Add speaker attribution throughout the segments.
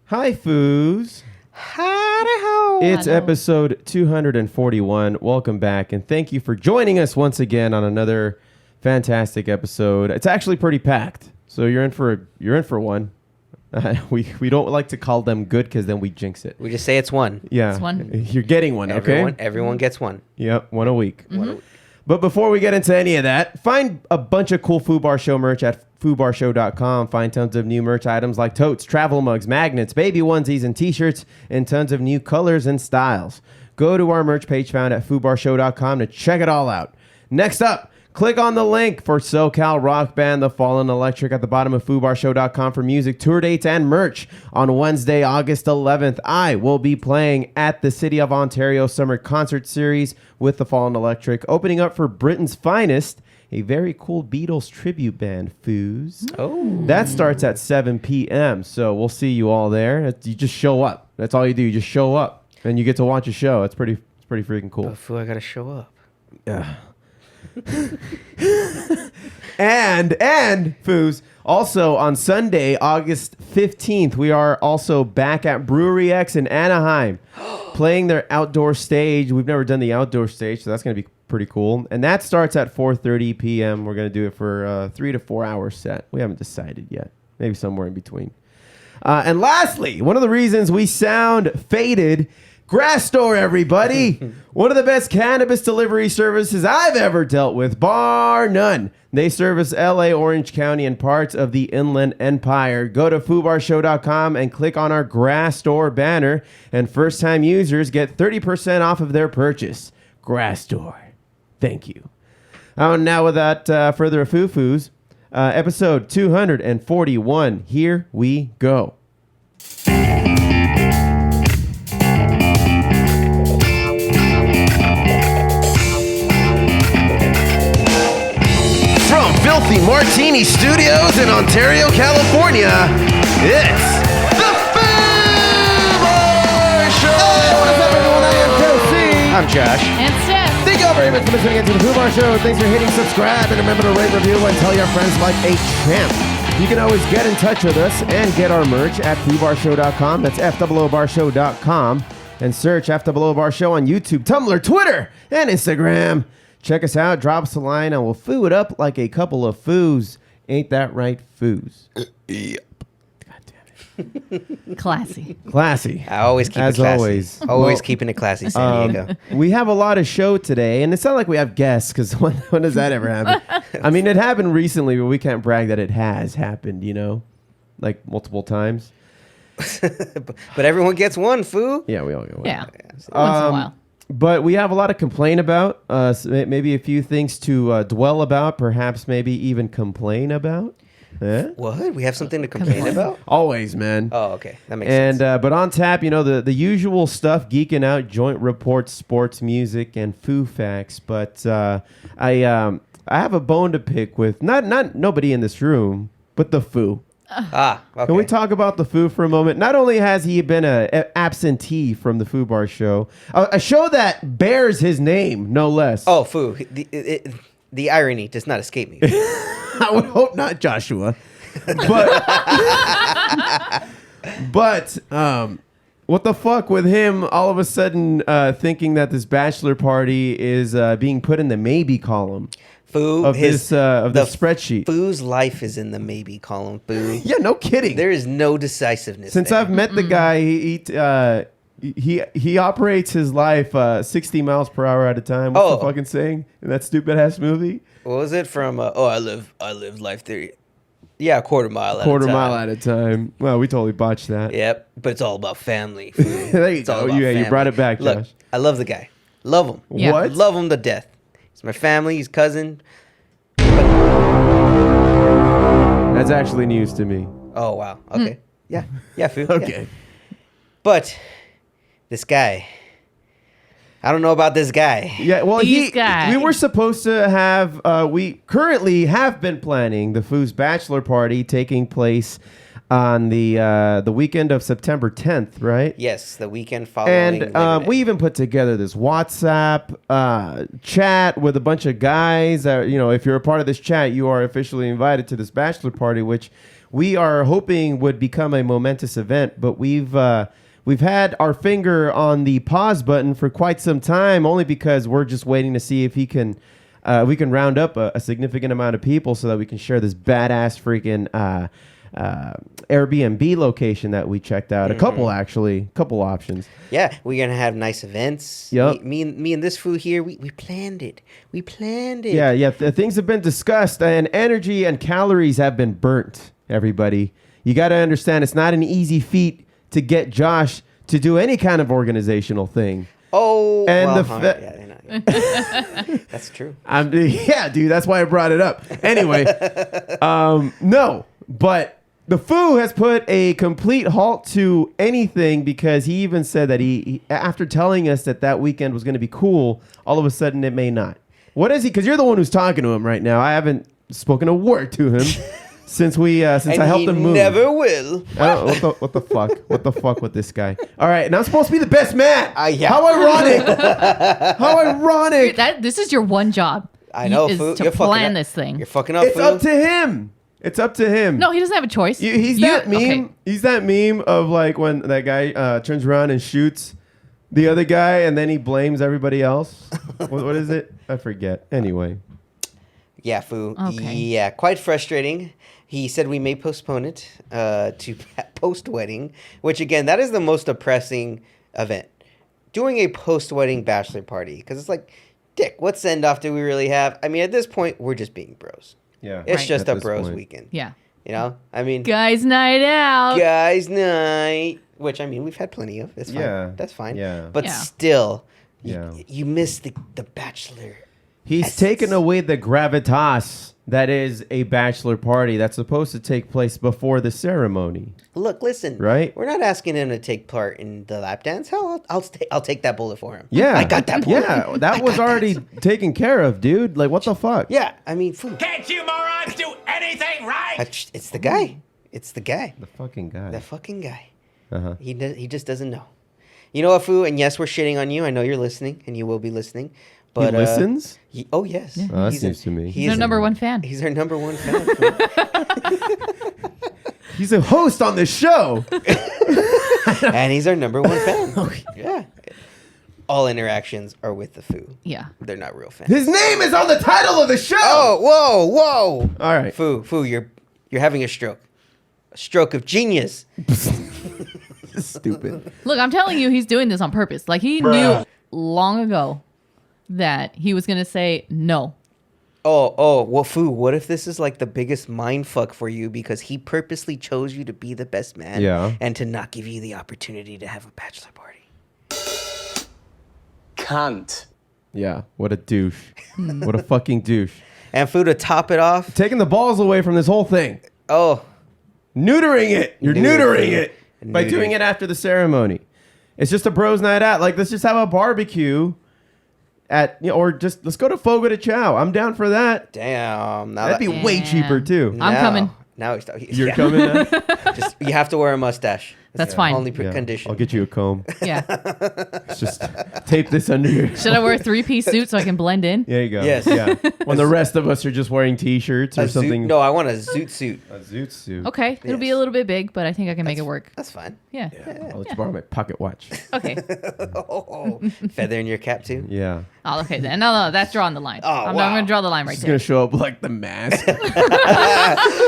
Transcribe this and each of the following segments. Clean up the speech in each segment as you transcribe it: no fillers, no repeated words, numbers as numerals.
Speaker 1: Hi, Foos.
Speaker 2: Howdy-ho.
Speaker 1: It's episode 241. Welcome back, and thank you for joining us once again on another fantastic episode. It's actually pretty packed, so you're in for one. We don't like to call them good because then we jinx it.
Speaker 2: We just say it's one.
Speaker 1: Yeah,
Speaker 3: It's one.
Speaker 1: You're getting one, okay?
Speaker 2: Everyone gets one.
Speaker 1: Yep, one a week.
Speaker 3: Mm-hmm.
Speaker 2: One a week.
Speaker 1: But before we get into any of that, find a bunch of cool Foobar Show merch at foobarshow.com. Find tons of new merch items like totes, travel mugs, magnets, baby onesies, and t-shirts, and tons of new colors and styles. Go to our merch page found at foobarshow.com to check it all out. Next up, click on the link for SoCal rock band The Fallen Electric at the bottom of foobarshow.com for music, tour dates, and merch. On Wednesday, August 11th, I will be playing at the City of Ontario Summer Concert Series with The Fallen Electric, opening up for Britain's finest, a very cool Beatles tribute band, Foos.
Speaker 2: Oh.
Speaker 1: That starts at 7 p.m., so we'll see you all there. You just show up. That's all you do. You just show up, and you get to watch a show. It's pretty freaking cool.
Speaker 2: But Foo, I gotta show up.
Speaker 1: Yeah. and Foos, also on Sunday, August 15th, we are also back at Brewery X in Anaheim playing their outdoor stage. We've never done the outdoor stage, so that's going to be pretty cool. And that starts at 4:30 p.m. We're going to do it for a 3 to 4 hour set. We haven't decided yet. Maybe somewhere in between. And lastly, one of the reasons we sound faded, Grass Store, everybody. One of the best cannabis delivery services I've ever dealt with, bar none. They service LA, Orange County, and parts of the Inland Empire. Go to foobarshow.com and click on our Grass Store banner, and first-time users get 30% off of their purchase. Grass Store. Thank you. Now, without further ado, Foos, episode 241. Here we go. From Filthy Martini Studios in Ontario, California, it's the Foobar Show! Hey, what's up, everyone? I am Kelsey. I'm Josh.
Speaker 3: And Steph.
Speaker 1: Thank you all very much for listening to the Foobar Show. Thanks for hitting subscribe, and remember to rate, review, and tell your friends like a champ. You can always get in touch with us and get our merch at foobarshow.com. That's FOObarshow.com. And search FOObar Show on YouTube, Tumblr, Twitter, and Instagram. Check us out, drop us a line, and we'll foo it up like a couple of foos. Ain't that right, foos? Yep. God damn it.
Speaker 3: Classy.
Speaker 1: Classy.
Speaker 2: I always keep
Speaker 1: As
Speaker 2: it classy.
Speaker 1: always.
Speaker 2: Always
Speaker 1: Well,
Speaker 2: keeping it classy, San Diego.
Speaker 1: We have a lot of show today, and it's not like we have guests, because when does that ever happen? I mean, it happened recently, but we can't brag that it has happened, you know? Like, multiple times.
Speaker 2: But everyone gets one, Foo.
Speaker 1: Yeah, we all get one.
Speaker 3: Yeah. Once in a while.
Speaker 1: But we have a lot to complain about, maybe a few things to dwell about, perhaps maybe even complain about. Eh?
Speaker 2: What? We have something to complain about?
Speaker 1: Always, man.
Speaker 2: Oh, okay. That makes sense.
Speaker 1: But on tap, you know, the usual stuff, Geeking Out, Joint Reports, Sports Music, and Foo Facts. But I have a bone to pick with, not nobody in this room, but the Foo.
Speaker 2: Okay.
Speaker 1: Can we talk about the Foo for a moment? Not only has he been an absentee from the Foobar Show, a show that bears his name, no less.
Speaker 2: Oh, Foo. The irony does not escape me.
Speaker 1: I would hope not, Joshua. But what the fuck with him all of a sudden thinking that this bachelor party is being put in the maybe column?
Speaker 2: Foo,
Speaker 1: Of this spreadsheet.
Speaker 2: Foo's life is in the maybe column, Foo.
Speaker 1: Yeah, no kidding.
Speaker 2: There is no decisiveness
Speaker 1: Since
Speaker 2: there.
Speaker 1: I've met the guy, he operates his life 60 miles per hour at a time. What's the fucking saying in that stupid ass movie?
Speaker 2: What was it from? I live life theory. Yeah, a quarter mile
Speaker 1: At a time. Well, we totally botched that.
Speaker 2: Yep, but it's all about family.
Speaker 1: There you go. Yeah, you brought it back,
Speaker 2: Look,
Speaker 1: Josh.
Speaker 2: I love the guy. Love him.
Speaker 3: Yeah.
Speaker 1: What?
Speaker 2: Love him to death. He's my family. He's cousin.
Speaker 1: That's actually news to me.
Speaker 2: Oh, wow. Okay. Yeah. Yeah, Foo.
Speaker 1: Okay.
Speaker 2: Yeah. But this guy, I don't know about this guy.
Speaker 1: Yeah, well,
Speaker 3: These guys.
Speaker 1: we were supposed to have, we currently have been planning the Foos bachelor party taking place on the weekend of September 10th, right?
Speaker 2: Yes, the weekend following.
Speaker 1: And we even put together this WhatsApp chat with a bunch of guys. You know, if you're a part of this chat, you are officially invited to this bachelor party, which we are hoping would become a momentous event, but we've had our finger on the pause button for quite some time, only because we're just waiting to see if we can round up a significant amount of people so that we can share this badass freaking Airbnb location that we checked out. A couple options.
Speaker 2: Yeah, we're gonna have nice events.
Speaker 1: Yep.
Speaker 2: Me and this fool here, we planned it. We planned it.
Speaker 1: Yeah. Things have been discussed, and energy and calories have been burnt. Everybody, you got to understand, it's not an easy feat to get Josh to do any kind of organizational thing.
Speaker 2: Oh,
Speaker 1: and
Speaker 2: yeah. That's true.
Speaker 1: Yeah, dude, that's why I brought it up. Anyway, no, but the Foo has put a complete halt to anything, because he even said that he after telling us that weekend was going to be cool, all of a sudden it may not. What is he? Because you're the one who's talking to him right now. I haven't spoken a word to him since I helped him move.
Speaker 2: Never will.
Speaker 1: What the fuck? What the fuck with this guy? All right, and I'm supposed to be the best man.
Speaker 2: Yeah.
Speaker 1: How ironic! How ironic!
Speaker 3: This is your one job.
Speaker 2: I know.
Speaker 3: Is to plan this thing.
Speaker 2: You're fucking up.
Speaker 1: It's
Speaker 2: Foo.
Speaker 1: up to him. It's up to him.
Speaker 3: No, he doesn't have a choice.
Speaker 1: He's that meme.
Speaker 3: Okay.
Speaker 1: He's that meme of like when that guy turns around and shoots the other guy, and then he blames everybody else. What is it? I forget. Anyway.
Speaker 2: Yeah, Foo.
Speaker 3: Okay.
Speaker 2: Yeah, quite frustrating. He said we may postpone it to post-wedding, which, again, that is the most depressing event. Doing a post-wedding bachelor party. Because it's like, dick, what send-off do we really have? I mean, at this point, we're just being bros.
Speaker 1: Yeah.
Speaker 2: It's
Speaker 3: Right.
Speaker 2: just
Speaker 1: At
Speaker 2: a
Speaker 1: this
Speaker 2: bros
Speaker 1: point.
Speaker 2: weekend.
Speaker 3: Yeah.
Speaker 2: You know? I mean,
Speaker 3: Guys' night out.
Speaker 2: guys' night. Which, I mean, we've had plenty of. It's fine.
Speaker 1: Yeah.
Speaker 2: That's fine.
Speaker 1: Yeah.
Speaker 2: But
Speaker 3: Yeah.
Speaker 2: still,
Speaker 1: Yeah.
Speaker 2: you miss the bachelor.
Speaker 1: He's
Speaker 2: essence.
Speaker 1: taken away the gravitas that is a bachelor party that's supposed to take place before the ceremony.
Speaker 2: Look, listen.
Speaker 1: Right?
Speaker 2: We're not asking him to take part in the lap dance. Hell, I'll take that bullet for him.
Speaker 1: Yeah.
Speaker 2: I got that bullet.
Speaker 1: Yeah, that was already taken care of, dude. Like, what the fuck?
Speaker 2: Yeah, I mean, Foo.
Speaker 4: Can't you morons do anything right?
Speaker 2: It's the guy. It's the guy.
Speaker 1: The fucking guy.
Speaker 2: The fucking guy.
Speaker 1: Uh-huh.
Speaker 2: He just doesn't know. You know what, Foo? And yes, we're shitting on you. I know you're listening, and you will be listening. But
Speaker 1: He listens?
Speaker 2: oh yes.
Speaker 3: Yeah.
Speaker 1: Oh, that seems to me.
Speaker 3: He's our number one fan.
Speaker 2: He's our number one fan. Foo.
Speaker 1: He's a host on this show.
Speaker 2: And he's our number one fan. Yeah. All interactions are with the Foo.
Speaker 3: Yeah.
Speaker 2: They're not real fans.
Speaker 1: His name is on the title of the show.
Speaker 2: Oh, whoa.
Speaker 1: All right.
Speaker 2: Foo, you're having a stroke. A stroke of genius.
Speaker 1: Stupid.
Speaker 3: Look, I'm telling you, he's doing this on purpose. Like, he knew long ago that he was going to say no.
Speaker 2: Oh, well, Foo, what if this is like the biggest mind fuck for you because he purposely chose you to be the best man and to not give you the opportunity to have a bachelor party?
Speaker 4: Cunt.
Speaker 1: Yeah, what a douche. What a fucking douche.
Speaker 2: And Foo, to top it off,
Speaker 1: Taking the balls away from this whole thing.
Speaker 2: oh,
Speaker 1: Neutering it. You're
Speaker 2: Neuter,
Speaker 1: neutering
Speaker 2: Foo.
Speaker 1: it by
Speaker 2: Neuter.
Speaker 1: doing it after the ceremony. It's just a bros night out. Like, let's just have a barbecue or just let's go to Fogo de Chao. I'm down for that.
Speaker 2: damn. Now
Speaker 1: That'd be way cheaper too.
Speaker 3: I'm coming.
Speaker 2: Now
Speaker 1: You're coming. Huh?
Speaker 2: Just you have to wear a mustache.
Speaker 3: That's fine.
Speaker 2: Only
Speaker 1: Yeah.
Speaker 2: condition.
Speaker 1: I'll get you a comb.
Speaker 3: Yeah.
Speaker 1: Just tape this under your.
Speaker 3: Should I wear a 3-piece suit so I can blend in?
Speaker 1: There you go.
Speaker 2: Yes.
Speaker 1: Yeah. When the rest of us are just wearing t-shirts or
Speaker 2: A
Speaker 1: something.
Speaker 2: No, I want a zoot suit.
Speaker 1: A zoot suit.
Speaker 3: Okay. It'll be
Speaker 2: Yes.
Speaker 3: a little bit big, but I think I can make it work.
Speaker 2: That's fine.
Speaker 3: Yeah.
Speaker 1: I'll let you borrow my pocket watch.
Speaker 3: Okay.
Speaker 2: Oh, feather in your cap too.
Speaker 1: Yeah.
Speaker 3: Oh, okay then. No, that's drawing the line. I'm
Speaker 2: wow.
Speaker 3: going to draw the line right
Speaker 1: It's
Speaker 3: there.
Speaker 1: gonna show up like the mask.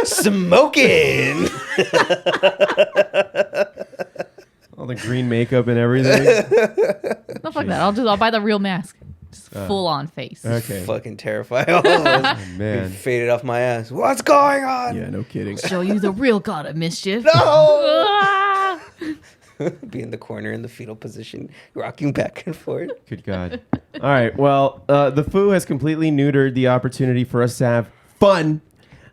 Speaker 2: Smoking.
Speaker 1: All the green makeup and everything.
Speaker 3: No, fuck that. I'll buy the real mask. Just full on face.
Speaker 1: Okay.
Speaker 2: Fucking terrified. All of us.
Speaker 1: Man.
Speaker 2: Faded off my ass. What's going on?
Speaker 1: Yeah, no kidding.
Speaker 3: Show you the real god of mischief.
Speaker 2: No.
Speaker 3: Ah!
Speaker 2: Be in the corner in the fetal position, rocking back and forth.
Speaker 1: Good God. All right. Well, the Foo has completely neutered the opportunity for us to have fun.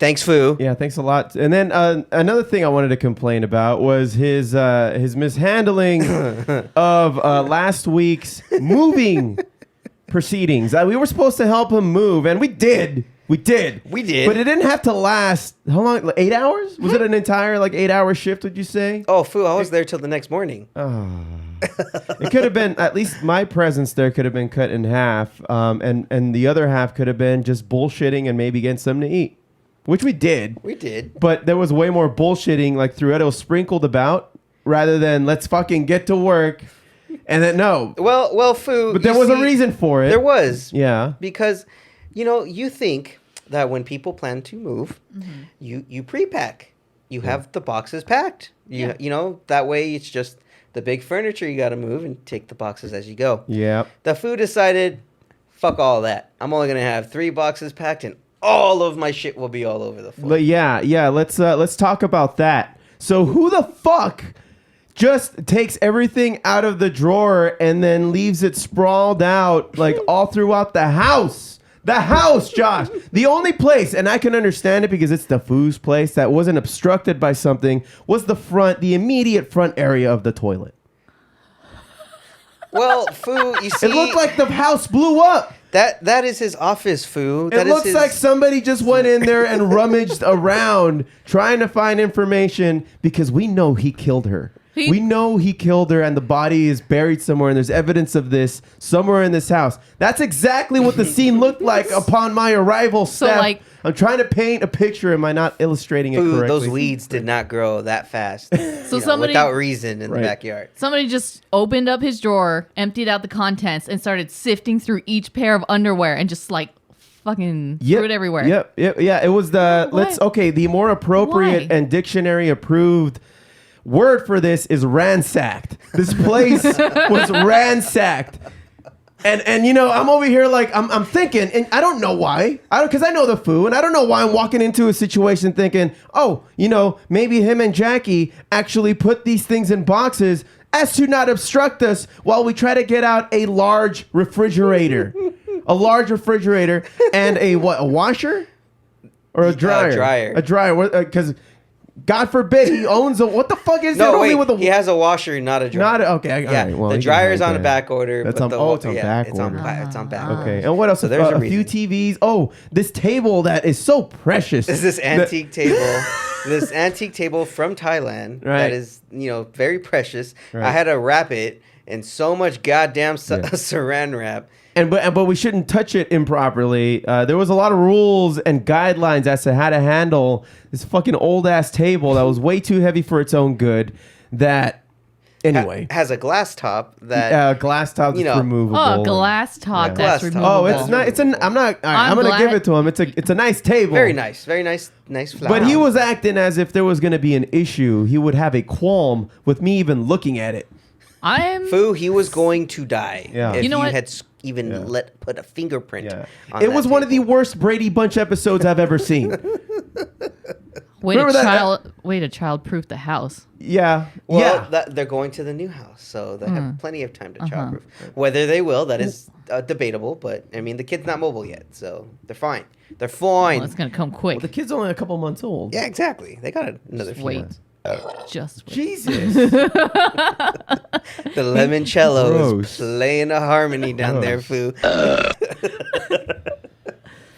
Speaker 2: Thanks, Foo.
Speaker 1: Yeah, thanks a lot. And then another thing I wanted to complain about was his mishandling of last week's moving proceedings. We were supposed to help him move, and we did. We did.
Speaker 2: We did.
Speaker 1: But it didn't have to last, how long? Like 8 hours? Was it an entire 8-hour shift, would you say?
Speaker 2: Oh, Foo, I was there till the next morning.
Speaker 1: It could have been, at least my presence there could have been cut in half, and the other half could have been just bullshitting and maybe getting something to eat. which we did.
Speaker 2: We did.
Speaker 1: But there was way more bullshitting like throughout. It was sprinkled about rather than let's fucking get to work. And then no.
Speaker 2: Well, Foo.
Speaker 1: But there was a reason for it.
Speaker 2: There was.
Speaker 1: Yeah.
Speaker 2: Because, you think that when people plan to move, you pre-pack. You have the boxes packed. That way it's just the big furniture you got to move and take the boxes as you go.
Speaker 1: Yeah.
Speaker 2: The Foo decided, fuck all that. I'm only going to have 3 boxes packed and all of my shit will be all over the floor.
Speaker 1: Yeah. Let's talk about that. So who the fuck just takes everything out of the drawer and then leaves it sprawled out like all throughout the house? The house, Josh. The only place, and I can understand it because it's the Foos place that wasn't obstructed by something, was the immediate front area of the toilet.
Speaker 2: Well, Foo, you see,
Speaker 1: It looked like the house blew up.
Speaker 2: that is his office, Foo.
Speaker 1: It looks like somebody just went in there and rummaged around trying to find information because we know he killed her. We know he killed her and the body is buried somewhere and there's evidence of this somewhere in this house. That's exactly what the scene looked like upon my arrival, Steph. I'm trying to paint a picture. Am I not illustrating it correctly?
Speaker 2: Those weeds did not grow that fast.
Speaker 3: Somebody,
Speaker 2: without reason in the backyard.
Speaker 3: Somebody just opened up his drawer, emptied out the contents, and started sifting through each pair of underwear and just like fucking threw it everywhere.
Speaker 1: Yep. Yeah. It was the the more appropriate
Speaker 3: Why?
Speaker 1: and dictionary approved word for this is ransacked. This place was ransacked. And I'm over here like I'm thinking, and I don't know why. Because I know the Foo, and I don't know why I'm walking into a situation thinking, maybe him and Jackie actually put these things in boxes as to not obstruct us while we try to get out a large refrigerator. A large refrigerator and a washer? Or a dryer? A dryer. Because God forbid he owns a... What the fuck is that?
Speaker 2: He has a washer, not a dryer.
Speaker 1: Okay. All right, well,
Speaker 2: the dryer's on a back order.
Speaker 1: It's on back order.
Speaker 2: It's on back.
Speaker 1: Okay. And what else?
Speaker 2: So there's
Speaker 1: a few TVs. Oh, this table that is so precious.
Speaker 2: This antique table. This antique table from Thailand that is, very precious.
Speaker 1: Right.
Speaker 2: I had to wrap it in so much goddamn saran wrap.
Speaker 1: But we shouldn't touch it improperly. There was a lot of rules and guidelines as to how to handle this fucking old ass table that was way too heavy for its own good. That anyway
Speaker 2: has a glass top that
Speaker 1: glass top that's removable.
Speaker 3: Oh, glass top that's removable.
Speaker 1: Oh, it's not. I'm gonna give it to him. It's a nice table.
Speaker 2: Very nice flower.
Speaker 1: But he was acting as if there was gonna be an issue. He would have a qualm with me even looking at it.
Speaker 2: Foo, he was going to die.
Speaker 1: Yeah.
Speaker 2: If
Speaker 3: you know what?
Speaker 2: had even put a fingerprint.
Speaker 1: Yeah.
Speaker 2: On
Speaker 1: It was
Speaker 2: that
Speaker 1: one of the
Speaker 2: table.
Speaker 1: worst Brady Bunch episodes I've ever seen.
Speaker 3: Way to child-proof the house.
Speaker 1: Yeah.
Speaker 2: Well, they're going to the new house, so they have plenty of time to childproof. Whether they will, that is debatable. But I mean, the kid's not mobile yet, so they're fine. They're fine.
Speaker 3: Well, it's gonna come quick.
Speaker 1: Well, the kid's only a couple months old.
Speaker 2: Yeah, exactly. They got another few
Speaker 3: wait.
Speaker 2: months.
Speaker 3: Just wait.
Speaker 1: Jesus.
Speaker 2: The limoncello
Speaker 1: Gross.
Speaker 2: is playing a harmony down there, Foo.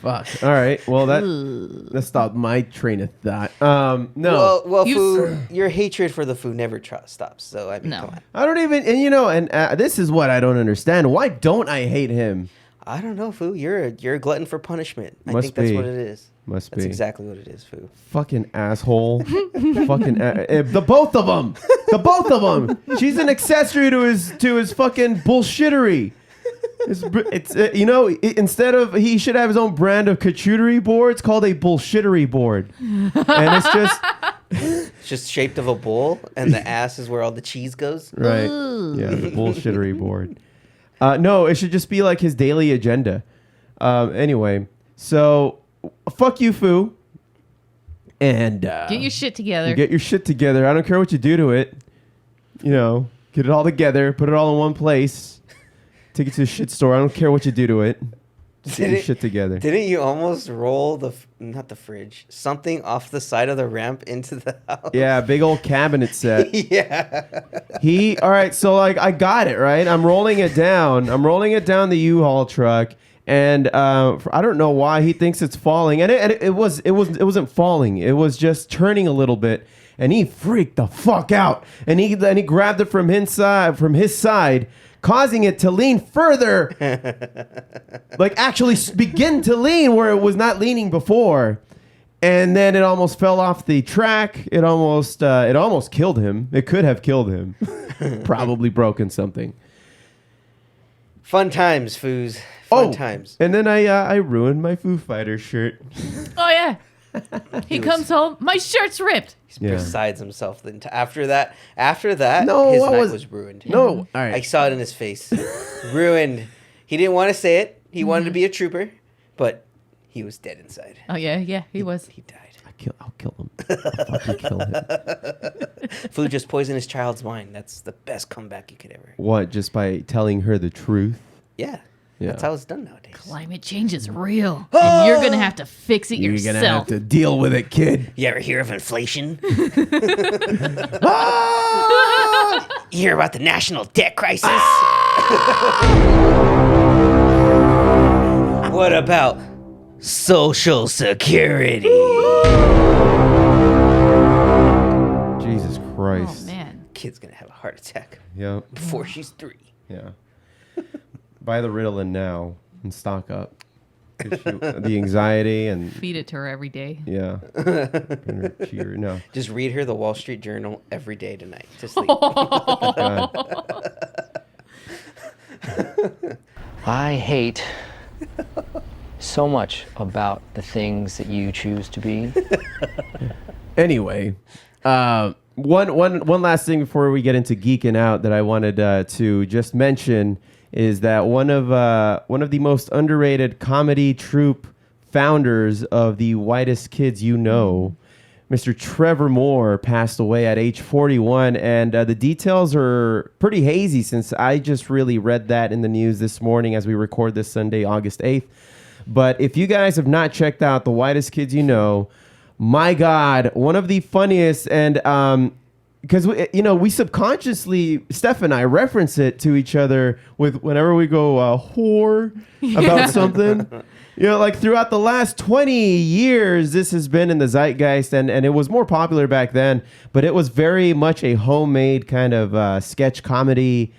Speaker 1: Fuck. All right. Well, that stopped my train of thought. No.
Speaker 2: Well, Foo, your hatred for the Foo never stops. So I mean,
Speaker 3: No.
Speaker 2: come on.
Speaker 1: I don't even. And this is what I don't understand. Why don't I hate him?
Speaker 2: I don't know, Foo. You're a glutton for punishment. I
Speaker 1: Must
Speaker 2: think that's
Speaker 1: be.
Speaker 2: what it is.
Speaker 1: Must
Speaker 2: That's
Speaker 1: be.
Speaker 2: exactly what it is, Foo.
Speaker 1: Fucking asshole. Fucking the both of them. The both of them. She's an accessory to his fucking bullshittery. It's instead of he should have his own brand of charcuterie board. It's called a bullshittery board, and it's just
Speaker 2: It's just shaped of a bull, and the ass is where all the cheese goes.
Speaker 1: right. Yeah, the bullshittery board. No, it should just be like his daily agenda. Anyway, so fuck you, Foo. And
Speaker 3: Get your shit together.
Speaker 1: Get your shit together. I don't care what you do to it. Get it all together. Put it all in one place. Take it to the shit store. I don't care what you do to it. Just get your shit together.
Speaker 2: Didn't you almost roll not the fridge, something off the side of the ramp into the house?
Speaker 1: Yeah, big old cabinet set.
Speaker 2: Yeah.
Speaker 1: All right, so I got it, right? I'm rolling it down. The U-Haul truck. And I don't know why he thinks it's falling. And it wasn't falling. It was just turning a little bit. And he freaked the fuck out. And he grabbed it from his side, causing it to lean further. Like actually begin to lean where it was not leaning before. And then it almost fell off the track. It almost killed him. It could have killed him. Probably broken something.
Speaker 2: Fun times, Foos. Fun times.
Speaker 1: And then I ruined my Foo Fighters shirt.
Speaker 3: Oh yeah. He comes home. My shirt's ripped.
Speaker 2: He's
Speaker 1: Yeah.
Speaker 2: besides himself. After that,
Speaker 1: No,
Speaker 2: his
Speaker 1: I
Speaker 2: night
Speaker 1: was-
Speaker 2: was ruined.
Speaker 1: No, all right.
Speaker 2: I saw it in his face. Ruined. He didn't want to say it. He wanted to be a trooper, but he was dead inside.
Speaker 3: Oh yeah, he was.
Speaker 2: He died.
Speaker 1: I'll kill him. I'll fucking kill him.
Speaker 2: Food just poisoned his child's mind. That's the best comeback you could ever.
Speaker 1: What? Just by telling her the truth?
Speaker 2: Yeah.
Speaker 1: Yeah.
Speaker 2: That's how it's done nowadays.
Speaker 3: Climate change is real, and you're gonna have to fix it
Speaker 1: You're
Speaker 3: yourself.
Speaker 1: gonna have to deal with it, kid.
Speaker 2: You ever hear of inflation?
Speaker 1: Ah!
Speaker 2: You hear about the national debt crisis? What about Social Security?
Speaker 1: Jesus
Speaker 3: Oh
Speaker 1: Christ.
Speaker 3: man.
Speaker 2: Kid's gonna have a heart attack
Speaker 1: Yeah.
Speaker 2: before she's 3.
Speaker 1: Yeah. Buy the Ritalin now and stock up. 'Cause the anxiety and
Speaker 3: Feed it to her every day.
Speaker 1: yeah. No.
Speaker 2: Just read her the Wall Street Journal every day tonight to sleep.
Speaker 1: God.
Speaker 5: I hate so much about the things that you choose to be.
Speaker 1: Anyway, one last thing before we get into geeking out that I wanted to just mention is that one of the most underrated comedy troupe founders of the Whitest Kids You Know, Mr. Trevor Moore, passed away at age 41, and the details are pretty hazy since I just really read that in the news this morning as we record this Sunday, August 8th. But if you guys have not checked out the Whitest Kids You Know, my God, one of the funniest, and because we subconsciously, Steph and I reference it to each other with whenever we go whore about something. Like throughout the last 20 years, this has been in the zeitgeist, and it was more popular back then, but it was very much a homemade kind of sketch comedy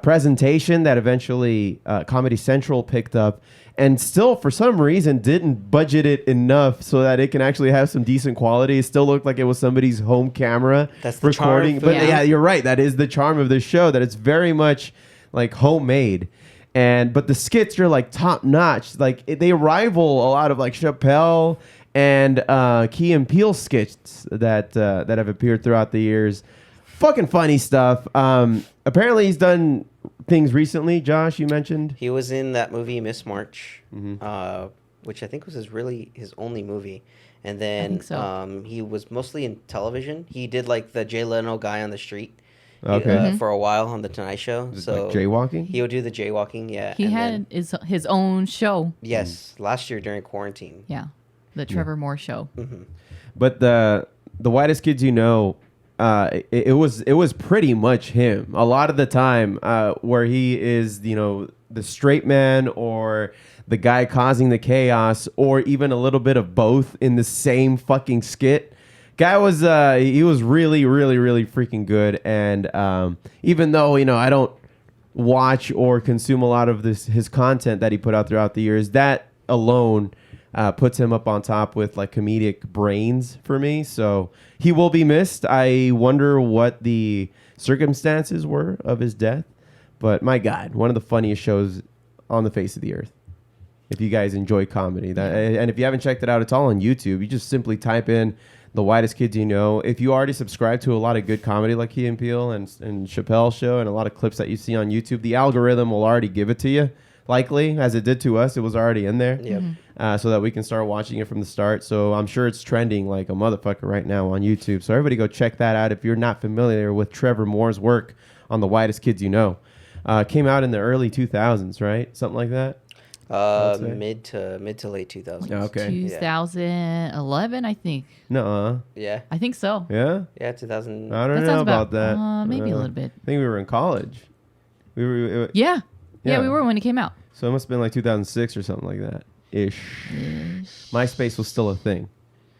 Speaker 1: presentation that eventually Comedy Central picked up, and still for some reason didn't budget it enough so that it can actually have some decent quality. It still looked like it was somebody's home camera
Speaker 2: That's the
Speaker 1: recording.
Speaker 2: charm,
Speaker 1: But yeah, you're right. That is the charm of this show, that it's very much like homemade. But the skits are like top notch. Like they rival a lot of like Chappelle and Key and Peele skits that have appeared throughout the years. Fucking funny stuff. Apparently he's done things recently. Josh, you mentioned
Speaker 2: He was in that movie Miss March, which I think was his only movie. And then
Speaker 3: think so.
Speaker 2: he was mostly in television. He did like the Jay Leno guy on the street.
Speaker 1: Okay.
Speaker 2: For a while on the Tonight Show. So
Speaker 1: like jaywalking.
Speaker 2: he would do the jaywalking, yeah.
Speaker 3: He
Speaker 2: and
Speaker 3: had
Speaker 2: then-
Speaker 3: his own show.
Speaker 2: yes, last year during quarantine.
Speaker 3: Yeah, the Trevor Moore show.
Speaker 1: But the Whitest Kids You Know, it was pretty much him a lot of the time, where he is the straight man or the guy causing the chaos, or even a little bit of both in the same fucking skit. Guy was he was really really really freaking good, and even though I don't watch or consume a lot of his content that he put out throughout the years, that alone puts him up on top with like comedic brains for me. So he will be missed. I wonder what the circumstances were of his death, but my God, one of the funniest shows on the face of the earth. If you guys enjoy comedy, and if you haven't checked it out, it's all on YouTube. You just simply type in The Whitest Kids You Know. If you already subscribe to a lot of good comedy like Key and Peele and Chappelle Show and a lot of clips that you see on YouTube, the algorithm will already give it to you. Likely, as it did to us, it was already in there.
Speaker 2: Yep.
Speaker 1: So that we can start watching it from the start. So I'm sure it's trending like a motherfucker right now on YouTube. So everybody go check that out if you're not familiar with Trevor Moore's work on The Whitest Kids You Know. Came out in the early 2000s, right? Something like that?
Speaker 2: Mid to late 2000s.
Speaker 1: Okay.
Speaker 3: 2011, I think.
Speaker 1: Nuh-uh.
Speaker 2: Yeah.
Speaker 3: I think so.
Speaker 1: Yeah?
Speaker 2: Yeah, 2000.
Speaker 1: I don't
Speaker 3: That
Speaker 1: know
Speaker 3: sounds
Speaker 1: about that.
Speaker 3: maybe a little bit.
Speaker 1: I think we were in college. We were.
Speaker 3: Yeah.
Speaker 1: Yeah.
Speaker 3: Yeah, we were when it came out.
Speaker 1: So it must have been like 2006 or something like that. Ish. MySpace was still a thing.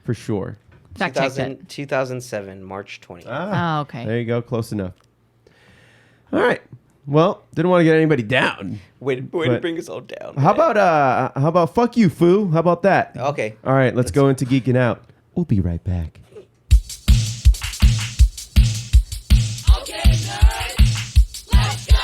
Speaker 1: For sure.
Speaker 3: Fact check that.
Speaker 2: 2007, March 20th.
Speaker 3: Oh, okay.
Speaker 1: There you go. Close enough. All right. Well, didn't want to get anybody down.
Speaker 2: Way to bring us all down.
Speaker 1: How about fuck you, Foo? How about that?
Speaker 2: Okay.
Speaker 1: All right, let's go into Geeking Out. We'll be right back.
Speaker 6: Okay, nerds, let's go!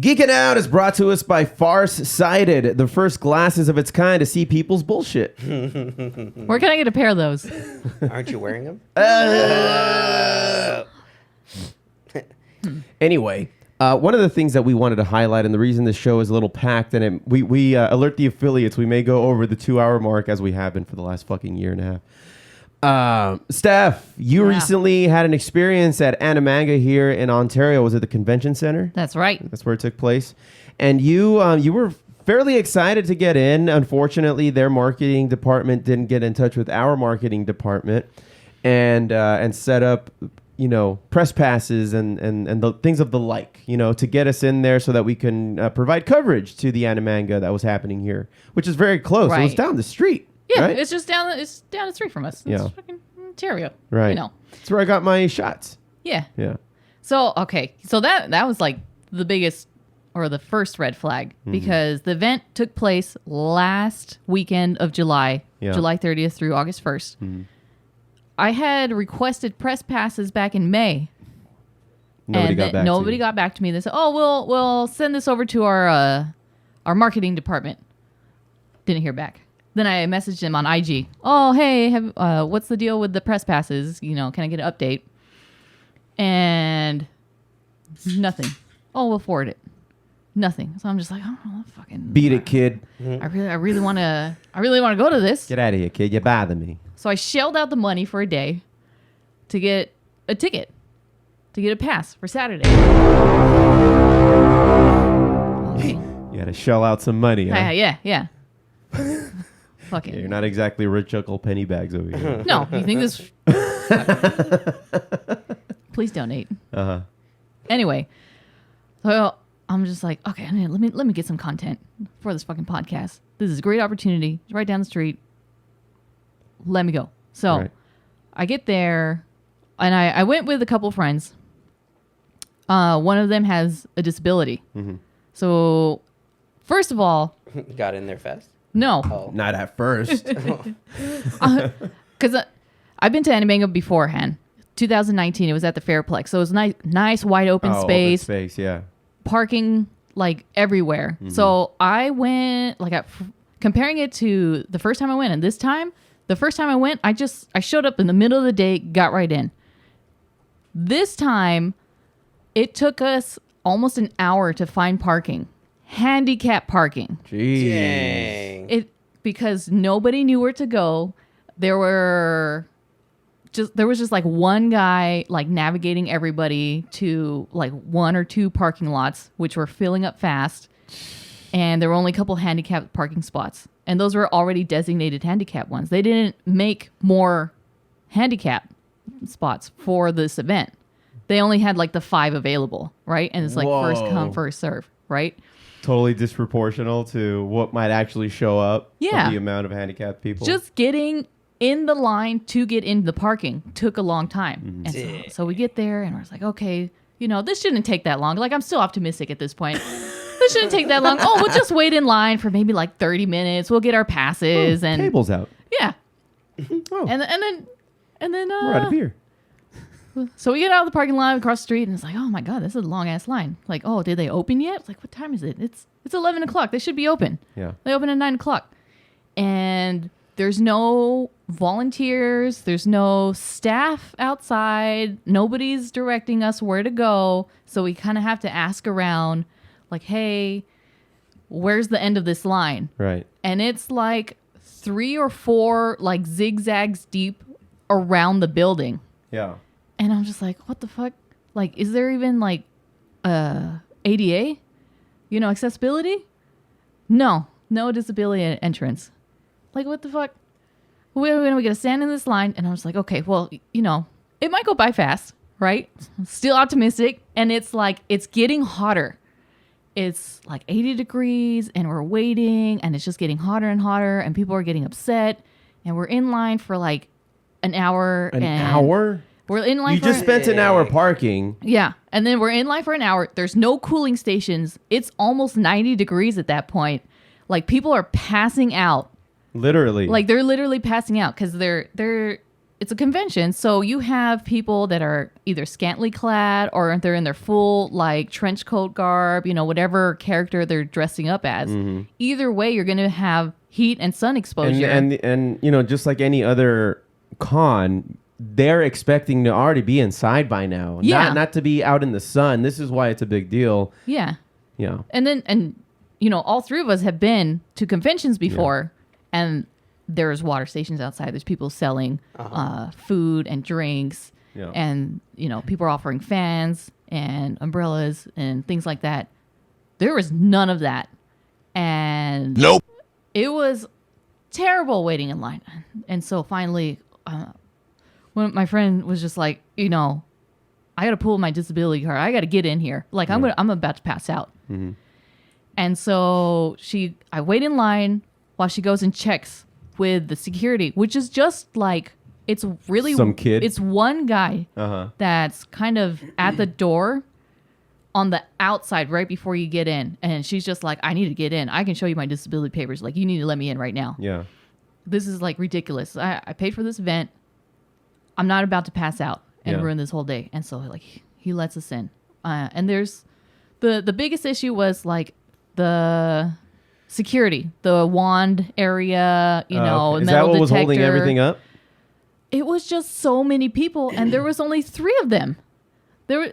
Speaker 1: Geeking Out is brought to us by Farsighted, the first glasses of its kind to see people's bullshit.
Speaker 3: Where can I get a pair of those?
Speaker 2: Aren't you wearing them?
Speaker 1: Anyway, one of the things that we wanted to highlight, and the reason this show is a little packed, and we alert the affiliates, we may go over the 2-hour mark as we have been for the last fucking year and a half. Steph, you recently had an experience at Animanga here in Ontario. Was it the convention center?
Speaker 3: That's right.
Speaker 1: That's where it took place. And you were fairly excited to get in. Unfortunately, their marketing department didn't get in touch with our marketing department and set up, press passes and the things of the like, to get us in there so that we can provide coverage to the Animanga that was happening here, which is very close. It was
Speaker 3: Right.
Speaker 1: down the street.
Speaker 3: Yeah,
Speaker 1: right?
Speaker 3: it's down the street from us. It's fucking Ontario.
Speaker 1: Right. That's where I got my shots.
Speaker 3: Yeah.
Speaker 1: Yeah.
Speaker 3: So that was like the biggest or the first red flag because the event took place last weekend of July, July 30th through August 1st. I had requested press passes back in May.
Speaker 1: Nobody
Speaker 3: got back to me. They said, "Oh, we'll send this over to our marketing department." Didn't hear back. Then I messaged him on IG. "Oh, hey, what's the deal with the press passes? Can I get an update?" And nothing. "Oh, we'll forward it." Nothing. So I'm just like, "Oh, fucking
Speaker 1: Beat it, kid.
Speaker 3: I really want to go to this."
Speaker 1: Get out of here, kid. You bother me.
Speaker 3: So I shelled out the money for a day to get a ticket, to get a pass for Saturday.
Speaker 1: You had to shell out some money. Huh?
Speaker 3: Yeah. Fucking.
Speaker 1: Yeah, you're not exactly rich Uncle Pennybags over here.
Speaker 3: No, you think this? Please donate. Anyway, so I'm just like, okay, let me get some content for this fucking podcast. This is a great opportunity. It's right down the street. Let me go. So
Speaker 1: Right.
Speaker 3: I get there, and I went with a couple friends. One of them has a disability. So first of all,
Speaker 2: Got in there fast.
Speaker 3: no.
Speaker 2: Oh.
Speaker 1: Not at first.
Speaker 3: Because I've been to Animanga beforehand. 2019, it was at the Fairplex. So it was nice wide open space.
Speaker 1: Open space, yeah.
Speaker 3: Parking like everywhere. So I went, comparing it to the first time I went and this time, the first time I went, I showed up in the middle of the day, got right in. This time, it took us almost an hour to find parking. Handicap parking.
Speaker 1: Jeez.
Speaker 2: Dang.
Speaker 3: Because nobody knew where to go. There was just like one guy like navigating everybody to like one or two parking lots, which were filling up fast. And there were only a couple handicapped parking spots. And those were already designated handicap ones. They didn't make more handicap spots for this event. They only had like the 5 available, right? And it's like first come, first serve, right?
Speaker 1: Totally disproportional to what might actually show up.
Speaker 3: Yeah.
Speaker 1: Of the amount of handicapped people.
Speaker 3: Just getting in the line to get into the parking took a long time. And so we get there and we're just like, okay, this shouldn't take that long. Like, I'm still optimistic at this point. This shouldn't take that long. Oh, we'll just wait in line for maybe like 30 minutes. We'll get our passes and
Speaker 1: Table's out.
Speaker 3: yeah.
Speaker 1: Oh,
Speaker 3: And then
Speaker 1: we're out of beer.
Speaker 3: So we get out of the parking lot across the street, and it's like, oh my god, this is a long ass line. Like, oh, did they open yet? It's like, what time is it? It's 11 o'clock. They should be open.
Speaker 1: Yeah.
Speaker 3: They open at 9 o'clock, and there's no volunteers. There's no staff outside. Nobody's directing us where to go. So we kind of have to ask around, like, hey, where's the end of this line?
Speaker 1: Right.
Speaker 3: And it's like 3 or 4 like zigzags deep around the building.
Speaker 1: Yeah.
Speaker 3: And I'm just like, what the fuck? Like, is there even like ADA? Accessibility? No disability entrance. Like, what the fuck? We gotta stand in this line. And I was like, okay, well, it might go by fast, right? Still optimistic. And it's like, it's getting hotter. It's like 80 degrees and we're waiting and it's just getting hotter and hotter and people are getting upset and we're in line for like an hour.
Speaker 1: An hour?
Speaker 3: We're in line
Speaker 1: You just spent an hour parking.
Speaker 3: Yeah. And then we're in line for an hour. There's no cooling stations. It's almost 90 degrees at that point. Like people are passing out.
Speaker 1: Literally.
Speaker 3: Like they're literally passing out because it's a convention. So you have people that are either scantily clad or they're in their full like trench coat garb, you know, whatever character they're dressing up as. Either way, you're going to have heat and sun exposure.
Speaker 1: And you know, just like any other con, they're expecting to already be inside by now.
Speaker 3: Yeah.
Speaker 1: Not to be out in the sun. This is why it's a big deal.
Speaker 3: Yeah.
Speaker 1: Yeah.
Speaker 3: And you know, all three of us have been to conventions before and there's water stations outside. There's people selling food and drinks.
Speaker 1: Yeah.
Speaker 3: And, you know, people are offering fans and umbrellas and things like that. There was none of that. And
Speaker 6: Nope.
Speaker 3: it was terrible waiting in line. And so finally, when my friend was just like, you know, I got to pull my disability card. I got to get in here. Like I'm about to pass out. And so I wait in line while she goes and checks with the security, which is just like, it's really
Speaker 1: some kid.
Speaker 3: It's one guy that's kind of at the door on the outside right before you get in. And she's just like, I need to get in. I can show you my disability papers. Like, you need to let me in right now.
Speaker 1: Yeah.
Speaker 3: This is like ridiculous. I paid for this event. I'm not about to pass out and ruin this whole day. And so like he lets us in. And there's the biggest issue was like the security, the wand area, you know,
Speaker 1: is
Speaker 3: metal
Speaker 1: that what was
Speaker 3: detector.
Speaker 1: holding everything up?
Speaker 3: It was just so many people, and there was only 3 of them. There were,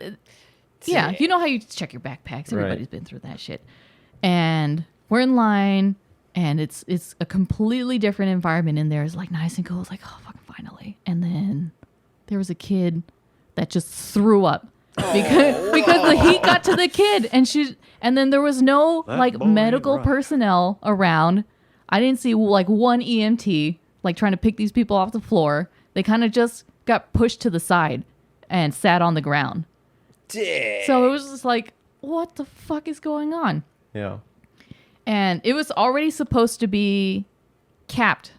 Speaker 3: yeah, you know how you check your backpacks. Everybody's been through that shit. And we're in line, and it's a completely different environment in there. It's like nice and cool. It's like, oh, fucking finally. And then there was a kid that just threw up because the heat got to the kid, and then there was no like medical personnel around. I didn't see like one EMT like trying to pick these people off the floor. They kind of just got pushed to the side and sat on the ground.
Speaker 2: Dang.
Speaker 3: So it was just like, what the fuck is going on?
Speaker 1: Yeah.
Speaker 3: And it was already supposed to be capped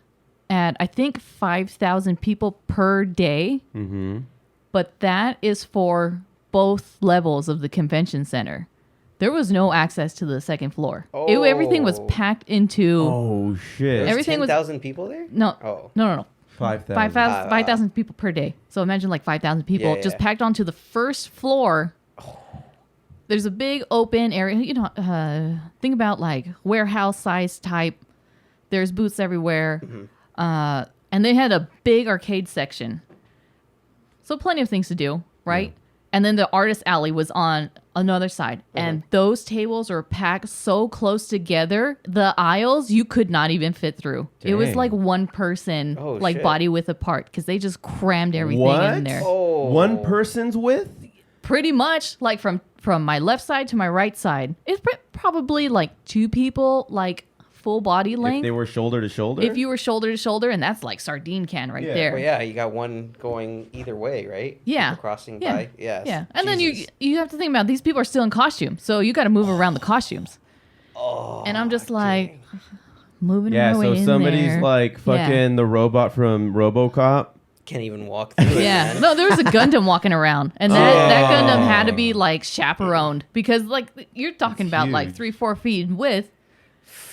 Speaker 3: at, I think, 5,000 people per day. Mm-hmm. But that is for both levels of the convention center. There was no access to the second floor. Everything was packed into...
Speaker 1: Oh, shit.
Speaker 3: Everything was
Speaker 2: 10,000 people there?
Speaker 3: No.
Speaker 2: Oh.
Speaker 3: No.
Speaker 1: 5,000.
Speaker 3: 5,000 people per day. So imagine like 5,000 people just packed onto the first floor. There's a big open area. You know, think about like warehouse size type. There's booths everywhere. Mm-hmm. And they had a big arcade section. So plenty of things to do, right? Yeah. And then the artist alley was on another side. Mm-hmm. And those tables are packed so close together. The aisles, you could not even fit through. Dang. It was like one person, like body width apart, because they just crammed everything in there.
Speaker 1: Oh. One person's width?
Speaker 3: Pretty much, like from my left side to my right side. It's probably like 2 people, like full body length.
Speaker 1: If they were shoulder to shoulder?
Speaker 3: If you were shoulder to shoulder, and that's like sardine can right there.
Speaker 2: Well, yeah, you got one going either way, right?
Speaker 3: Yeah.
Speaker 2: People crossing by. Yes.
Speaker 3: Yeah. And then you have to think about these people are still in costume, so you got to move around the costumes. And I'm just like moving my way in there.
Speaker 1: Yeah, so somebody's like fucking the robot from RoboCop.
Speaker 2: Can't even walk through it, man.
Speaker 3: No, there was a Gundam walking around, and that Gundam had to be like chaperoned because like you're talking about like 3-4 feet in width.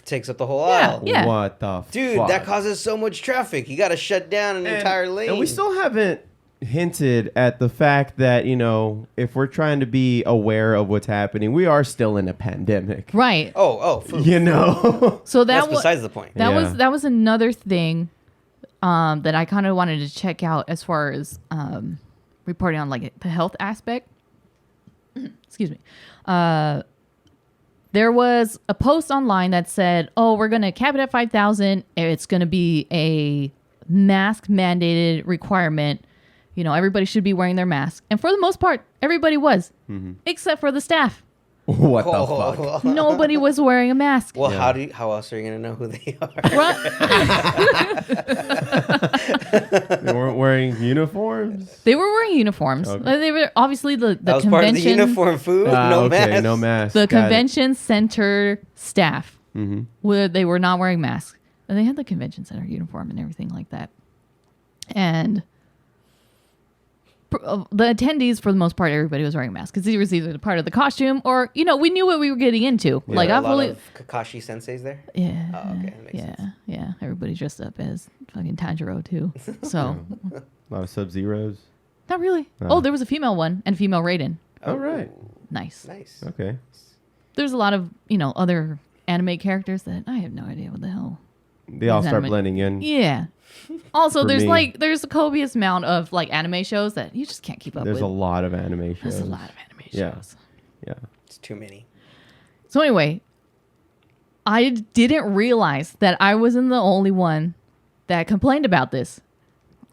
Speaker 2: Takes up the whole aisle.
Speaker 3: Yeah.
Speaker 1: What the
Speaker 2: Dude,
Speaker 1: fuck?
Speaker 2: that causes so much traffic. You got to shut down an entire lane.
Speaker 1: And we still haven't hinted at the fact that, you know, if we're trying to be aware of what's happening, we are still in a pandemic.
Speaker 3: Right.
Speaker 2: Food.
Speaker 1: You know?
Speaker 3: So
Speaker 2: that's besides the point.
Speaker 3: That was another thing that I kind of wanted to check out as far as reporting on like the health aspect. Excuse me. There was a post online that said, oh, we're going to cap it at 5,000. It's going to be a mask mandated requirement. You know, everybody should be wearing their mask. And for the most part, everybody was, except for the staff.
Speaker 1: What the fuck?
Speaker 3: Nobody was wearing a mask.
Speaker 2: Well,
Speaker 1: Yeah.
Speaker 2: how else are you gonna know who they are?
Speaker 1: They weren't wearing uniforms?
Speaker 3: They were wearing uniforms.
Speaker 1: Okay.
Speaker 3: They were obviously the
Speaker 2: That was part of the
Speaker 3: convention.
Speaker 2: uniform food.
Speaker 1: Ah,
Speaker 2: No
Speaker 1: okay,
Speaker 2: mask.
Speaker 1: no mask.
Speaker 3: The
Speaker 1: Got it.
Speaker 3: convention center staff,
Speaker 1: Mhm.
Speaker 3: where they were not wearing masks, and they had the convention center uniform and everything like that. And the attendees, for the most part, everybody was wearing masks because it was either part of the costume or we knew what we were getting into.
Speaker 1: Yeah.
Speaker 3: Like
Speaker 2: a
Speaker 3: I
Speaker 2: lot
Speaker 3: fully,
Speaker 2: of Kakashi senseis there.
Speaker 3: yeah,
Speaker 2: Oh, okay, that makes
Speaker 3: yeah,
Speaker 2: sense.
Speaker 3: yeah. Everybody dressed up as fucking Tanjiro too. So
Speaker 1: A lot of Sub-Zeros.
Speaker 3: not really.
Speaker 1: Oh.
Speaker 3: Oh, there was a female one and female Raiden.
Speaker 1: Oh, right.
Speaker 3: Nice.
Speaker 2: Nice.
Speaker 1: Okay.
Speaker 3: There's a lot of other anime characters that I have no idea what the hell.
Speaker 1: They all
Speaker 3: These
Speaker 1: start
Speaker 3: anime-
Speaker 1: blending in.
Speaker 3: Yeah. Also,
Speaker 1: For
Speaker 3: there's
Speaker 1: me.
Speaker 3: there's a copious amount of anime shows that you just can't keep up
Speaker 1: There's
Speaker 3: with.
Speaker 1: a lot of anime shows.
Speaker 3: There's a lot of anime
Speaker 1: Yeah.
Speaker 3: shows.
Speaker 1: Yeah.
Speaker 2: It's too many.
Speaker 3: So anyway, I didn't realize that I wasn't the only one that complained about this.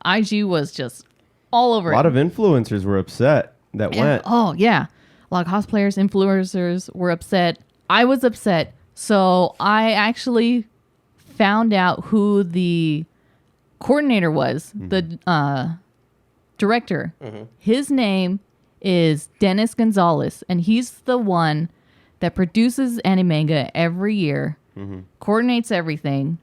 Speaker 3: IG was just all over
Speaker 1: A lot
Speaker 3: it.
Speaker 1: of influencers were upset that
Speaker 3: Yeah.
Speaker 1: went.
Speaker 3: Oh yeah, a lot of cosplayers, influencers were upset. I was upset, so I actually found out who the coordinator was, the director. His name is Dennis Gonzalez, and he's the one that produces Animanga every year, coordinates everything.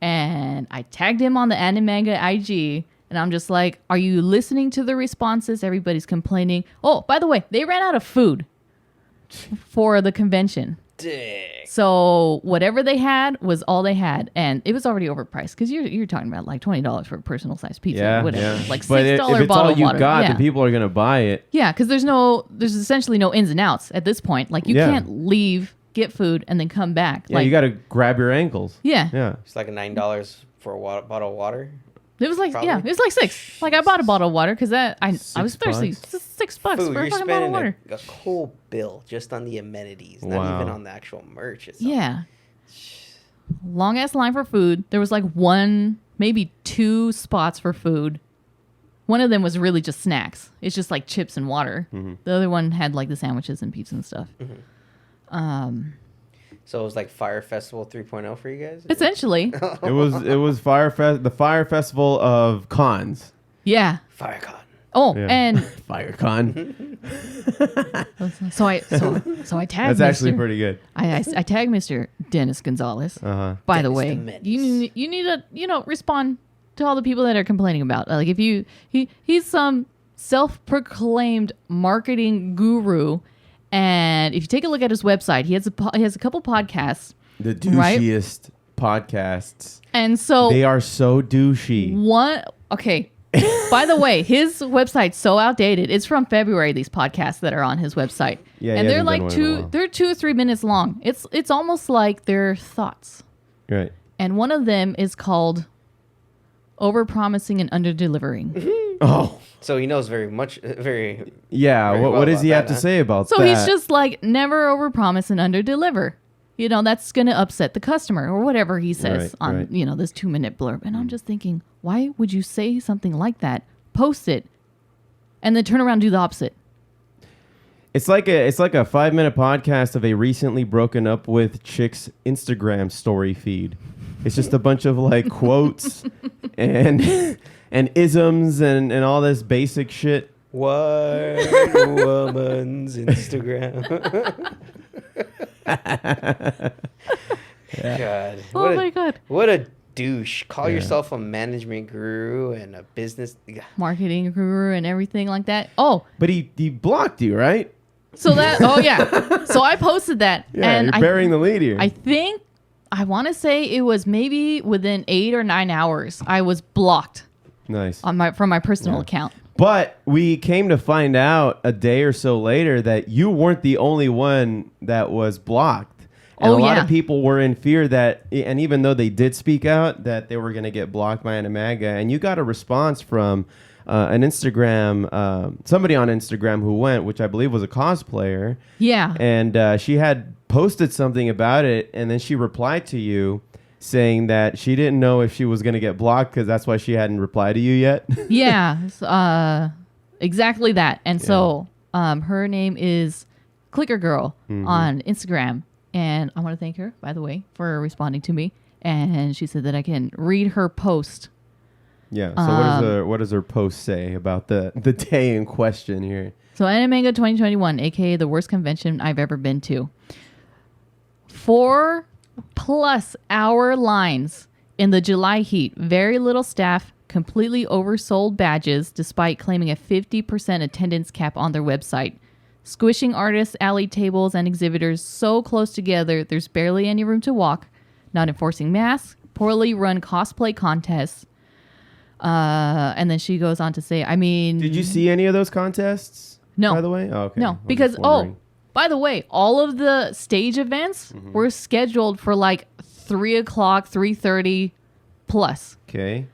Speaker 3: And I tagged him on the Animanga IG, and I'm just like, are you listening to the responses? Everybody's complaining. Oh, by the way, they ran out of food for the convention.
Speaker 2: Dick.
Speaker 3: So whatever they had was all they had, and it was already overpriced because you're talking about like $20 for a personal size pizza,
Speaker 1: Yeah,
Speaker 3: or whatever,
Speaker 1: yeah.
Speaker 3: like
Speaker 1: But
Speaker 3: $6
Speaker 1: if it's
Speaker 3: bottle
Speaker 1: all
Speaker 3: of
Speaker 1: you
Speaker 3: water.
Speaker 1: got,
Speaker 3: yeah.
Speaker 1: then people are gonna buy it.
Speaker 3: Yeah, because there's essentially no ins and outs at this point. Like you
Speaker 1: Yeah.
Speaker 3: can't leave, get food, and then come back.
Speaker 1: Yeah,
Speaker 3: like
Speaker 1: you got to grab your ankles.
Speaker 3: yeah.
Speaker 1: Yeah.
Speaker 2: It's like a $9 for a bottle of water.
Speaker 3: It was like
Speaker 2: Probably.
Speaker 3: it was like $6. Like I bought a bottle of water because I was
Speaker 1: $6
Speaker 3: thirsty.
Speaker 1: bucks?
Speaker 3: It's $6
Speaker 2: Food,
Speaker 3: for a
Speaker 2: you're
Speaker 3: fucking bottle of
Speaker 2: spending
Speaker 3: water.
Speaker 2: a cool bill just on the amenities, not
Speaker 1: Wow.
Speaker 2: even on the actual merch itself.
Speaker 3: Yeah. Long ass line for food. There was like one, maybe two spots for food. One of them was really just snacks. It's just like chips and water. The other one had like the sandwiches and pizza and stuff.
Speaker 2: So it was like Fire Festival 3.0 for you guys?
Speaker 3: Essentially.
Speaker 1: It was the Fire Festival of cons.
Speaker 3: Yeah.
Speaker 2: FireCon.
Speaker 3: Oh,
Speaker 1: Yeah.
Speaker 3: and
Speaker 1: FireCon.
Speaker 3: so I tagged
Speaker 1: That's actually
Speaker 3: Mr.
Speaker 1: pretty good.
Speaker 3: I tagged Mr. Dennis Gonzalez.
Speaker 1: Uh-huh.
Speaker 3: By the
Speaker 2: Dennis
Speaker 3: way,
Speaker 2: the Menace.
Speaker 3: you need to respond to all the people that are complaining about. Like if he's some self-proclaimed marketing guru, and if you take a look at his website, he has a couple podcasts,
Speaker 1: The
Speaker 3: Right?
Speaker 1: douchiest podcasts.
Speaker 3: and so
Speaker 1: They are so douchey.
Speaker 3: okay. By the way, his website's so outdated. It's from February. These podcasts that are on his website,
Speaker 1: Yeah, he
Speaker 3: and they're
Speaker 1: hasn't
Speaker 3: like
Speaker 1: done one in a while.
Speaker 3: they're 2 or 3 minutes long. It's almost like their thoughts.
Speaker 1: Right.
Speaker 3: And one of them is called Overpromising and Underdelivering.
Speaker 1: Oh.
Speaker 2: So he knows very
Speaker 1: Yeah.
Speaker 2: Very
Speaker 1: What
Speaker 2: well
Speaker 1: does he
Speaker 2: about
Speaker 1: have
Speaker 2: that,
Speaker 1: to
Speaker 2: huh?
Speaker 1: say about
Speaker 3: So
Speaker 1: that?
Speaker 3: he's just like, never overpromise and underdeliver. That's going to upset the customer or whatever he says
Speaker 1: Right,
Speaker 3: on,
Speaker 1: right.
Speaker 3: this 2-minute blurb. And I'm just thinking, why would you say something like that, post it, and then turn around and do the opposite?
Speaker 1: It's like a 5-minute podcast of a recently broken up with chick's Instagram story feed. It's just a bunch of like quotes and isms and all this basic shit.
Speaker 2: White woman's Instagram. God.
Speaker 3: Oh my God.
Speaker 2: What a douche. Call yourself a management guru and a business.
Speaker 3: Marketing guru and everything like that. Oh,
Speaker 1: But he blocked you, right?
Speaker 3: so yeah. So I posted that.
Speaker 1: Yeah,
Speaker 3: and
Speaker 1: you're burying the lead here.
Speaker 3: I want to say it was maybe within 8 or 9 hours I was blocked
Speaker 1: Nice.
Speaker 3: from my personal account.
Speaker 1: But we came to find out a day or so later that you weren't the only one that was blocked. And
Speaker 3: Oh,
Speaker 1: a lot
Speaker 3: yeah.
Speaker 1: of people were in fear that, and even though they did speak out, that they were going to get blocked by Animanga. And you got a response from an Instagram, somebody on Instagram who went, which I believe was a cosplayer.
Speaker 3: Yeah.
Speaker 1: And she had posted something about it, and then she replied to you saying that she didn't know if she was going to get blocked because that's why she hadn't replied to you yet.
Speaker 3: Yeah. Exactly that. And so her name is Clicker Girl on Instagram. And I want to thank her, by the way, for responding to me. And she said that I can read her post.
Speaker 1: Yeah. So what does her post say about the day in question here?
Speaker 3: So Animanga 2021, aka the worst convention I've ever been to. 4+ hour lines in the July heat. Very little staff. Completely oversold badges despite claiming a 50% attendance cap on their website. Squishing artists, alley tables, and exhibitors so close together there's barely any room to walk. Not enforcing masks. Poorly run cosplay contests. And then she goes on to say, I mean...
Speaker 1: Did you see any of those contests?
Speaker 3: No.
Speaker 1: By the way? Oh, okay.
Speaker 3: No, because, by the way, all of the stage events were scheduled for like 3 o'clock, 3:30 plus.
Speaker 1: Okay.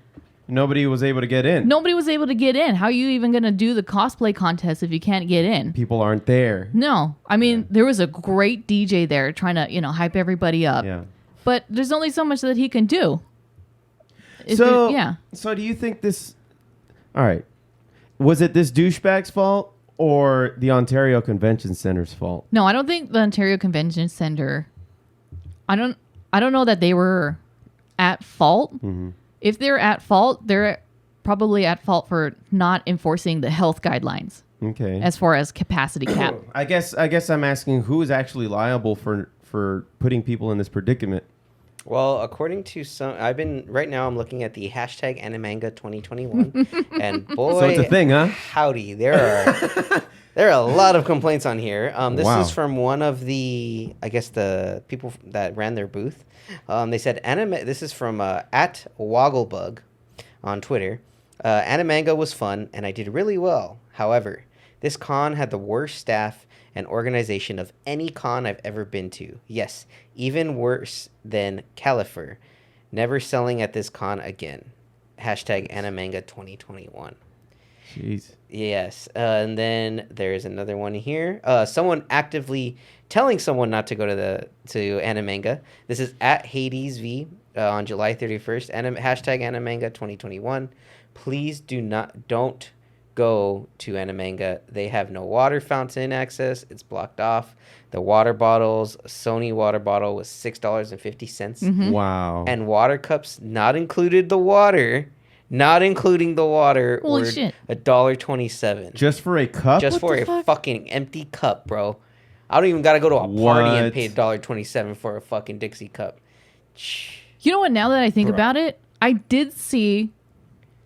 Speaker 1: Nobody was able to get in.
Speaker 3: Nobody was able to get in. How are you even going to do the cosplay contest if you can't get in?
Speaker 1: People aren't there.
Speaker 3: No. I mean, there was a great DJ there trying to, hype everybody up.
Speaker 1: Yeah.
Speaker 3: But there's only so much that he can do.
Speaker 1: So do you think this... All right. Was it this douchebag's fault or the Ontario Convention Center's fault?
Speaker 3: No, I don't think the Ontario Convention Center... I don't know that they were at fault. Mm-hmm. If they're at fault, they're probably at fault for not enforcing the health guidelines.
Speaker 1: Okay.
Speaker 3: As far as capacity cap.
Speaker 1: I guess I'm asking who is actually liable for putting people in this predicament.
Speaker 2: Well, according to some, right now I'm looking at the hashtag Animanga 2021, and boy,
Speaker 1: so it's a thing, huh?
Speaker 2: Howdy, there are a lot of complaints on here. This is from one of the, I guess, the people that ran their booth. They said this is from at Wogglebug on Twitter. Animanga was fun and I did really well. However, this con had the worst staff and organization of any con I've ever been to. Yes, even worse than Califer. Never selling at this con again. Hashtag Animanga 2021.
Speaker 1: Jeez.
Speaker 2: Yes. And then there's another one here. Someone actively telling someone not to go to Animanga. This is at Hades V on July 31st. Hashtag Animanga 2021. Please don't go to Animanga. They have no water fountain access. It's blocked off. The water bottles, a Sony water bottle was $6.50.
Speaker 3: Mm-hmm.
Speaker 1: Wow.
Speaker 2: And water cups, not including the water,
Speaker 3: Holy
Speaker 2: were
Speaker 3: shit.
Speaker 2: $1.27.
Speaker 1: Just for a cup?
Speaker 2: Just for a fucking empty cup, bro. I don't even gotta go to a party and pay $1.27 for a fucking Dixie cup.
Speaker 3: You know what? Now that I think about it, I did see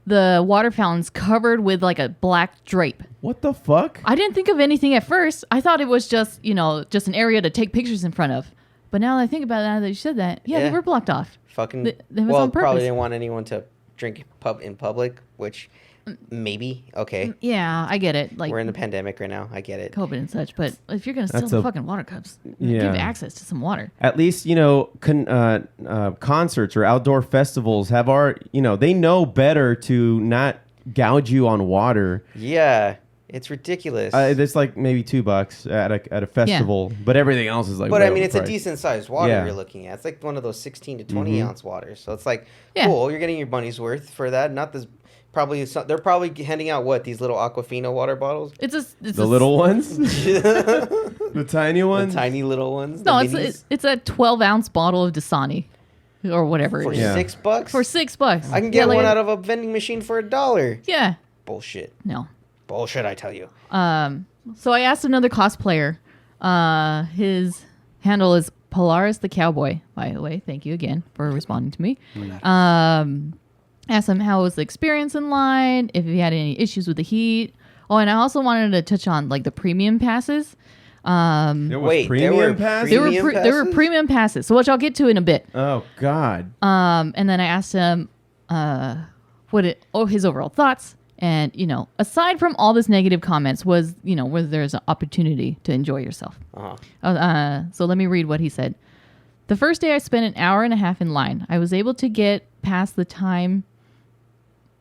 Speaker 3: the water fountains covered with like a black drape.
Speaker 1: What the fuck?
Speaker 3: I didn't think of anything at first. I thought it was just, just an area to take pictures in front of. But now that I think about it, now that you said that, they were blocked off.
Speaker 2: Fucking,
Speaker 3: that was on purpose.
Speaker 2: Probably didn't want anyone to drink in public, which maybe, okay.
Speaker 3: Yeah, I get it. Like,
Speaker 2: we're in the pandemic right now. I get it.
Speaker 3: COVID and such. But if you're going to steal the fucking water cups, give access to some water.
Speaker 1: At least, concerts or outdoor festivals have they know better to not gouge you on water.
Speaker 2: Yeah, it's ridiculous.
Speaker 1: It's like maybe $2 at a festival, but everything else is like.
Speaker 2: But I mean, it's
Speaker 1: price.
Speaker 2: a decent sized water you're looking at. It's like one of those 16 to 20 ounce waters. So it's like cool. You're getting your money's worth for that. Not this. They're probably handing out these little Aquafina water bottles.
Speaker 1: The little ones, the tiny ones,
Speaker 2: the tiny little ones.
Speaker 3: No, it's a 12-ounce bottle of Dasani. Or whatever
Speaker 2: for
Speaker 3: it is.
Speaker 2: $6.
Speaker 3: For $6,
Speaker 2: I can get one out of a vending machine for $1.
Speaker 3: Yeah.
Speaker 2: Bullshit.
Speaker 3: No.
Speaker 2: Bullshit, I tell you.
Speaker 3: So I asked another cosplayer. His handle is Polaris the Cowboy. By the way, thank you again for responding to me. Asked him how was the experience in line, if he had any issues with the heat. Oh, and I also wanted to touch on like the premium passes.
Speaker 1: There were premium passes?
Speaker 3: There were premium passes, so which I'll get to in a bit.
Speaker 1: Oh God.
Speaker 3: And then I asked him his overall thoughts, and aside from all this negative comments, was whether there's an opportunity to enjoy yourself. So let me read what he said. The first day I spent an hour and a half in line. I was able to get past the time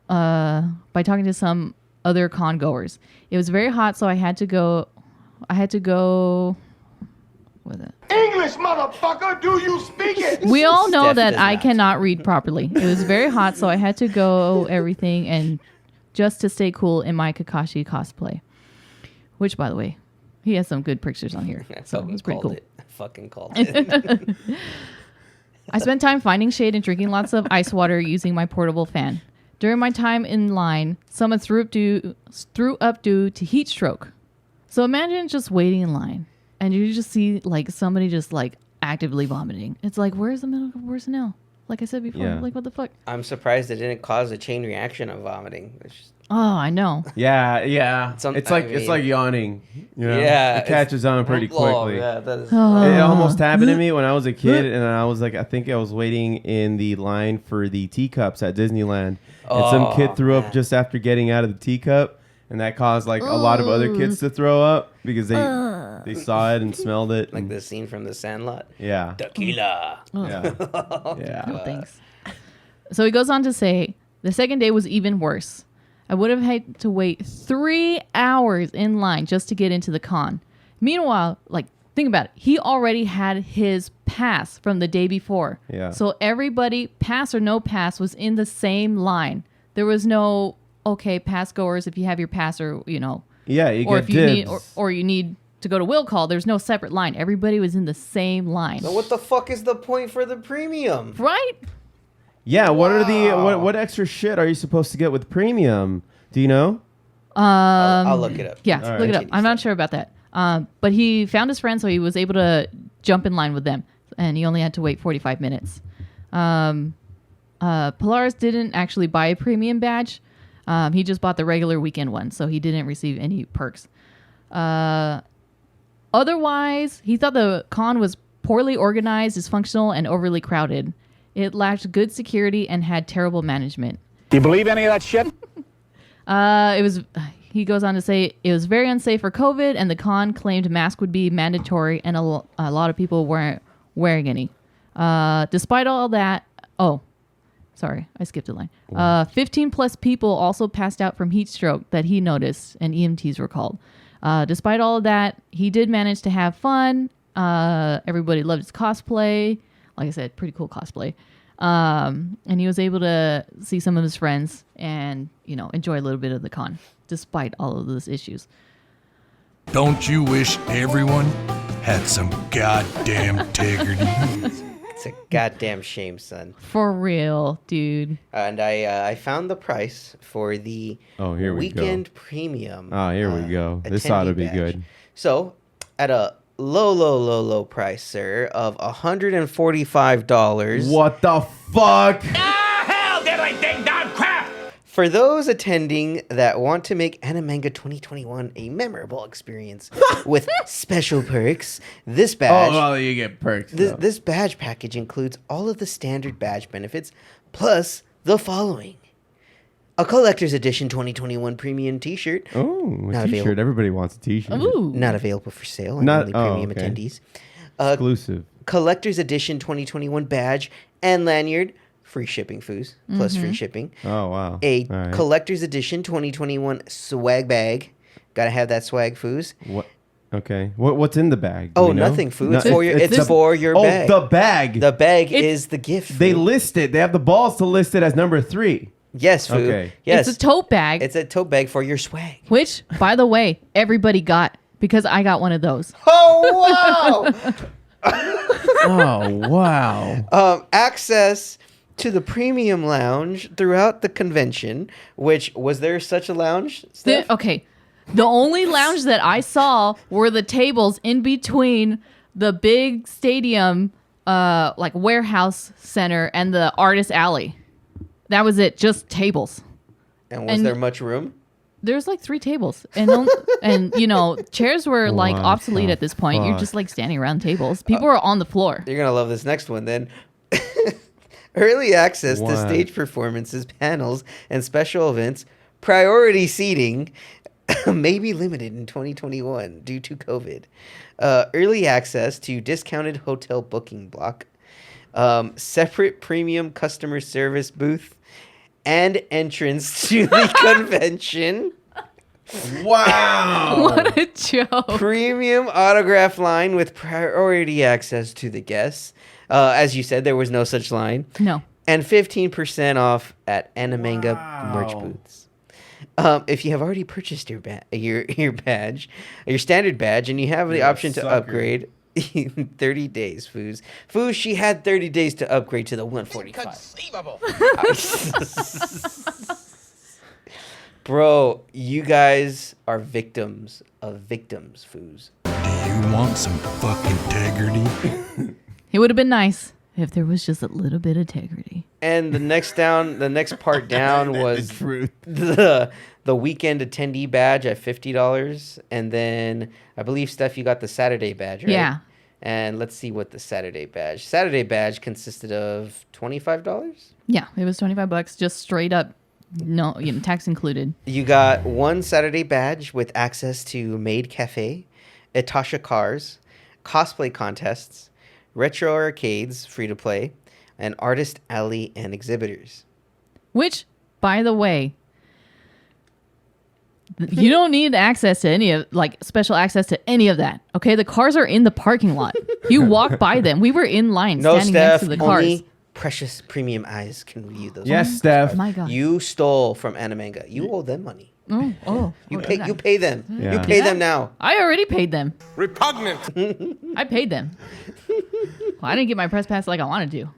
Speaker 3: by talking to some other con goers. It was very hot, so I had to go with it.
Speaker 4: English, motherfucker, do you speak it?
Speaker 3: We all know
Speaker 2: Steph
Speaker 3: that
Speaker 2: does
Speaker 3: I
Speaker 2: not.
Speaker 3: cannot read properly. It was very hot, so I had to go everything and just to stay cool in my Kakashi cosplay. Which, by the way, He has some good pictures on here. So it's pretty cool.
Speaker 2: I fucking called it.
Speaker 3: I spent time finding shade and drinking lots of ice water using my portable fan. During my time in line, someone threw up due to heat stroke. So imagine just waiting in line and you just see like somebody just like actively vomiting. It's like, where's the medical personnel? Like I said before, like what the fuck?
Speaker 2: I'm surprised it didn't cause a chain reaction of vomiting. It's just,
Speaker 3: Oh, I know.
Speaker 1: Yeah.
Speaker 2: Some-
Speaker 1: It's
Speaker 2: I
Speaker 1: like
Speaker 2: mean-
Speaker 1: yawning. You know?
Speaker 2: Yeah,
Speaker 1: It catches on pretty quickly.
Speaker 2: Oh, yeah, that is,
Speaker 1: It almost happened to me when I was a kid, and I was like, I think I was waiting in the line for the teacups at Disneyland, and some kid threw up just after getting out of the teacup, and that caused like a lot of other kids to throw up because they saw it and smelled it.
Speaker 2: like
Speaker 1: and-
Speaker 2: the scene from The Sandlot.
Speaker 1: yeah,
Speaker 2: Tequila.
Speaker 1: yeah, yeah.
Speaker 3: No thanks. So he goes on to say, the second day was even worse. I would have had to wait 3 hours in line just to get into the con. Meanwhile, like, think about it. He already had his pass from the day before.
Speaker 1: Yeah.
Speaker 3: So everybody, pass or no pass, was in the same line. There was no, okay, pass goers, if you have your pass or, you know,
Speaker 1: Yeah, you
Speaker 3: or
Speaker 1: get
Speaker 3: if you need,
Speaker 1: dibs.
Speaker 3: or you need to go to will call, there's no separate line. Everybody was in the same line.
Speaker 2: So what the fuck is the point for the premium?
Speaker 3: Right?
Speaker 1: Yeah, what are the what extra shit are you supposed to get with premium? Do you know?
Speaker 2: I'll look it up.
Speaker 3: Yeah,
Speaker 1: All
Speaker 3: look it
Speaker 1: right.
Speaker 3: up. I'm not sure about that. But he found his friend, so he was able to jump in line with them, and he only had to wait 45 minutes. Polaris didn't actually buy a premium badge. He just bought the regular weekend one, so he didn't receive any perks. Otherwise, he thought the con was poorly organized, dysfunctional, and overly crowded. It lacked good security and had terrible management.
Speaker 4: You believe any of that shit?
Speaker 3: It was. He goes on to say it was very unsafe for COVID, and the con claimed masks would be mandatory, and a lot of people weren't wearing any. Despite all that, sorry, I skipped a line. 15 plus people also passed out from heat stroke that he noticed, and EMTs were called. Despite all of that, he did manage to have fun. Everybody loved his cosplay. Like I said, pretty cool cosplay. And he was able to see some of his friends and, you know, enjoy a little bit of the con, despite all of those issues.
Speaker 7: Don't you wish everyone had some goddamn integrity?
Speaker 2: It's a goddamn shame, son.
Speaker 3: For real, dude.
Speaker 2: And I found the price for the
Speaker 1: Here we go.
Speaker 2: weekend premium.
Speaker 1: Oh, here we go. This ought to be
Speaker 2: attendee badge.
Speaker 1: good.
Speaker 2: So, at a low price, sir, of $145.
Speaker 1: What the fuck?
Speaker 4: Hell, did I think down crap?
Speaker 2: For those attending that want to make Animanga 2021 a memorable experience with special perks, this badge,
Speaker 1: You get perks.
Speaker 2: this badge package includes all of the standard badge benefits, plus the following. A collector's edition 2021 premium t-shirt,
Speaker 1: Oh,
Speaker 2: Not
Speaker 1: a t-shirt.
Speaker 2: available.
Speaker 1: Everybody wants a t-shirt.
Speaker 3: Ooh.
Speaker 2: not available for sale, and
Speaker 1: Not-
Speaker 2: only
Speaker 1: oh,
Speaker 2: premium
Speaker 1: okay.
Speaker 2: attendees.
Speaker 1: Exclusive.
Speaker 2: Collector's edition 2021 badge and lanyard, free shipping, Foos, plus free shipping.
Speaker 1: Oh, wow.
Speaker 2: A
Speaker 1: All right.
Speaker 2: collector's edition 2021 swag bag. Gotta have that swag, Foos.
Speaker 1: What? Okay. What's in the bag? Do
Speaker 2: Oh,
Speaker 1: we know?
Speaker 2: nothing, Foo.
Speaker 1: No,
Speaker 2: It's for your. It's
Speaker 1: the-
Speaker 2: for your
Speaker 1: Oh,
Speaker 2: bag.
Speaker 1: the bag.
Speaker 2: The bag
Speaker 3: It's-
Speaker 2: is the gift.
Speaker 1: They
Speaker 2: Foo.
Speaker 1: list it. They have the balls to list it as number 3.
Speaker 2: Yes, Foo.
Speaker 1: Okay.
Speaker 2: Yes.
Speaker 3: It's a tote bag,
Speaker 2: It's a tote bag for your swag.
Speaker 3: which, by the way, everybody got because I got one of those.
Speaker 2: Oh wow!
Speaker 1: Oh, wow.
Speaker 2: Access to the premium lounge throughout the convention. Which was there such a lounge? Steph?
Speaker 3: Okay. The only lounge that I saw were the tables in between the big stadium, like warehouse center and the artist alley. That was it. Just tables.
Speaker 2: And was
Speaker 3: and-
Speaker 2: there much room?
Speaker 3: There's like 3 tables, and and you know chairs were like
Speaker 1: What
Speaker 3: obsolete
Speaker 1: the
Speaker 3: at this point. You're
Speaker 1: fuck?
Speaker 3: just like standing around tables. People were on the floor.
Speaker 2: You're gonna love this next one then. Early access to
Speaker 1: What?
Speaker 2: stage performances, panels, and special events. Priority seating may be limited in 2021 due to COVID. Early access to discounted hotel booking block. Separate premium customer service booth. And entrance to the convention.
Speaker 1: Wow.
Speaker 3: What a joke!
Speaker 2: Premium autograph line with priority access to the guests. As you said, there was no such line.
Speaker 3: No.
Speaker 2: And 15% off at Animanga merch booths. If you have already purchased your badge, your standard badge, and you have the option to upgrade, 30 days, Foos. Foos, she had 30 days to upgrade to the 145.
Speaker 6: Inconceivable.
Speaker 2: Bro, you guys are victims of victims, Foos.
Speaker 7: Do you want some fucking integrity?
Speaker 3: It would have been nice if there was just a little bit of integrity.
Speaker 2: And the next part down was
Speaker 1: truth.
Speaker 2: the weekend attendee badge at $50, and then I believe Steph, you got the Saturday badge, right?
Speaker 3: Yeah.
Speaker 2: And let's see what the Saturday badge consisted of. $25.
Speaker 3: Yeah, it was $25, just straight up, no, tax included.
Speaker 2: You got one Saturday badge with access to Maid Cafe, Etasha Cars, cosplay contests, retro arcades, free to play, and artist alley and exhibitors.
Speaker 3: Which, by the way, you don't need access to any of, special access to any of that. Okay, the cars are in the parking lot. You walk by them. We were in line
Speaker 2: No,
Speaker 3: standing next
Speaker 2: Steph,
Speaker 3: to the cars.
Speaker 2: only precious premium eyes can view those.
Speaker 1: Yes, Steph.
Speaker 3: My God.
Speaker 2: You stole from Animanga. You owe them money.
Speaker 3: Oh,
Speaker 2: You
Speaker 3: did I?
Speaker 2: pay them.
Speaker 1: Yeah.
Speaker 2: You pay them now.
Speaker 3: I already paid them.
Speaker 4: Repugnant.
Speaker 3: I paid them. Well, I didn't get my press pass like I wanted to.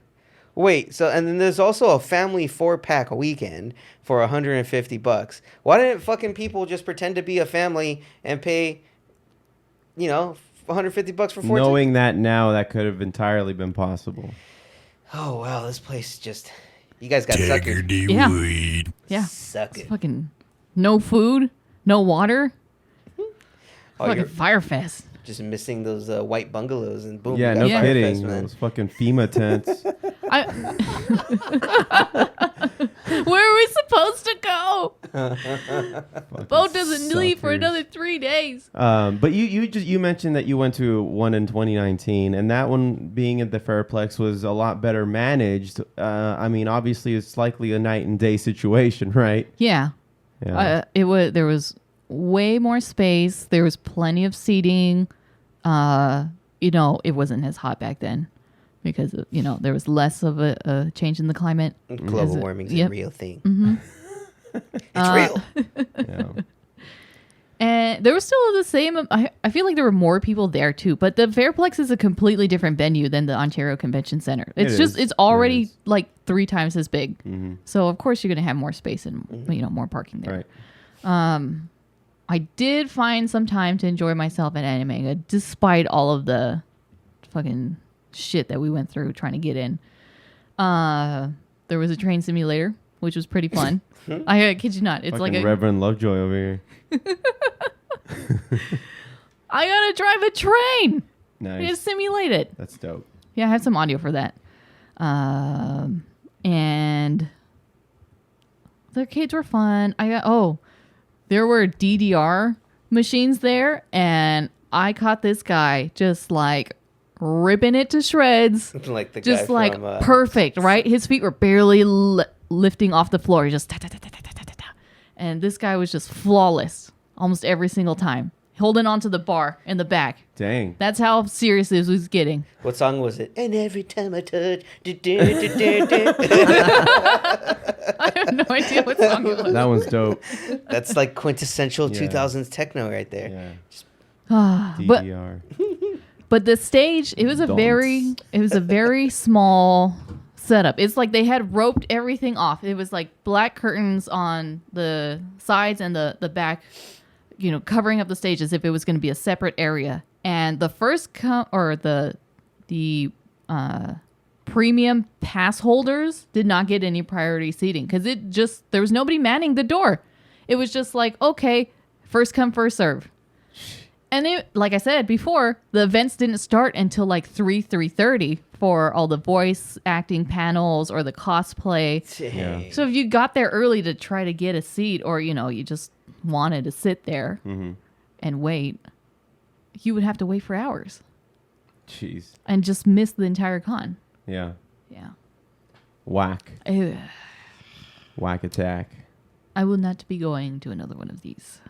Speaker 2: Wait, and then there's also a family 4-pack weekend for $150. Why didn't fucking people just pretend to be a family and pay, $150 for 4
Speaker 1: Knowing that now, that could have entirely been possible.
Speaker 2: Oh, wow, this place just... You guys got suckered.
Speaker 7: Integrity
Speaker 3: Yeah.
Speaker 7: weed.
Speaker 3: Yeah.
Speaker 2: Suck it.
Speaker 3: Fucking no food, no water.
Speaker 2: Oh,
Speaker 3: Fucking
Speaker 2: you're
Speaker 3: FyreFest.
Speaker 2: just missing those white bungalows and boom.
Speaker 1: Yeah,
Speaker 2: you
Speaker 1: no
Speaker 2: got
Speaker 1: kidding.
Speaker 2: FyreFest, man.
Speaker 1: Those fucking FEMA tents.
Speaker 3: Where are we supposed to go?
Speaker 1: Fucking
Speaker 3: Boat doesn't leave for
Speaker 1: suckers.
Speaker 3: another 3 days.
Speaker 1: But you mentioned that you went to one in 2019, and that one being at the Fairplex was a lot better managed. I mean, obviously, it's likely a night and day situation, right?
Speaker 3: Yeah.
Speaker 1: Yeah.
Speaker 3: There was way more space. There was plenty of seating. It wasn't as hot back then because there was less of a change in the climate.
Speaker 2: Global warming's
Speaker 3: Yep.
Speaker 2: a real thing.
Speaker 3: Mm-hmm.
Speaker 2: It's real.
Speaker 1: Yeah.
Speaker 3: And there was still the same. I feel like there were more people there too. But the Fairplex is a completely different venue than the Ontario Convention Center. It's
Speaker 1: It is.
Speaker 3: it's already
Speaker 1: It is.
Speaker 3: like 3 times as big.
Speaker 1: Mhm.
Speaker 3: So of course you're gonna have more space and more parking there.
Speaker 1: Right.
Speaker 3: I did find some time to enjoy myself at Animanga, despite all of the fucking shit that we went through trying to get in. There was a train simulator, which was pretty fun. I kid you not. It's
Speaker 1: Fucking
Speaker 3: like
Speaker 1: Reverend Lovejoy over here.
Speaker 3: I gotta drive a train.
Speaker 1: Nice.
Speaker 3: Just simulate it.
Speaker 1: That's dope.
Speaker 3: Yeah, I have some audio for that. And the arcades were fun. There were DDR machines there, and I caught this guy just like ripping it to shreds.
Speaker 2: Like the
Speaker 3: Just
Speaker 2: guy
Speaker 3: like
Speaker 2: from,
Speaker 3: perfect, right? His feet were barely lifting off the floor. He just ta, ta, ta, ta, ta, ta, ta, ta. And this guy was just flawless almost every single time, holding onto the bar in the back.
Speaker 1: Dang.
Speaker 3: That's how serious this was getting.
Speaker 2: What song was it? And every time I touch, do, do, do, do, do.
Speaker 3: I have no idea what song it was.
Speaker 1: That one's dope.
Speaker 2: That's like quintessential
Speaker 1: Yeah.
Speaker 2: 2000s techno right there.
Speaker 1: Yeah.
Speaker 3: But
Speaker 1: DDR.
Speaker 3: But the stage, it was a very small setup. It's like they had roped everything off. It was like black curtains on the sides and the back, covering up the stage as if it was going to be a separate area. And the first the premium pass holders did not get any priority seating because there was nobody manning the door. It was just like, okay, first come, first serve. And like I said before, the events didn't start until like 3:30 for all the voice acting panels or the cosplay.
Speaker 2: Dang.
Speaker 3: So if you got there early to try to get a seat, or you just wanted to sit there and wait, you would have to wait for hours
Speaker 1: Jeez.
Speaker 3: and just miss the entire con.
Speaker 1: Yeah.
Speaker 3: Yeah.
Speaker 1: Whack.
Speaker 3: Ugh.
Speaker 1: Whack attack.
Speaker 3: I will not be going to another one of these.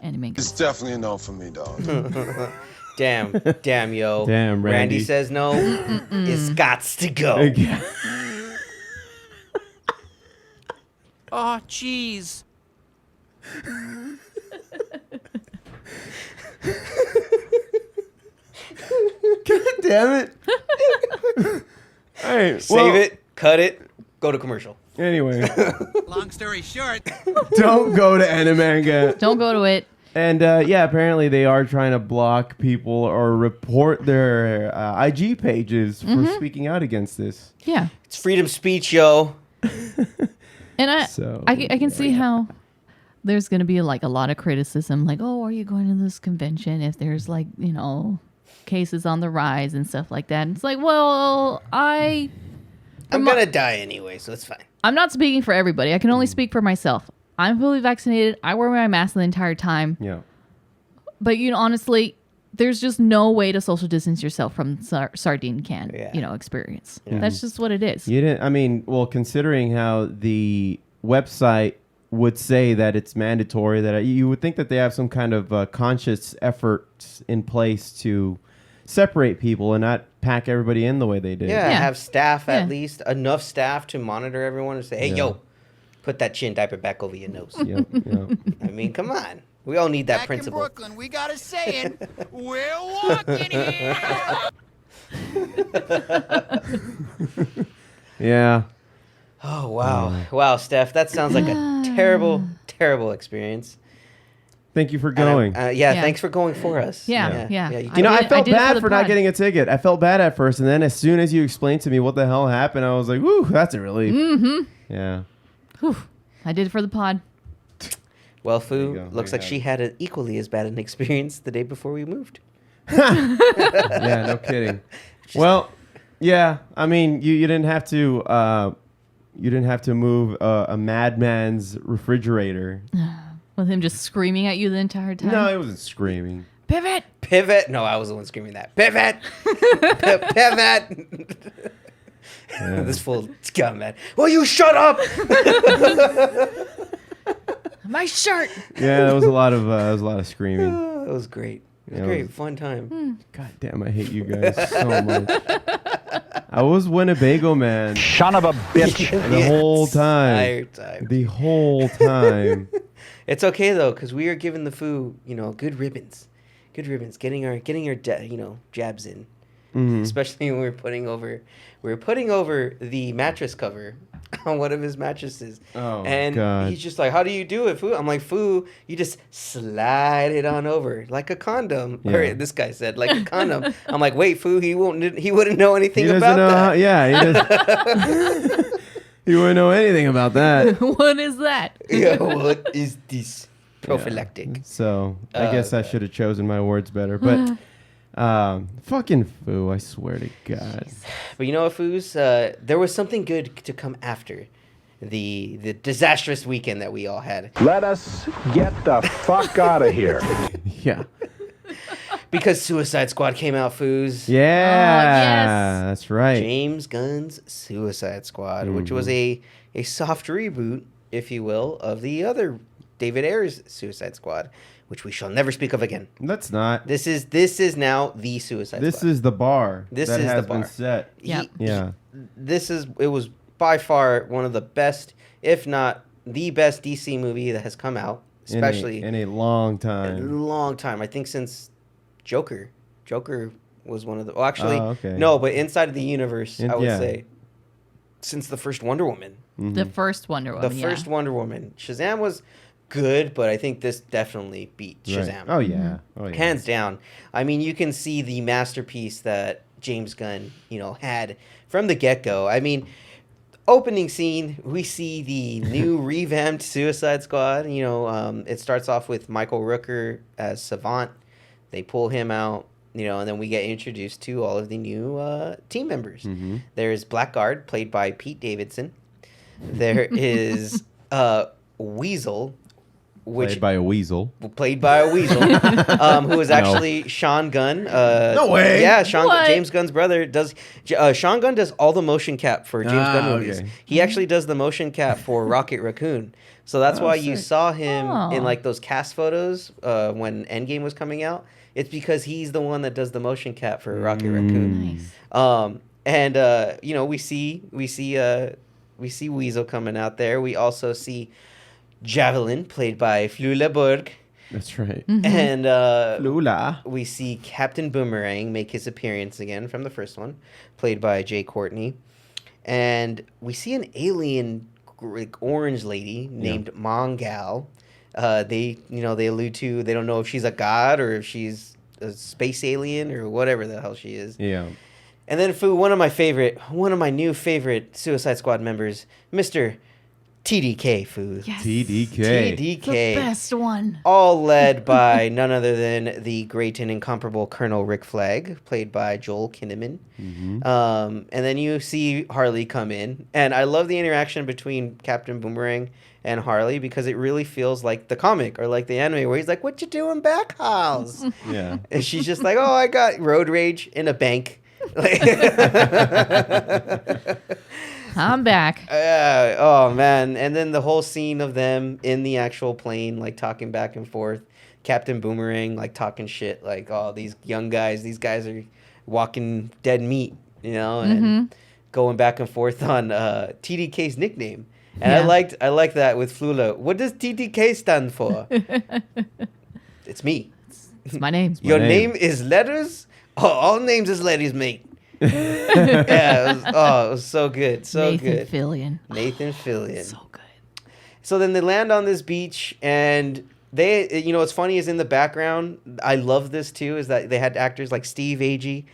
Speaker 3: Animanga.
Speaker 8: It's definitely a no for me, dog.
Speaker 2: Damn, yo.
Speaker 1: Damn, Randy.
Speaker 2: says no. It's gots to go.
Speaker 9: Oh, jeez.
Speaker 1: God damn it. All right.
Speaker 2: Save it, cut it, go to commercial.
Speaker 1: Anyway,
Speaker 8: Long story short.
Speaker 1: don't go to Animanga.
Speaker 3: Don't go to it.
Speaker 1: And yeah, apparently they are trying to block people or report their IG pages for speaking out against this.
Speaker 3: Yeah.
Speaker 2: It's freedom speech, yo.
Speaker 3: And I
Speaker 1: So,
Speaker 3: can see how there's going to be like a lot of criticism, like, oh, are you going to this convention if there's like, you know, cases on the rise and stuff like that. And it's like, well, I'm
Speaker 2: going to die anyway, so it's fine.
Speaker 3: I'm not speaking for everybody. I can only speak for myself. I'm fully vaccinated. I wear my mask the entire time.
Speaker 1: Yeah.
Speaker 3: But, you know, honestly, there's just no way to social distance yourself from sardine can, you know, experience.
Speaker 1: Yeah.
Speaker 3: That's just what it is.
Speaker 1: You didn't. I mean, well, considering how the website would say that it's mandatory, that you would think that they have some kind of conscious effort in place to separate people and not pack everybody in the way they did.
Speaker 2: Yeah,
Speaker 3: Yeah.
Speaker 2: have staff at
Speaker 3: Yeah.
Speaker 2: least, enough staff to monitor everyone and say, hey,
Speaker 1: Yeah.
Speaker 2: yo, put that chin diaper back over your nose.
Speaker 1: Yep, yep.
Speaker 2: I mean, come on. We all need that
Speaker 8: Back
Speaker 2: principle.
Speaker 8: in Brooklyn, we got a saying. We're walking here.
Speaker 1: Yeah.
Speaker 2: Oh, wow. Wow, Steph, that sounds like a terrible, terrible experience.
Speaker 1: Thank you for
Speaker 2: And
Speaker 1: going.
Speaker 3: Yeah.
Speaker 2: Thanks for going for us.
Speaker 3: Yeah.
Speaker 2: you
Speaker 1: You know, I
Speaker 3: did- I
Speaker 1: felt
Speaker 3: did it for
Speaker 1: bad
Speaker 3: the
Speaker 1: for not
Speaker 3: pod.
Speaker 1: getting a ticket. I felt bad at first, and then as soon as you explained to me what the hell happened, I was like, "Woo, that's a relief." Mm-hmm. Yeah.
Speaker 3: Whew. I did it for the pod.
Speaker 2: Well,
Speaker 1: There you
Speaker 2: Foo,
Speaker 1: go.
Speaker 2: looks
Speaker 1: There
Speaker 2: like
Speaker 1: you
Speaker 2: she had an equally as bad an experience the day before we moved.
Speaker 1: Yeah, no kidding. Well, yeah. I mean, you didn't have to. You didn't have to move a madman's refrigerator.
Speaker 3: With him just screaming at you the entire time.
Speaker 1: No, it wasn't screaming.
Speaker 3: Pivot!
Speaker 2: Pivot. No, I was the one screaming that. Pivot. Pivot. This fool got mad. Will you shut up?
Speaker 3: My shirt!
Speaker 1: Yeah, there was a lot of screaming.
Speaker 2: Oh, it was great. It was
Speaker 1: Yeah, it
Speaker 2: great.
Speaker 1: was-
Speaker 2: Fun time.
Speaker 1: God damn, I hate you guys so much. I was Winnebago man
Speaker 4: Son of a bitch.
Speaker 1: the whole time.
Speaker 2: Entire time.
Speaker 1: The whole time.
Speaker 2: It's okay though, because we are giving the Foo, good ribbons, getting our jabs in.
Speaker 1: Mhm.
Speaker 2: Especially when we were putting over the mattress cover on one of his mattresses.
Speaker 1: Oh,
Speaker 2: and
Speaker 1: God.
Speaker 2: he's just like, "How do you do it, Foo?" I'm like, "Foo, you just slide it on over like a condom."
Speaker 1: Yeah.
Speaker 2: Or this guy said, "Like a condom." I'm like, "Wait, Foo, he wouldn't know anything
Speaker 1: He doesn't
Speaker 2: about
Speaker 1: know
Speaker 2: that."
Speaker 1: how, yeah, he doesn't. He wouldn't know anything about that.
Speaker 3: What is that?
Speaker 2: Yeah, what is this? Prophylactic.
Speaker 1: So I guess I should have chosen my words better. But fucking Foo, I swear to God.
Speaker 2: But you know what, Foos? There was something good to come after the disastrous weekend that we all had.
Speaker 9: Let us get the fuck out of here.
Speaker 1: Yeah.
Speaker 2: Because Suicide Squad came out, Foos.
Speaker 1: Yeah. That's right.
Speaker 2: James Gunn's Suicide Squad, which was a soft reboot, if you will, of the other David Ayer's Suicide Squad, which we shall never speak of again.
Speaker 1: Let's not.
Speaker 2: This is now the Suicide
Speaker 1: This
Speaker 2: Squad.
Speaker 1: is the bar
Speaker 2: This
Speaker 1: that
Speaker 2: is the
Speaker 1: has
Speaker 2: bar.
Speaker 1: been set.
Speaker 3: Yep.
Speaker 1: Yeah.
Speaker 2: It was by far one of the best, if not the best DC movie that has come out, especially
Speaker 1: in a long
Speaker 2: a
Speaker 1: time.
Speaker 2: long time. I think since Joker. Joker was one of the. Well, actually,
Speaker 1: Oh, okay.
Speaker 2: no, but inside of the universe, I would
Speaker 1: Yeah.
Speaker 2: say, since the first Wonder Woman.
Speaker 3: The first Wonder Woman.
Speaker 2: The first Wonder Woman. Shazam was good, but I think this definitely beat
Speaker 1: Right.
Speaker 2: Shazam.
Speaker 1: Oh yeah. Oh yeah.
Speaker 2: Hands down. I mean, you can see the masterpiece that James Gunn, had from the get-go. I mean, opening scene, we see the new revamped Suicide Squad. It starts off with Michael Rooker as Savant. They pull him out, and then we get introduced to all of the new team members.
Speaker 1: Mm-hmm.
Speaker 2: There's Blackguard, played by Pete Davidson. There is Weasel, which
Speaker 1: Played by a weasel.
Speaker 2: played by a weasel, who is actually Sean Gunn.
Speaker 1: No way.
Speaker 2: Yeah,
Speaker 3: What?
Speaker 2: James Gunn's brother does. Sean Gunn does all the motion cap for James Gunn movies.
Speaker 1: okay.
Speaker 2: He actually does the motion cap for Rocket Raccoon. So that's why you
Speaker 1: sick.
Speaker 2: saw him in
Speaker 3: Oh.
Speaker 2: like those cast photos when Endgame was coming out. It's because he's the one that does the motion cap for Rocket Raccoon.
Speaker 3: Nice.
Speaker 2: We see Weasel coming out there. We also see Javelin, played by Flula.
Speaker 1: That's right.
Speaker 2: And
Speaker 1: Lula.
Speaker 2: we see Captain Boomerang make his appearance again from the first one, played by Jay Courtney. And we see an alien orange lady named Mongal. They allude to, they don't know if she's a god or if she's a space alien or whatever the hell she is.
Speaker 1: Yeah.
Speaker 2: And then one of my new favorite Suicide Squad members, Mr. TDK, Foos.
Speaker 3: Yes.
Speaker 1: TDK.
Speaker 3: The
Speaker 2: TDK.
Speaker 3: best one.
Speaker 2: All led by none other than the great and incomparable Colonel Rick Flag, played by Joel Kinnaman. And then you see Harley come in. And I love the interaction between Captain Boomerang and Harley because it really feels like the comic or like the anime where he's like, "What you doing back, House?"
Speaker 1: Yeah.
Speaker 2: And she's just like, "Oh, I got road rage in a bank."
Speaker 3: I'm back.
Speaker 2: Oh man. And then the whole scene of them in the actual plane, like talking back and forth. Captain Boomerang, like talking shit, like, "Oh, these young guys, these guys are walking dead meat," and going back and forth on TDK's nickname. And I liked that with Flula. What does TDK stand for? It's me.
Speaker 3: It's my name.
Speaker 2: Your name is letters? Oh, all names is letters, mate. Yeah, it was so good. So
Speaker 3: Nathan
Speaker 2: good.
Speaker 3: Fillion.
Speaker 2: Nathan Fillion.
Speaker 3: So good.
Speaker 2: So then they land on this beach, and they, what's funny is in the background, I love this too, is that they had actors like Steve Agee,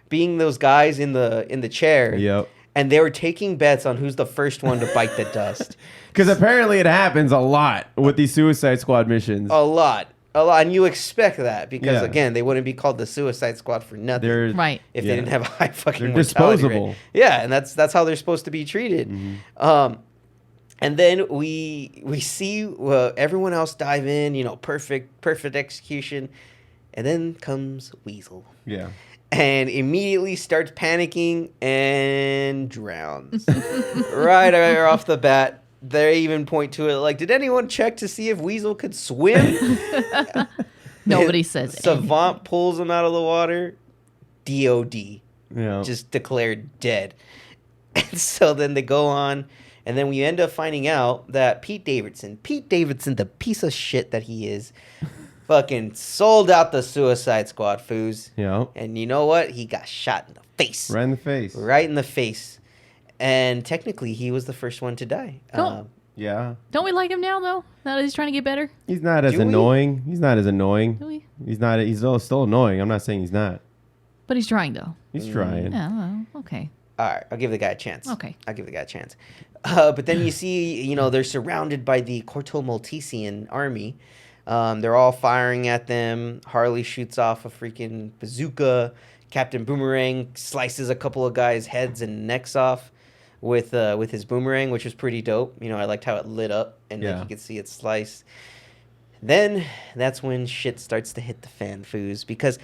Speaker 2: being those guys in the chair.
Speaker 1: Yep.
Speaker 2: And they were taking bets on who's the first one to bite the dust.
Speaker 1: Because apparently it happens a lot with these Suicide Squad missions.
Speaker 2: A lot. And you expect that because, again, they wouldn't be called the Suicide Squad for nothing.
Speaker 1: They're
Speaker 3: Right.
Speaker 2: If they didn't have a high fucking
Speaker 1: They're
Speaker 2: mortality
Speaker 1: disposable.
Speaker 2: rate. Yeah, and that's how they're supposed to be treated. And then we see everyone else dive in, perfect execution. And then comes Weasel.
Speaker 1: Yeah.
Speaker 2: And immediately starts panicking and drowns. right off the bat. They even point to it like, did anyone check to see if Weasel could swim?
Speaker 3: Nobody says it.
Speaker 2: Savant pulls him out of the water. DOD.
Speaker 1: Yeah.
Speaker 2: Just declared dead. And so then they go on. And then we end up finding out that Pete Davidson, the piece of shit that he is, fucking sold out the Suicide Squad, Foos.
Speaker 1: Yeah.
Speaker 2: And you know what? He got shot in the face.
Speaker 1: Right in the face.
Speaker 2: Right in the face. And technically, he was the first one to die.
Speaker 1: Yeah.
Speaker 3: Don't we like him now, though? Now that he's trying to get better?
Speaker 1: He's not as
Speaker 2: Do we?
Speaker 1: annoying. He's not as annoying.
Speaker 3: Do we?
Speaker 1: He's not. He's still annoying. I'm not saying he's not.
Speaker 3: But he's trying, though.
Speaker 1: He's trying.
Speaker 3: Yeah, well, okay.
Speaker 2: All right, I'll give the guy a chance.
Speaker 3: Okay.
Speaker 2: I'll give the guy a chance. But then you see, they're surrounded by the Corto Maltesian army. They're all firing at them. Harley shoots off a freaking bazooka. Captain Boomerang slices a couple of guys' heads and necks off with his boomerang, which was pretty dope. I liked how it lit up and like you could see it slice. Then that's when shit starts to hit the fan, Foos, because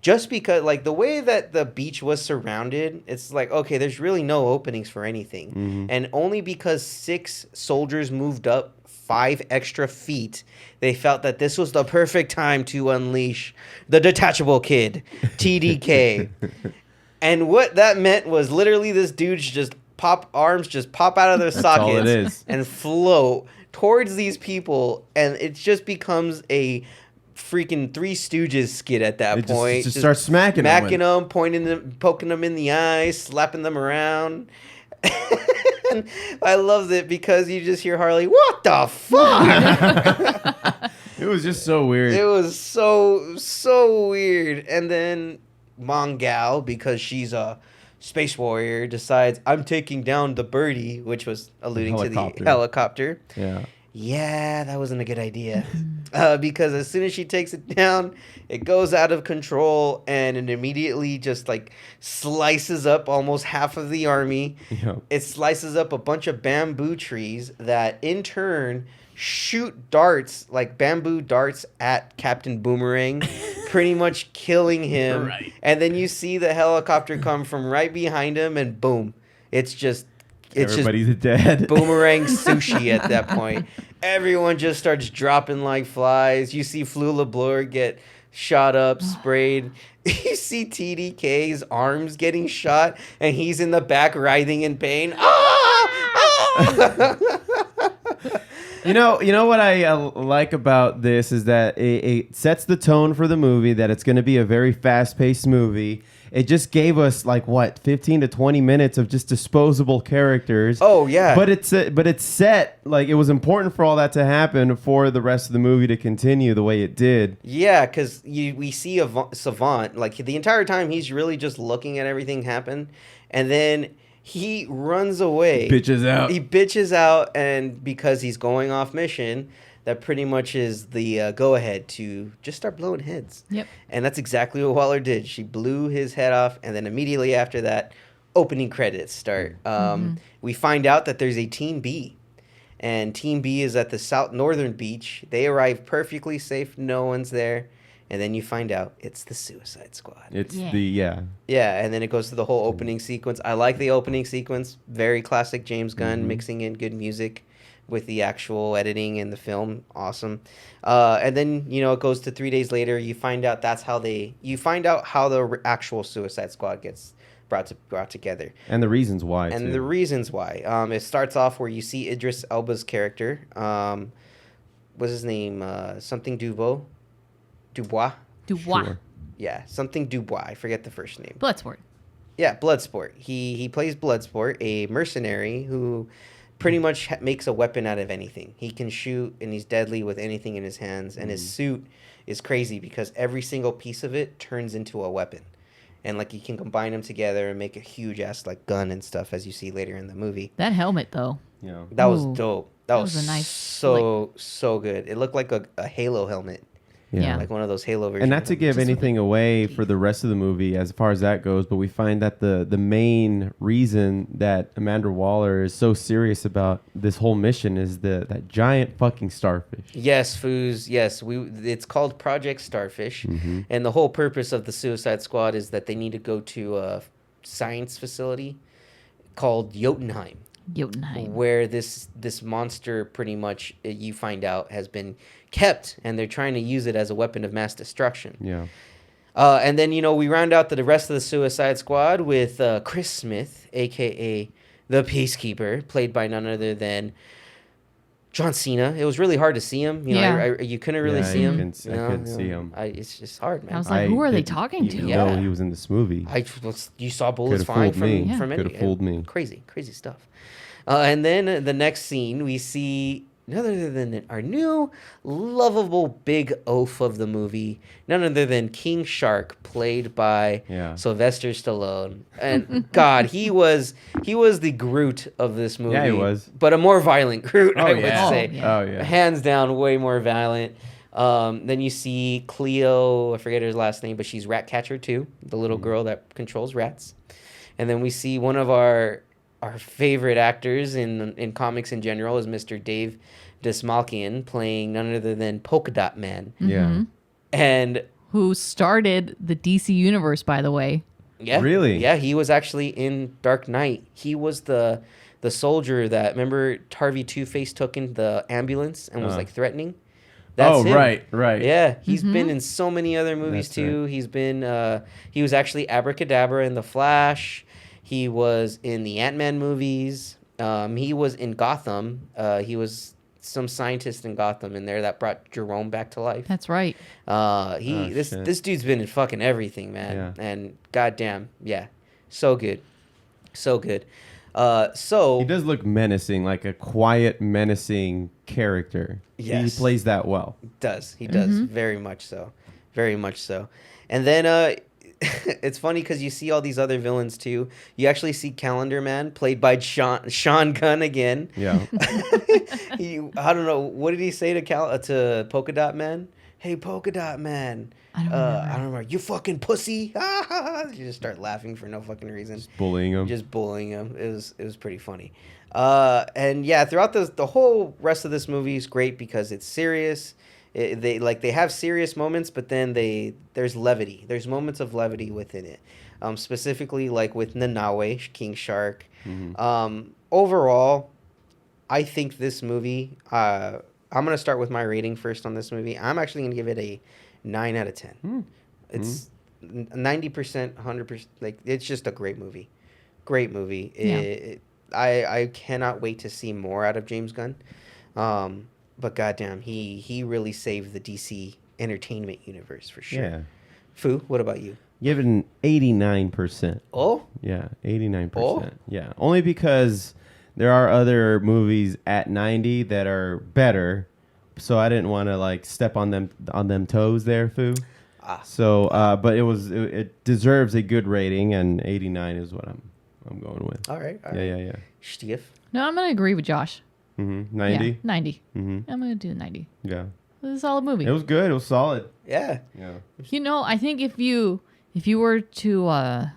Speaker 2: like the way that the beach was surrounded, it's like, okay, there's really no openings for anything. And only because 6 soldiers moved up 5 extra feet, they felt that this was the perfect time to unleash the detachable kid, TDK. And what that meant was literally this dude's just arms just pop out of their
Speaker 1: That's all it
Speaker 2: sockets
Speaker 1: is.
Speaker 2: and float towards these people, and it just becomes a freaking Three Stooges skit at that point.
Speaker 1: Just start smacking
Speaker 2: them, poking them in the eyes, slapping them around. And I loved it because you just hear Harley, "What the fuck?"
Speaker 1: It was just so weird.
Speaker 2: It was so weird. And then Mongal, because she's a space warrior, decides, "I'm taking down the birdie," which was alluding to the helicopter.
Speaker 1: Yeah.
Speaker 2: Yeah, that wasn't a good idea. Because as soon as she takes it down, it goes out of control and it immediately just like slices up almost half of the army.
Speaker 1: Yep.
Speaker 2: It slices up a bunch of bamboo trees that in turn shoot darts, like bamboo darts at Captain Boomerang, pretty much killing him.
Speaker 1: Right.
Speaker 2: And then you see the helicopter come from right behind him and boom,
Speaker 1: Everybody's dead.
Speaker 2: Boomerang sushi at that point. Everyone just starts dropping like flies. You see Flula Blur get shot up, sprayed. You see TDK's arms getting shot, and he's in the back writhing in pain.
Speaker 1: You know what I like about this is that it sets the tone for the movie, that it's going to be a very fast-paced movie. It just gave us 15 to 20 minutes of just disposable characters.
Speaker 2: Oh yeah.
Speaker 1: But it's set like it was important for all that to happen for the rest of the movie to continue the way it did.
Speaker 2: Yeah, because we see a Savant, like the entire time he's really just looking at everything happen, and then he runs away.
Speaker 1: Bitches out.
Speaker 2: He bitches out, and because he's going off mission, that pretty much is the go-ahead to just start blowing heads.
Speaker 3: Yep.
Speaker 2: And that's exactly what Waller did. She blew his head off, and then immediately after that, opening credits start. We find out that there's a Team B, and Team B is at the northern beach. They arrive perfectly safe. No one's there. And then you find out it's the Suicide Squad.
Speaker 1: Yeah.
Speaker 2: Yeah, and then it goes to the whole opening sequence. I like the opening sequence. Very classic James Gunn, mixing in good music with the actual editing and the film. Awesome. And then, it goes to 3 days later. You find out how the actual Suicide Squad gets brought together.
Speaker 1: And the reasons why.
Speaker 2: The reasons why. It starts off where you see Idris Elba's character. What's his name? Something Dubois.
Speaker 3: Sure.
Speaker 2: Yeah, something Dubois. I forget the first name.
Speaker 3: Bloodsport.
Speaker 2: Yeah, Bloodsport. He plays Bloodsport, a mercenary who pretty much makes a weapon out of anything. He can shoot, and he's deadly with anything in his hands. And his suit is crazy because every single piece of it turns into a weapon. And you can combine them together and make a huge ass gun and stuff, as you see later in the movie.
Speaker 3: That helmet, though.
Speaker 1: Yeah.
Speaker 2: That was dope. That was
Speaker 3: a nice,
Speaker 2: so good. It looked like a Halo helmet.
Speaker 3: Yeah.
Speaker 2: Like one of those Halo versions.
Speaker 1: And not to give anything away for the rest of the movie as far as that goes, but we find that the main reason that Amanda Waller is so serious about this whole mission is that giant fucking starfish.
Speaker 2: Yes, Foos. Yes, it's called Project Starfish, and the whole purpose of the Suicide Squad is that they need to go to a science facility called Jotunheim, where this monster pretty much, you find out, has been kept, and they're trying to use it as a weapon of mass destruction.
Speaker 1: Yeah.
Speaker 2: And then, we round out the rest of the Suicide Squad with Chris Smith, a.k.a. the Peacekeeper, played by none other than John Cena. It was really hard to see him. You couldn't really see him.
Speaker 1: I couldn't see him.
Speaker 2: It's just hard, man.
Speaker 3: I was like, who are they talking to?
Speaker 1: No, he was in this movie.
Speaker 2: You saw bullets
Speaker 1: Could've
Speaker 2: flying
Speaker 1: fooled
Speaker 2: from
Speaker 1: me.
Speaker 2: it.
Speaker 1: Could have fooled me.
Speaker 2: Crazy stuff. And then the next scene, we see none other than our new lovable big oaf of the movie, none other than King Shark, played by Sylvester Stallone. And God, he was the Groot of this movie.
Speaker 1: Yeah, he was.
Speaker 2: But a more violent Groot, I would say.
Speaker 1: Oh, yeah.
Speaker 2: Hands down, way more violent. Then you see Cleo, I forget her last name, but she's Ratcatcher too, the little girl that controls rats. And then we see one of our favorite actors in comics in general is Mr. Dave Dastmalchian, playing none other than Polka Dot Man.
Speaker 1: Yeah.
Speaker 2: And
Speaker 3: who started the DC universe, by the way.
Speaker 2: Yeah.
Speaker 1: Really?
Speaker 2: Yeah, he was actually in Dark Knight. He was the soldier that, remember, Harvey Two-Face took in the ambulance and was threatening? That's him.
Speaker 1: Right.
Speaker 2: Yeah, he's been in so many other movies
Speaker 1: That's
Speaker 2: too.
Speaker 1: right.
Speaker 2: He's been he was actually Abracadabra in The Flash. He was in the Ant-Man movies. He was in Gotham. He was some scientist in Gotham in there that brought Jerome back to life.
Speaker 3: That's right.
Speaker 2: This dude's been in fucking everything, man.
Speaker 1: Yeah.
Speaker 2: And goddamn, yeah, so good. So
Speaker 1: he does look menacing, like a quiet, menacing character.
Speaker 2: Yes.
Speaker 1: He plays that well.
Speaker 2: He does very much so, and then it's funny because you see all these other villains too. You actually see Calendar Man, played by Sean Gunn again.
Speaker 1: Yeah.
Speaker 2: I don't know, what did he say to Polka Dot Man? Hey, Polka Dot Man. I don't remember. You fucking pussy. You just start laughing for no fucking reason.
Speaker 1: Just bullying him.
Speaker 2: It was pretty funny. And yeah, throughout the whole rest of this movie is great because it's serious. They have serious moments, but then there's levity. There's moments of levity within it. Specifically like with Nanawe, King Shark. Overall, I think this movie, I'm going to start with my rating first on this movie. I'm actually going to give it a 9 out of 10. It's 90%, 100%. Like, it's just a great movie. Great movie. I cannot wait to see more out of James Gunn. but goddamn, he really saved the DC entertainment universe for sure.
Speaker 1: Yeah.
Speaker 2: Foo, what about you?
Speaker 1: Give it an 89%.
Speaker 2: Oh,
Speaker 1: Yeah, 89%.
Speaker 2: Oh?
Speaker 1: Yeah, only because there are other movies at 90 that are better, so I didn't want to like step on them toes there, Foo. So, but it deserves a good rating, and 89 is what I'm going with.
Speaker 2: all right.
Speaker 1: Yeah.
Speaker 2: Steph.
Speaker 3: No, I'm gonna agree with Josh.
Speaker 1: 90.
Speaker 3: Yeah, 90.
Speaker 1: Mm-hmm.
Speaker 3: I'm gonna do 90.
Speaker 1: Yeah,
Speaker 3: It was a solid movie.
Speaker 1: it was good. It was solid.
Speaker 2: Yeah.
Speaker 1: Yeah.
Speaker 3: You know, I think if you were to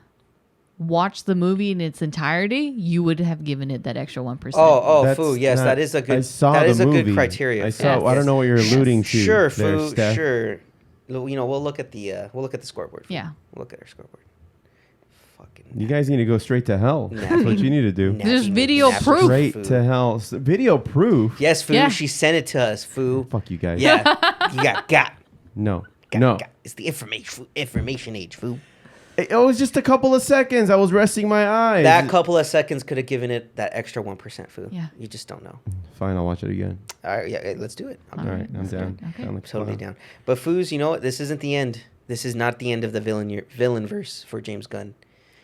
Speaker 3: watch the movie in its entirety, you would have given it that extra 1%.
Speaker 2: Oh,
Speaker 1: That's
Speaker 2: Foo. Yes,
Speaker 1: not-
Speaker 2: that is a good.
Speaker 1: I saw
Speaker 2: that
Speaker 1: the
Speaker 2: is a
Speaker 1: movie.
Speaker 2: good criteria.
Speaker 1: I saw.
Speaker 3: Yes.
Speaker 1: I don't know what you're alluding to.
Speaker 2: Sure,
Speaker 1: there,
Speaker 2: Foo.
Speaker 1: Steph.
Speaker 2: Sure. You know, we'll look at the scoreboard. Foo.
Speaker 3: Yeah.
Speaker 2: We'll look at our scoreboard. Fucking.
Speaker 1: You guys need to go straight to hell. That's what
Speaker 2: Napping.
Speaker 1: you need to do.
Speaker 3: There's
Speaker 2: napping
Speaker 3: video
Speaker 2: napping
Speaker 3: proof.
Speaker 1: Straight
Speaker 2: Foo.
Speaker 1: to hell. Video proof.
Speaker 2: Yes, Foo.
Speaker 3: Yeah.
Speaker 2: She sent it to us, Foo.
Speaker 1: Fuck you guys.
Speaker 2: Yeah. You got.
Speaker 1: No.
Speaker 2: Got,
Speaker 1: No.
Speaker 2: got. It's the information age, Foo.
Speaker 1: It was just a couple of seconds. I was resting my eyes.
Speaker 2: That couple of seconds could have given it that extra 1%, Foo.
Speaker 3: Yeah.
Speaker 2: You just don't know.
Speaker 1: Fine, I'll watch it again.
Speaker 2: All right, yeah, let's do it.
Speaker 1: All right, I'm down.
Speaker 3: Okay.
Speaker 1: Down like a
Speaker 2: Totally
Speaker 1: clown.
Speaker 2: down. But Foos, you know what? This isn't the end. This is not the end of the villain verse for James Gunn.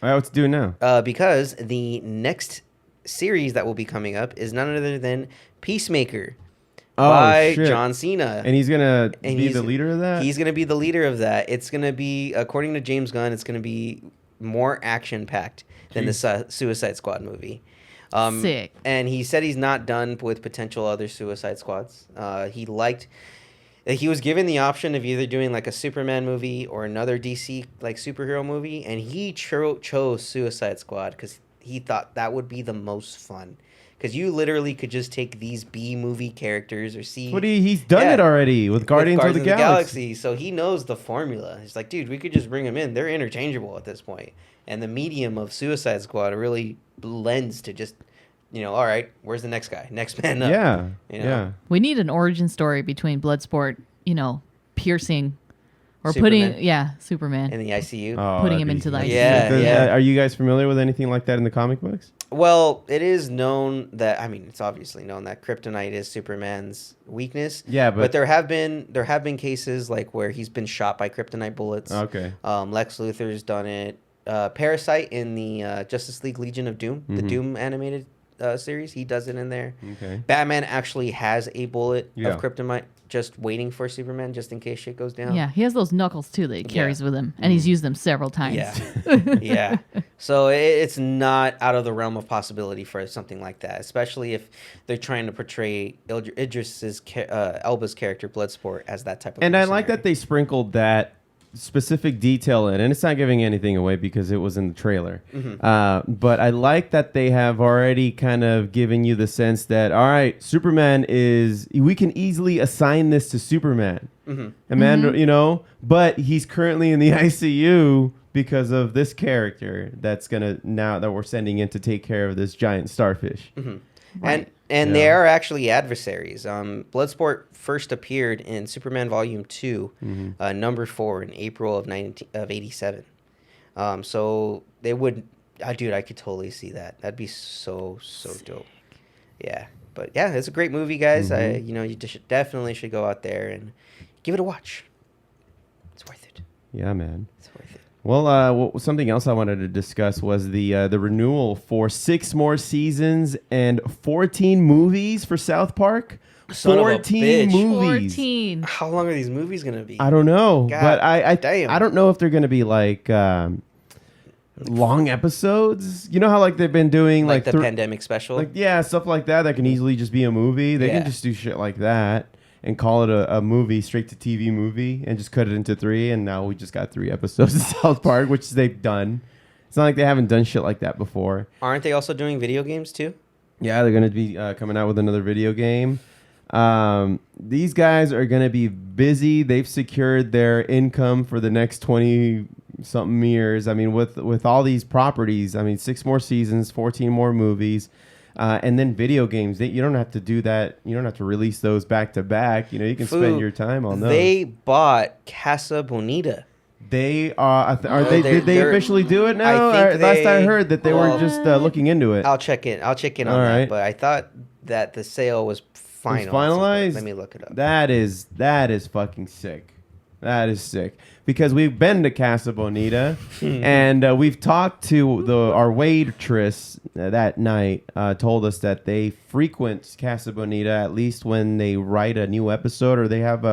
Speaker 1: All right, what's doing now?
Speaker 2: Because the next series that will be coming up is none other than Peacemaker by
Speaker 1: shit.
Speaker 2: John Cena.
Speaker 1: And he's gonna
Speaker 2: And
Speaker 1: be the leader of that.
Speaker 2: He's going to be the leader of that. It's going to be, according to James Gunn, it's going to be more action-packed than the Suicide Squad movie.
Speaker 3: Sick.
Speaker 2: And he said he's not done with potential other Suicide Squads. He was given the option of either doing like a Superman movie or another DC like superhero movie, and he chose Suicide Squad because he thought that would be the most fun. Because you literally could just take these B movie characters or C.
Speaker 1: But he's done
Speaker 2: Yeah.
Speaker 1: it already with Guardians of the Galaxy.
Speaker 2: So he knows the formula. He's like, dude, we could just bring them in. They're interchangeable at this point. And the medium of Suicide Squad really blends to just, all right, where's the next guy? Next man up.
Speaker 1: Yeah,
Speaker 2: You know?
Speaker 1: yeah.
Speaker 3: We need an origin story between Bloodsport, piercing or
Speaker 2: Superman.
Speaker 3: Superman.
Speaker 2: In the ICU.
Speaker 1: Oh,
Speaker 3: Putting
Speaker 1: that'd
Speaker 3: him
Speaker 1: be
Speaker 3: into the
Speaker 1: nice.
Speaker 3: ICU.
Speaker 2: Yeah, yeah.
Speaker 1: Are you guys familiar with anything like that in the comic books?
Speaker 2: Well, it is known that it's obviously known that kryptonite is Superman's weakness.
Speaker 1: Yeah, but
Speaker 2: there have been cases like where he's been shot by kryptonite bullets.
Speaker 1: Okay.
Speaker 2: Lex Luthor's done it. Parasite in the Justice League Legion of Doom, the Doom animated series, he does it in there.
Speaker 1: Okay.
Speaker 2: Batman actually has a bullet
Speaker 1: Yeah.
Speaker 2: of kryptonite just waiting for Superman just in case shit goes down.
Speaker 3: Yeah, he has those knuckles too that he carries with him, and he's used them several times.
Speaker 2: Yeah. Yeah. So it's not out of the realm of possibility for something like that, especially if they're trying to portray Idris's Elba's character Bloodsport as that type of
Speaker 1: And I like
Speaker 2: mercenary.
Speaker 1: that they sprinkled that specific detail in, and it's not giving anything away because it was in the trailer. But I like that they have already kind of given you the sense that, all right, Superman we can easily assign this to Superman. Amanda, but he's currently in the ICU because of this character that's now that we're sending in to take care of this giant starfish.
Speaker 2: And they are actually adversaries. Bloodsport first appeared in Superman Volume 2, number 4 in April of 87. So they would, dude, I could totally see that. That'd be so dope. Yeah, but yeah, it's a great movie, guys. You definitely should go out there and give it a watch. It's worth it.
Speaker 1: Yeah, man.
Speaker 2: It's worth it.
Speaker 1: Well, something else I wanted to discuss was the renewal for 6 more seasons and 14 movies for South Park.
Speaker 2: Son of a
Speaker 1: 14
Speaker 2: bitch.
Speaker 1: movies.
Speaker 3: 14.
Speaker 2: How long are these movies gonna be?
Speaker 1: I don't know,
Speaker 2: God
Speaker 1: but I
Speaker 2: damn.
Speaker 1: don't know if they're gonna be like long episodes. You know how like they've been doing
Speaker 2: like the
Speaker 1: thr-
Speaker 2: pandemic special.
Speaker 1: stuff like that can easily just be a movie. They
Speaker 2: Yeah.
Speaker 1: can just do shit like that and call it a movie, straight to TV movie, and just cut it into 3. And now we just got 3 episodes of South Park, which they've done. It's not like they haven't done shit like that before.
Speaker 2: Aren't they also doing video games too?
Speaker 1: Yeah, they're going to be coming out with another video game. These guys are going to be busy. They've secured their income for the next 20-something years. I mean, with all these properties, 6 more seasons, 14 more movies. And then video games, you don't have to do that. You don't have to release those back to back. You can spend your time on those.
Speaker 2: They bought Casa Bonita.
Speaker 1: They did they officially do it now?
Speaker 2: I think
Speaker 1: Last I heard that they were just looking into it.
Speaker 2: I'll check in on
Speaker 1: All
Speaker 2: that.
Speaker 1: right.
Speaker 2: But I thought that the sale was final.
Speaker 1: finalized?
Speaker 2: Let me look it up.
Speaker 1: That is fucking sick. That is sick. Because we've been to Casa Bonita, and we've talked to our waitress that night. Told us that they frequent Casa Bonita at least when they write a new episode, or they have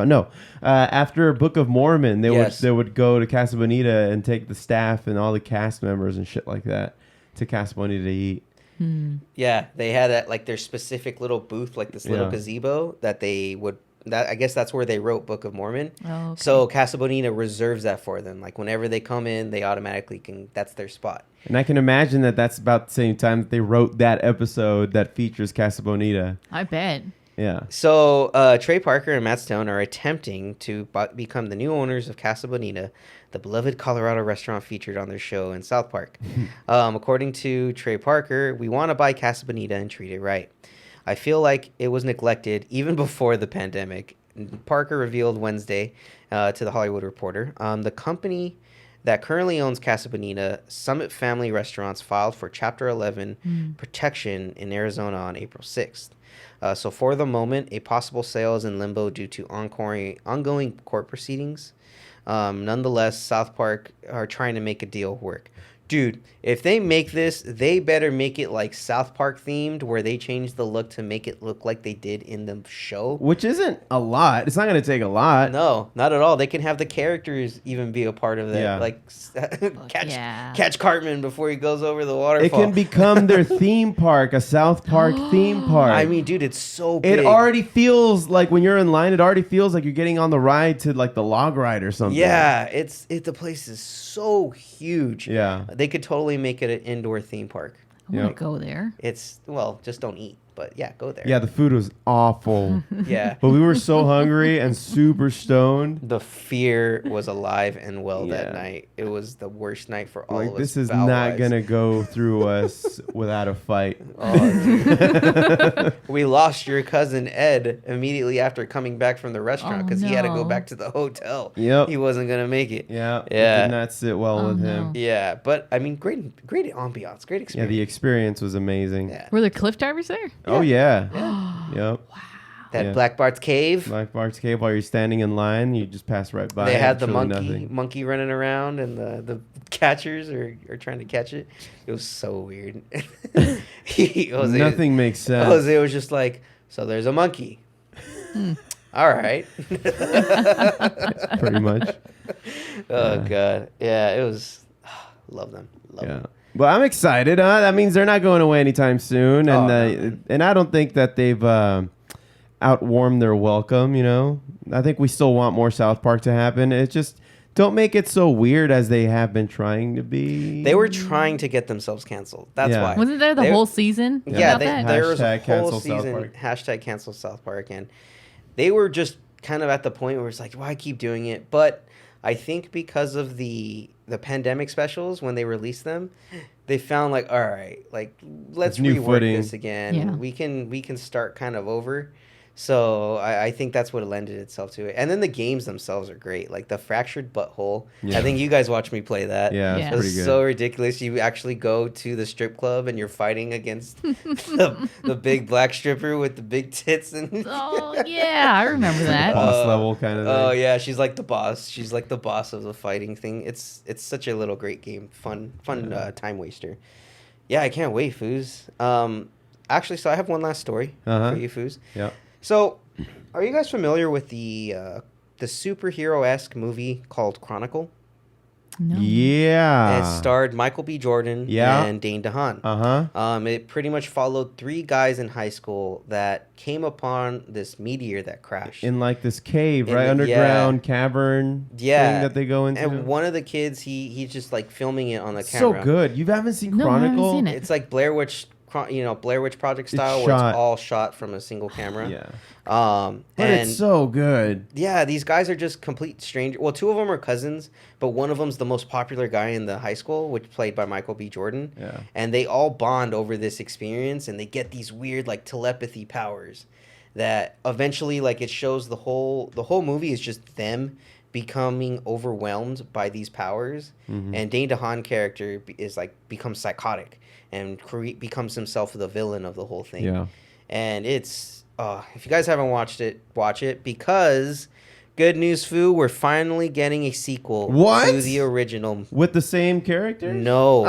Speaker 1: after Book of Mormon, they would go to Casa Bonita and take the staff and all the cast members and shit like that to Casa Bonita to eat.
Speaker 2: Yeah, they had their specific little booth, like this little gazebo that they would. I guess that's where they wrote Book of Mormon.
Speaker 3: Oh, okay.
Speaker 2: So Casa Bonita reserves that for them. Like whenever they come in, they automatically can. That's their spot.
Speaker 1: And I can imagine that that's about the same time that they wrote that episode that features Casa Bonita.
Speaker 3: I bet.
Speaker 1: Yeah.
Speaker 2: So Trey Parker and Matt Stone are attempting to become the new owners of Casa Bonita, the beloved Colorado restaurant featured on their show in South Park. According to Trey Parker, we want to buy Casa Bonita and treat it right. I feel like it was neglected even before the pandemic. Parker revealed Wednesday to the Hollywood Reporter. The company that currently owns Casa Bonita, Summit Family Restaurants, filed for Chapter 11 protection in Arizona on April 6th. So for the moment, a possible sale is in limbo due to ongoing court proceedings. Nonetheless, South Park are trying to make a deal work. Dude, if they make this, they better make it like South Park themed, where they change the look to make it look like they did in the show.
Speaker 1: Which isn't a lot. It's not going to take a lot.
Speaker 2: No, not at all. They can have the characters even be a part of that.
Speaker 1: Yeah.
Speaker 2: Like catch Cartman before he goes over the waterfall.
Speaker 1: It can become their theme park, a South Park theme park.
Speaker 2: I mean, dude, it's so big.
Speaker 1: It already feels like when you're in line, it already feels like you're getting on the ride to like the log ride or something.
Speaker 2: Yeah, the place is so huge.
Speaker 1: Yeah.
Speaker 2: They could totally make it an indoor theme park.
Speaker 3: I want to go there.
Speaker 2: Just don't eat. But yeah, go there.
Speaker 1: Yeah, the food was awful.
Speaker 2: Yeah.
Speaker 1: But we were so hungry and super stoned.
Speaker 2: The fear was alive and well that night. It was the worst night for all of us.
Speaker 1: This is not going to go through us without a fight.
Speaker 2: We lost your cousin Ed immediately after coming back from the restaurant because he had to go back to the hotel.
Speaker 1: Yep.
Speaker 2: He wasn't going to make it.
Speaker 1: Yeah.
Speaker 2: Yeah.
Speaker 1: It did not sit well with him.
Speaker 2: Yeah. But, I mean, great ambiance. Great experience.
Speaker 1: Yeah, the experience was amazing.
Speaker 2: Yeah.
Speaker 3: Were there cliff divers there?
Speaker 1: Oh, yeah. Yep.
Speaker 3: Wow.
Speaker 2: That Black Bart's Cave.
Speaker 1: Black Bart's Cave, while you're standing in line, you just pass right by.
Speaker 2: They had the
Speaker 1: really
Speaker 2: monkey running around, and the catchers are trying to catch it. It was so weird.
Speaker 1: Nothing makes sense.
Speaker 2: Jose was just like, so there's a monkey. All right.
Speaker 1: Pretty much.
Speaker 2: Oh, God. Yeah, it was... Love them. Love them.
Speaker 1: Well, I'm excited. That means they're not going away anytime soon. And and I don't think that they've outwarmed their welcome, you know. I think we still want more South Park to happen. It's just... Don't make it so weird as they have been trying to be.
Speaker 2: They were trying to get themselves canceled. That's why.
Speaker 3: Wasn't there the whole season?
Speaker 2: Yeah,
Speaker 3: about
Speaker 2: there was a
Speaker 1: Hashtag
Speaker 2: whole season. Hashtag cancel South Park. And they were just kind of at the point where it's like, why keep doing it? But I think because of the pandemic specials, when they released them, they found like, all right, like let's rework this again.
Speaker 3: Yeah.
Speaker 2: We can start kind of over. So I think that's what lended itself to it. And then the games themselves are great. Like the Fractured Butthole.
Speaker 1: Yeah.
Speaker 2: I think you guys watched me play that.
Speaker 1: Yeah,
Speaker 3: Yeah.
Speaker 1: it's pretty good.
Speaker 2: So ridiculous. You actually go to the strip club and you're fighting against the big black stripper with the big tits. And
Speaker 3: Oh, yeah. I remember that.
Speaker 1: Boss level kind of thing.
Speaker 2: oh, yeah. She's like the boss. She's like the boss of the fighting thing. It's such a little great game. Fun time waster. Yeah, I can't wait, Foos. Actually, so I have one last story for you, Foos.
Speaker 1: Yeah.
Speaker 2: So, are you guys familiar with the superhero-esque movie called Chronicle?
Speaker 3: No.
Speaker 1: Yeah.
Speaker 2: It starred Michael B. Jordan and Dane DeHaan.
Speaker 1: Uh-huh.
Speaker 2: It pretty much followed 3 guys in high school that came upon this meteor that crashed.
Speaker 1: In like this cave, right?
Speaker 2: the-
Speaker 1: Underground cavern thing that they go into.
Speaker 2: And one of the kids, he's just like filming it on the camera.
Speaker 1: So good. You haven't seen
Speaker 3: No, I haven't
Speaker 1: Chronicle?
Speaker 3: seen it.
Speaker 2: It's like Blair Witch Project style, where
Speaker 1: shot.
Speaker 2: it's all shot from a single camera.
Speaker 1: Yeah.
Speaker 2: But
Speaker 1: But it's so good.
Speaker 2: yeah, these guys are just complete strangers. Well, 2 of them are cousins, but one of them's the most popular guy in the high school, which played by Michael B. Jordan.
Speaker 1: Yeah.
Speaker 2: And they all bond over this experience, and they get these weird like telepathy powers that eventually, like, it shows the whole movie is just them becoming overwhelmed by these powers. And Dane DeHaan character is like becomes psychotic and becomes himself the villain of the whole thing.
Speaker 1: Yeah.
Speaker 2: And it's If you guys haven't watched it, watch it, because good news, Foo, we're finally getting a sequel
Speaker 1: What?
Speaker 2: to the original.
Speaker 1: With the same characters?
Speaker 2: No.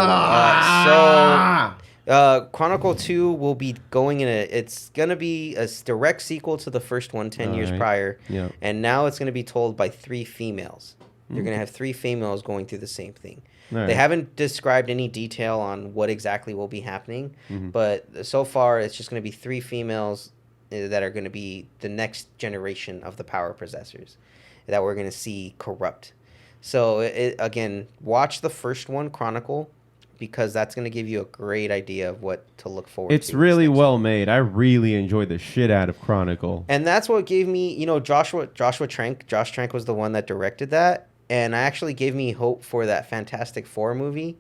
Speaker 2: Chronicle 2 will be going it's going to be a direct sequel to the first one 10 years prior.
Speaker 1: Yeah.
Speaker 2: And now it's going to be told by 3 females. You're going to have 3 females going through the same thing. They haven't described any detail on what exactly will be happening, but so far it's just going to be 3 females that are going to be the next generation of the power possessors that we're going to see corrupt. So, again, watch the first one, Chronicle, because that's going to give you a great idea of what to look forward to.
Speaker 1: It's really well made. I really enjoyed the shit out of Chronicle.
Speaker 2: And that's what gave me, Josh Trank was the one that directed that. And actually gave me hope for that Fantastic Four movie.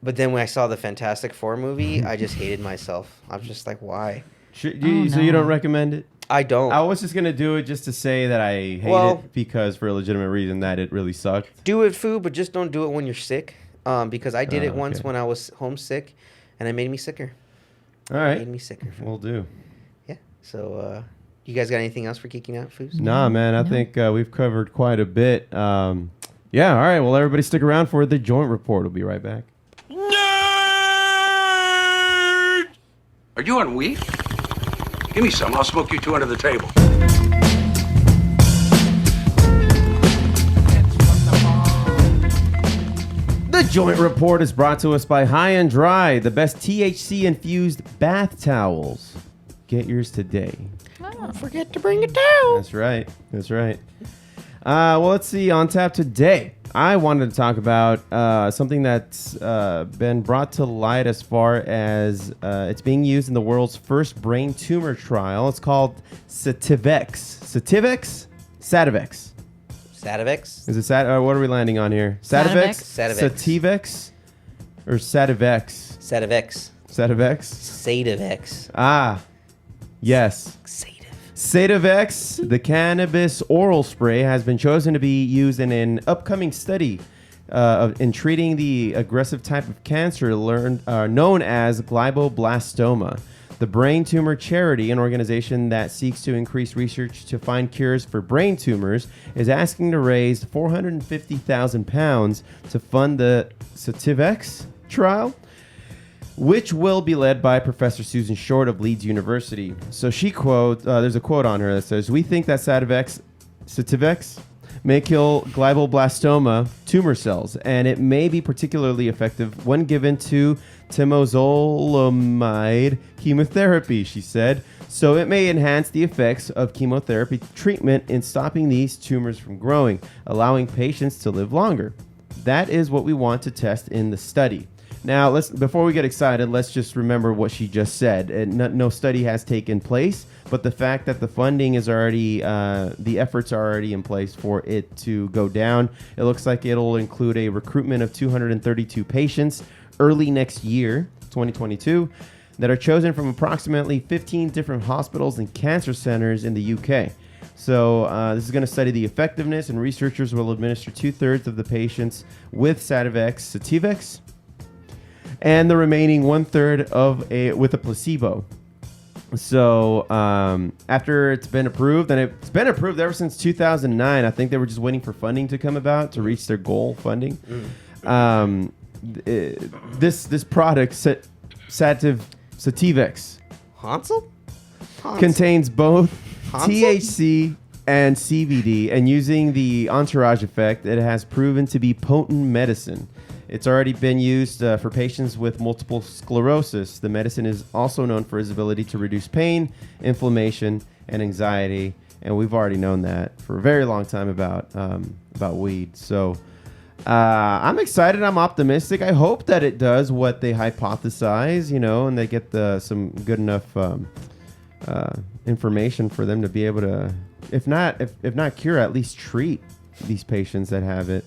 Speaker 2: But then when I saw the Fantastic Four movie, I just hated myself. I was just like, why?
Speaker 1: So you don't recommend it?
Speaker 2: I don't.
Speaker 1: I was just going to do it just to say that I hate it because for a legitimate reason that it really sucked.
Speaker 2: Do it, Foo, but just don't do it when you're sick. Because I did it once when I was homesick, and it made me sicker.
Speaker 1: All right.
Speaker 2: It made me sicker.
Speaker 1: We'll do.
Speaker 2: Yeah. So, you guys got anything else for Geeking Out, Foos?
Speaker 1: Nah, man. I think we've covered quite a bit. Yeah, all right. Well, everybody stick around for the Joint Report. We'll be right back.
Speaker 4: Nerd! Are you on weed? Give me some. I'll smoke you 2 under the table.
Speaker 1: The Joint Report is brought to us by High and Dry, the best THC-infused bath towels. Get yours today.
Speaker 2: Don't forget to bring it down.
Speaker 1: That's right. That's right. Well, let's see. On tap today, I wanted to talk about something that's been brought to light as far as it's being used in the world's first brain tumor trial. It's called Sativex. Sativex? Sativex.
Speaker 2: Sativex?
Speaker 1: Is it what are we landing on here? Sativex?
Speaker 2: Sativex.
Speaker 1: Sativex? Or Sativex?
Speaker 2: Sativex.
Speaker 1: Sativex?
Speaker 2: Sativex.
Speaker 1: Ah, yes. Sativex, the cannabis oral spray, has been chosen to be used in an upcoming study in treating the aggressive type of cancer known as glioblastoma. The Brain Tumor Charity, an organization that seeks to increase research to find cures for brain tumors, is asking to raise £450,000 to fund the Sativex trial, which will be led by Professor Susan Short of Leeds University. So she there's a quote on her that says, "We think that Sativex may kill glioblastoma tumor cells, and it may be particularly effective when given to temozolomide chemotherapy," she said. "So it may enhance the effects of chemotherapy treatment in stopping these tumors from growing, allowing patients to live longer. That is what we want to test in the study." Now, before we get excited, let's just remember what she just said. No study has taken place, but the fact that the funding is already, the efforts are already in place for it to go down. It looks like it'll include a recruitment of 232 patients early next year, 2022, that are chosen from approximately 15 different hospitals and cancer centers in the UK. So this is going to study the effectiveness, and researchers will administer 2/3 of the patients with Sativex, and the remaining 1/3 with a placebo. So after it's been approved, and it's been approved ever since 2009. I think they were just waiting for funding to come about to reach their goal funding. This product, Sativex, contains both THC and CBD, and using the entourage effect, it has proven to be potent medicine. It's already been used for patients with multiple sclerosis. The medicine is also known for its ability to reduce pain, inflammation, and anxiety. And we've already known that for a very long time about weed. So I'm excited. I'm optimistic. I hope that it does what they hypothesize, and they get some good enough information for them to be able to, if not cure, at least treat these patients that have it.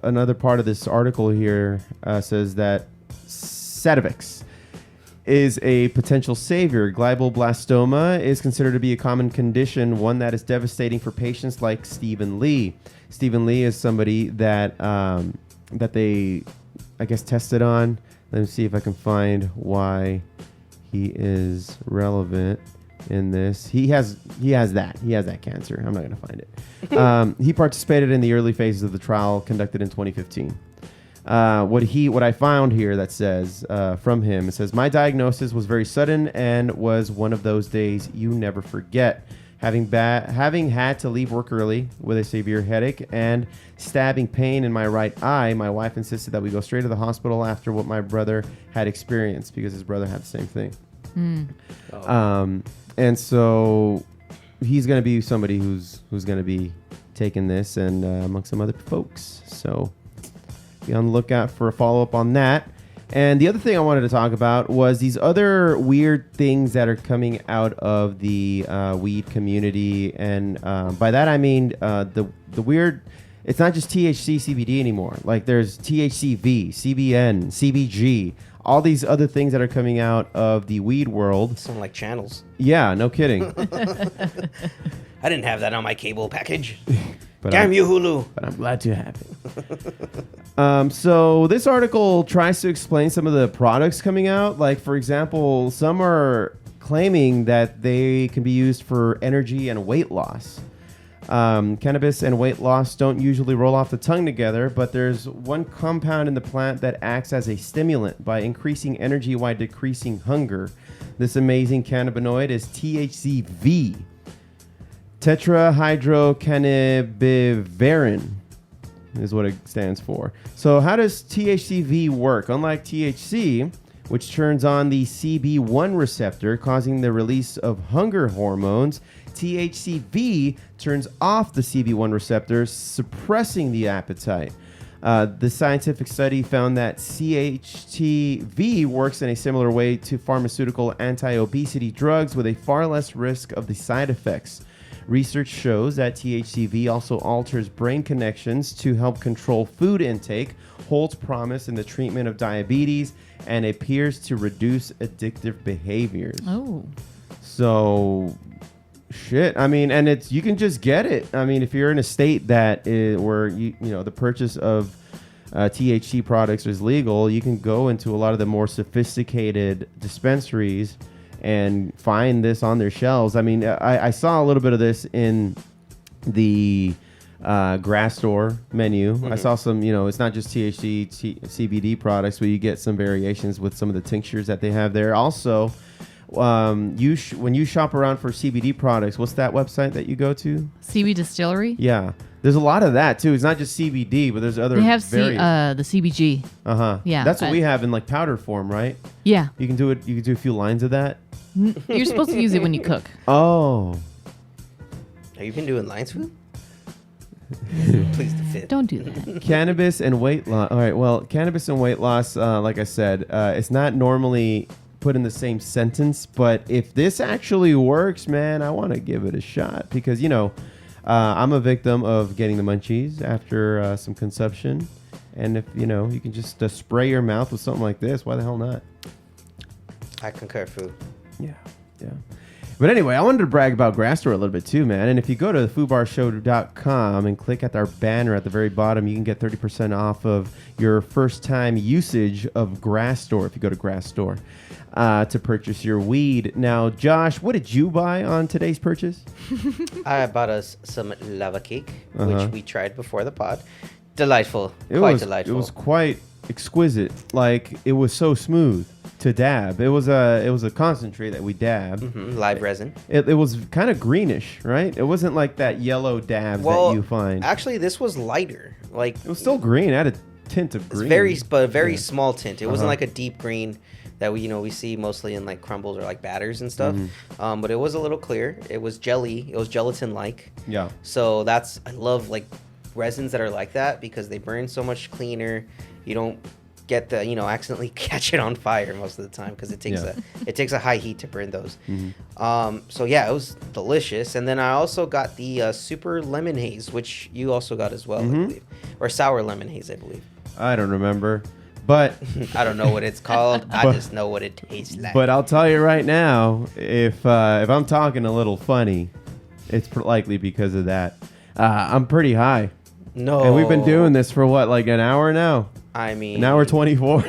Speaker 1: Another part of this article here says that Sativex is a potential savior. Glioblastoma is considered to be a common condition, one that is devastating for patients like Stephen Lee. Stephen Lee is somebody that they, I guess, tested on. Let me see if I can find why he is relevant in this. He has that cancer. I'm not going to find it. He participated in the early phases of the trial conducted in 2015. What I found here that says from him, it says, my diagnosis was very sudden and was one of those days you never forget. Having had to leave work early with a severe headache and stabbing pain in my right eye, my wife insisted that we go straight to the hospital after what my brother had experienced because his brother had the same thing. And so he's going to be somebody who's going to be taking this and amongst some other folks. So be on the lookout for a follow-up on that. And the other thing I wanted to talk about was these other weird things that are coming out of the weed community. And by that, I mean the weird, it's not just THC, CBD anymore. Like there's THCV, CBN, CBG, all these other things that are coming out of the weed world.
Speaker 2: Sound like channels.
Speaker 1: Yeah, no kidding.
Speaker 2: I didn't have that on my cable package.
Speaker 1: But
Speaker 2: Damn you, Hulu.
Speaker 1: But I'm glad to have it. So this article tries to explain some of the products coming out. Like, for example, some are claiming that they can be used for energy and weight loss. Cannabis and weight loss don't usually roll off the tongue together, but there's one compound in the plant that acts as a stimulant by increasing energy while decreasing hunger. This amazing cannabinoid is THCV. Tetrahydrocannabivarin is what it stands for. So how does THCV work? Unlike THC, which turns on the CB1 receptor, causing the release of hunger hormones, THCV turns off the CB1 receptor, suppressing the appetite. The scientific study found that THCV works in a similar way to pharmaceutical anti-obesity drugs with a far less risk of the side effects. Research shows that THCV also alters brain connections to help control food intake, holds promise in the treatment of diabetes, and appears to reduce addictive behaviors.
Speaker 3: Oh.
Speaker 1: So, shit. I mean, and you can just get it. I mean, if you're in a state that where the purchase of THC products is legal, you can go into a lot of the more sophisticated dispensaries and find this on their shelves. I mean, I saw a little bit of this in the grass store menu. I saw some, it's not just THC, CBD products, but you get some variations with some of the tinctures that they have there. Also, when you shop around for CBD products, what's that website that you go to?
Speaker 3: CB Distillery?
Speaker 1: Yeah. There's a lot of that too. It's not just CBD, but there's other.
Speaker 3: They have the CBG. Yeah.
Speaker 1: That's what we have in like powder form, right?
Speaker 3: Yeah.
Speaker 1: You can do it. You can do a few lines of that.
Speaker 3: You're supposed to use it when you cook.
Speaker 1: Oh.
Speaker 2: Have you been doing lines food? Please the fit.
Speaker 3: Don't do that.
Speaker 1: Cannabis and weight loss. All right. Well, cannabis and weight loss, like I said, it's not normally put in the same sentence, but if this actually works, man, I want to give it a shot because I'm a victim of getting the munchies after some consumption, and if you can just spray your mouth with something like this, why the hell not?
Speaker 2: I concur, Foo.
Speaker 1: Yeah. But anyway, I wanted to brag about Grassdoor a little bit too, man. And if you go to foobarshow.com and click at our banner at the very bottom, you can get 30% off of your first time usage of Grassdoor if you go to Grassdoor to purchase your weed. Now, Josh, what did you buy on today's purchase?
Speaker 2: I bought us some lava cake, which we tried before the pod. Delightful. Quite delightful.
Speaker 1: It was quite exquisite. Like, it was so smooth to dab. It was a concentrate that we dabbed.
Speaker 2: Live resin.
Speaker 1: It was kind of greenish, right? It wasn't like that yellow dab that you find.
Speaker 2: Actually, this was lighter. Like,
Speaker 1: it was still green. It had a tint of green.
Speaker 2: But a very small tint. It wasn't like a deep green that we see mostly in like crumbles or like batters and stuff. But it was a little clear. It was jelly. It was gelatin like. Yeah. So I love like resins that are like that because they burn so much cleaner. You don't get the accidentally catch it on fire most of the time because it takes a high heat to burn those. So yeah, it was delicious. And then I also got the super lemon haze, which you also got as well, I believe, or sour lemon haze, I believe.
Speaker 1: I don't remember, but
Speaker 2: I don't know what it's called. I just know what it tastes like.
Speaker 1: But I'll tell you right now, if I'm talking a little funny, it's likely because of that. I'm pretty high.
Speaker 2: No.
Speaker 1: And we've been doing this for what, like an hour now?
Speaker 2: I mean,
Speaker 1: an hour 24.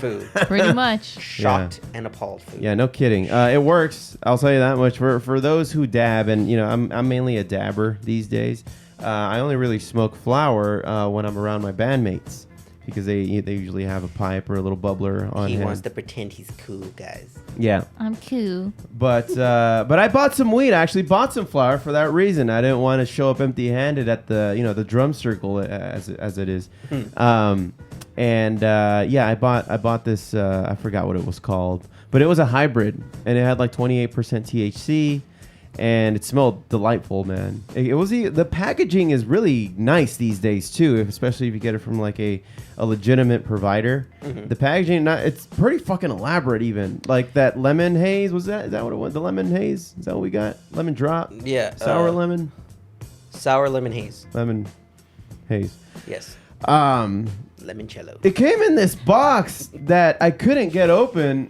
Speaker 2: Foo.
Speaker 3: Pretty much.
Speaker 2: Shocked and appalled Foo.
Speaker 1: Yeah, no kidding. It works. I'll tell you that much. For those who dab, and I'm mainly a dabber these days. I only really smoke flower when I'm around my bandmates because they usually have a pipe or a little bubbler on
Speaker 2: He
Speaker 1: hand.
Speaker 2: wants to pretend he's cool, guys.
Speaker 1: Yeah.
Speaker 3: I'm cool.
Speaker 1: But I bought some weed. I actually bought some flour for that reason. I didn't want to show up empty-handed at the drum circle as it is. I bought this. I forgot what it was called, but it was a hybrid, and it had like 28% THC, and it smelled delightful, man. The packaging is really nice these days too, especially if you get it from like a legitimate provider. The packaging, it's pretty fucking elaborate. Even like that lemon haze. Is that what it was? The lemon haze? Is that what we got? Lemon drop?
Speaker 2: Yeah.
Speaker 1: Sour lemon?
Speaker 2: Sour lemon haze.
Speaker 1: Lemon haze.
Speaker 2: Yes. Limoncello.
Speaker 1: It came in this box that I couldn't get open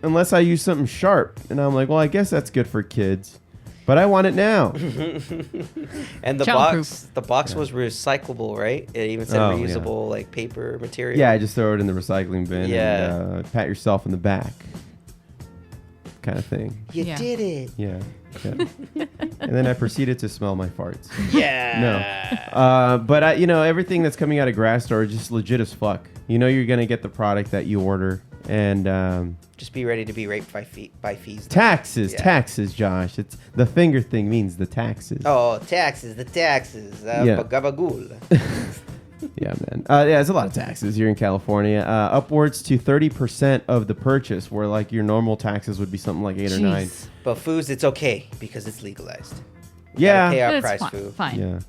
Speaker 1: unless I used something sharp. And I'm like, well, I guess that's good for kids. But I want it now.
Speaker 2: And the box was recyclable, right? It even said reusable, like paper material.
Speaker 1: Yeah, I just throw it in the recycling bin
Speaker 2: Yeah.
Speaker 1: and pat yourself in the back, kind of thing.
Speaker 2: You did it.
Speaker 1: Yeah. And then I proceeded to smell my farts.
Speaker 2: Yeah.
Speaker 1: No. But everything that's coming out of Grass Store is just legit as fuck. You're gonna get the product that you order, and
Speaker 2: just be ready to be raped by fees.
Speaker 1: Taxes, Josh. It's the finger thing means the taxes.
Speaker 2: Oh, taxes. Gabagool.
Speaker 1: Yeah, man. Yeah, it's a lot of taxes here in California. Upwards to 30% of the purchase, where like your normal taxes would be something like 8 or 9.
Speaker 2: But Foos, it's okay because it's legalized.
Speaker 1: Yeah.
Speaker 2: Pay our
Speaker 3: It's
Speaker 2: price,
Speaker 3: fine.
Speaker 2: Foo.
Speaker 3: Fine.
Speaker 1: Yeah.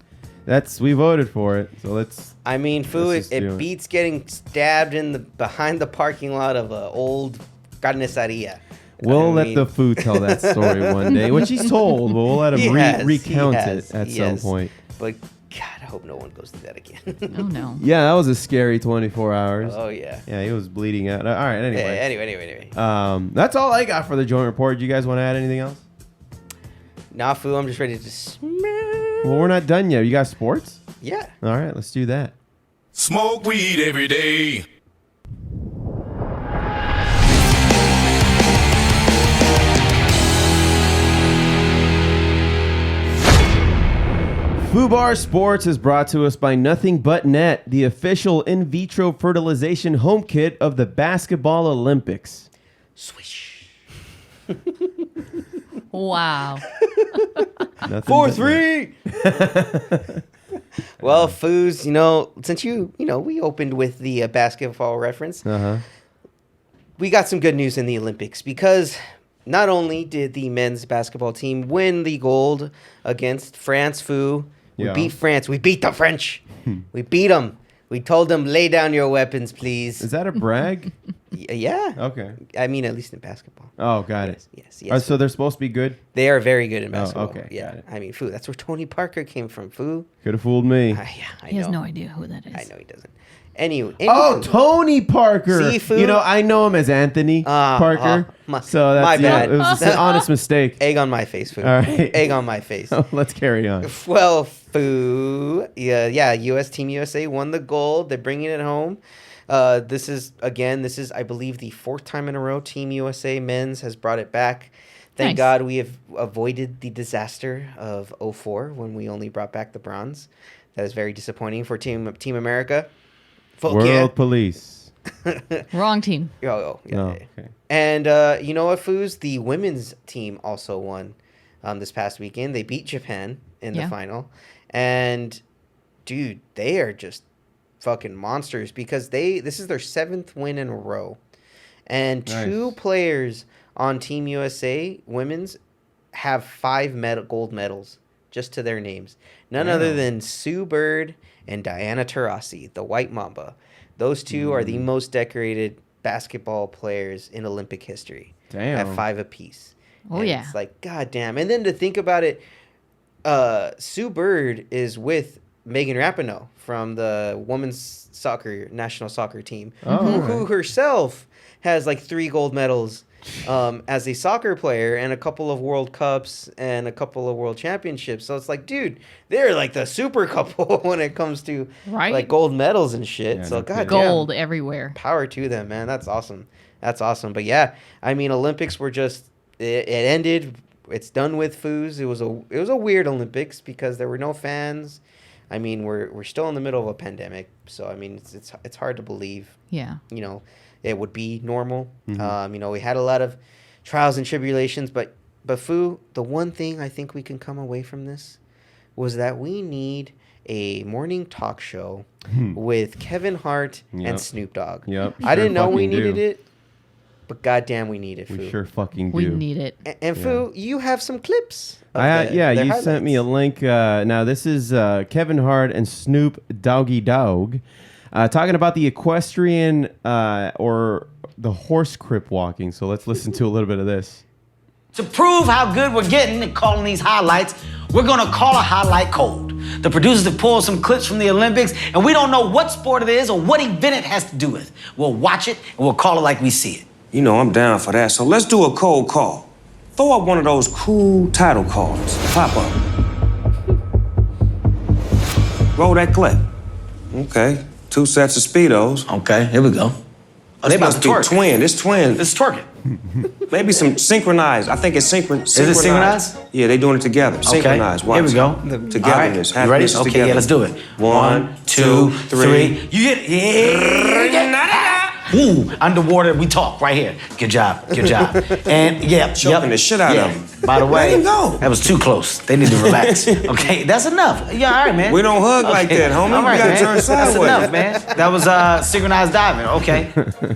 Speaker 1: We voted for it, so let's.
Speaker 2: I mean, Foo,
Speaker 1: let's just do
Speaker 2: it beats getting stabbed behind the parking lot of an old carniceria.
Speaker 1: We'll let the Foo tell that story one day, which he's told, but we'll let him recount it at some point.
Speaker 2: But God, I hope no one goes through that again.
Speaker 3: Oh no.
Speaker 1: Yeah, that was a scary 24 hours.
Speaker 2: Oh yeah.
Speaker 1: Yeah, he was bleeding out. All right, anyway.
Speaker 2: Anyway.
Speaker 1: That's all I got for the joint report. Do you guys want to add anything else?
Speaker 2: Nah, Foo, I'm just ready to smell.
Speaker 1: Well, we're not done yet. You got sports?
Speaker 2: Yeah.
Speaker 1: All right, let's do that.
Speaker 7: Smoke weed every day.
Speaker 1: Foobar Sports is brought to us by Nothing But Net, the official in vitro fertilization home kit of the Basketball Olympics.
Speaker 2: Swish.
Speaker 3: Wow.
Speaker 2: 4-3. Well, Foos, since we opened with the basketball reference, we got some good news in the Olympics because not only did the men's basketball team win the gold against France, Foo. We beat France. We beat the French. We beat them. We told them, lay down your weapons, please.
Speaker 1: Is that a brag?
Speaker 2: Yeah.
Speaker 1: Okay.
Speaker 2: I mean, at least in basketball.
Speaker 1: Oh, got it.
Speaker 2: Yes.
Speaker 1: So they're supposed to be good?
Speaker 2: They are very good in basketball.
Speaker 1: Okay.
Speaker 2: Yeah.
Speaker 1: Got it.
Speaker 2: I mean, Foo, that's where Tony Parker came from, Foo.
Speaker 1: Could have fooled me.
Speaker 2: Yeah, I
Speaker 3: He has
Speaker 2: know.
Speaker 3: no idea who that is.
Speaker 2: I know he doesn't. Anyway.
Speaker 1: Oh, Tony Parker.
Speaker 2: See, Foo?
Speaker 1: I know him as Anthony Parker. So that's
Speaker 2: my bad.
Speaker 1: it was an honest mistake.
Speaker 2: Egg on my face, Foo.
Speaker 1: All right.
Speaker 2: Egg on my face.
Speaker 1: Let's carry on.
Speaker 2: Well, Foo, U.S. Team USA won the gold. They're bringing it home. This is, I believe, the 4th time in a row Team USA men's has brought it back. Thank
Speaker 3: Nice.
Speaker 2: God we have avoided the disaster of 2004 when we only brought back the bronze. That is very disappointing for Team America. Fuck
Speaker 1: World Police.
Speaker 3: Wrong team.
Speaker 2: Oh, yeah.
Speaker 1: Oh, okay.
Speaker 2: And you know what, Foos? The women's team also won this past weekend. They beat Japan in the final. And, dude, they are just fucking monsters because this is their 7th win in a row. And 2 players on Team USA women's have 5 gold medals just to their names. None other than Sue Bird and Diana Taurasi, the White Mamba. Those 2 are the most decorated basketball players in Olympic history.
Speaker 1: Damn.
Speaker 2: At 5 apiece.
Speaker 3: Oh,
Speaker 2: And
Speaker 3: yeah.
Speaker 2: It's like, God damn. And then to think about it, Sue Bird is with Megan Rapinoe from the women's national soccer team,
Speaker 1: Oh,
Speaker 2: who herself has like 3 gold medals as a soccer player and a couple of World Cups and a couple of World Championships. So it's like, dude, they're like the super couple when it comes to
Speaker 3: Right.
Speaker 2: like gold medals and shit.
Speaker 1: Yeah,
Speaker 2: so
Speaker 1: no
Speaker 2: God
Speaker 1: kidding.
Speaker 3: Gold
Speaker 2: damn,
Speaker 3: everywhere.
Speaker 2: power to them, man. That's awesome. That's awesome. But yeah, I mean, Olympics were just it ended. It's done with Foos. It was a weird Olympics because there were no fans. I mean, we're still in the middle of a pandemic, so I mean, it's hard to believe.
Speaker 3: Yeah.
Speaker 2: You know, it would be normal. You know, we had a lot of trials and tribulations, but Foo, the one thing I think we can come away from this was that we need a morning talk show with Kevin Hart
Speaker 1: Yep.
Speaker 2: and Snoop Dogg.
Speaker 1: Yep,
Speaker 2: I didn't
Speaker 1: sure
Speaker 2: know we
Speaker 1: fucking do.
Speaker 2: needed it, but goddamn, we need it, Foo.
Speaker 1: We sure fucking do.
Speaker 3: We need it.
Speaker 2: And Foo, you have some clips. Of
Speaker 1: Yeah,
Speaker 2: their
Speaker 1: you sent me a
Speaker 2: highlights.
Speaker 1: link. Now, this is Kevin Hart and Snoop Doggy Dogg talking about the equestrian or the horse crip walking. So let's listen to a little bit of this.
Speaker 10: To prove how good we're getting at calling these highlights, we're gonna call a highlight cold. The producers have pulled some clips from the Olympics, and we don't know what sport it is or what event it has to do with. We'll watch it, and we'll call it like we see it.
Speaker 11: You know, I'm down for that, so let's do a cold call. Throw up one of those cool title cards. Pop up. Roll that clip. Okay, 2 sets of Speedos.
Speaker 10: Okay, here we go. Oh, they
Speaker 11: This
Speaker 10: about
Speaker 11: must
Speaker 10: to
Speaker 11: be
Speaker 10: twerk.
Speaker 11: twin. This twin.
Speaker 10: This is twerking.
Speaker 11: Maybe some synchronized. I think it's synchronized.
Speaker 10: it synchronized?
Speaker 11: Yeah, they doing it together. Synchronized.
Speaker 10: Here we
Speaker 11: Watch.
Speaker 10: go.
Speaker 11: Togetherness.
Speaker 10: All right. You ready?
Speaker 11: Happiness
Speaker 10: Okay,
Speaker 11: together.
Speaker 10: yeah, let's do it. 1, 2, 3. You get it. Yeah. Ooh, underwater, we talk right here. Good job, good job. And yeah,
Speaker 11: Choking the shit out of 'em.
Speaker 10: By the way,
Speaker 11: Let him go.
Speaker 10: that was too close. They need to relax. Okay, that's enough. Yeah, all right, man.
Speaker 11: We don't hug like that, homie.
Speaker 10: All right,
Speaker 11: We gotta
Speaker 10: man.
Speaker 11: turn
Speaker 10: That's
Speaker 11: sideways.
Speaker 10: enough, man. That was synchronized diving. Okay.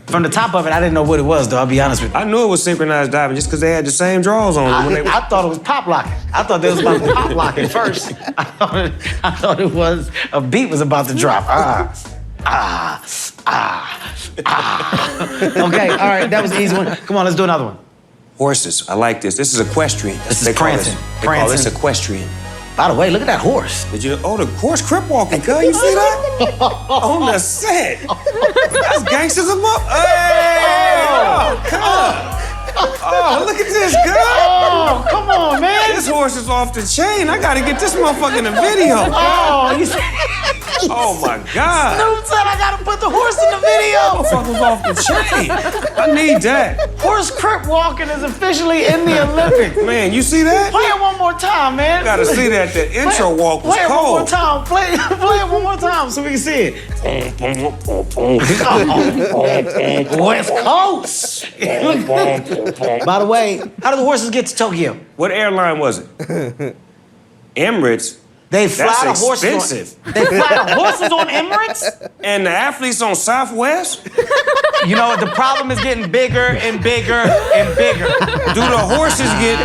Speaker 10: From the top of it, I didn't know what it was, though. I'll be honest with you.
Speaker 11: I knew it was synchronized diving just because they had the same drawers on when they
Speaker 10: I thought it was pop locking. I thought they was about to pop lock it first. I thought it was a beat was about to drop. Okay, all right, that was the easy one. Come on, let's do another one.
Speaker 11: Horses. I like this. This is equestrian.
Speaker 10: This is
Speaker 11: They call
Speaker 10: prancing.
Speaker 11: They call this
Speaker 10: Prancing.
Speaker 11: equestrian.
Speaker 10: By the way, look at that horse.
Speaker 11: Did you? Oh, the horse crip walking, cuz. You see that? On the set. That's gangsters of up. Hey! Oh, cuz. Oh, look at this, cuz.
Speaker 10: Oh, come on, man.
Speaker 11: This horse is off the chain. I gotta get this motherfucker in the video.
Speaker 10: Oh, you said
Speaker 11: Oh my God.
Speaker 10: Snoop said I gotta put the horse in the video.
Speaker 11: Motherfucker's off the chain. I need that.
Speaker 10: Horse crip walking is officially in the Olympics.
Speaker 11: Man, you see that?
Speaker 10: Play it one more time, man.
Speaker 11: Gotta see that. The intro walk was
Speaker 10: Play it one more
Speaker 11: cold.
Speaker 10: time. Play it one more time so we can see it. West Coast. By the way, how do the horses get to Tokyo?
Speaker 11: What airline was it? Emirates.
Speaker 10: They fly
Speaker 11: That's
Speaker 10: the horses.
Speaker 11: expensive.
Speaker 10: They fly the horses on Emirates.
Speaker 11: And the athletes on Southwest?
Speaker 10: You know, the problem is getting bigger and bigger and bigger.
Speaker 11: Do the horses get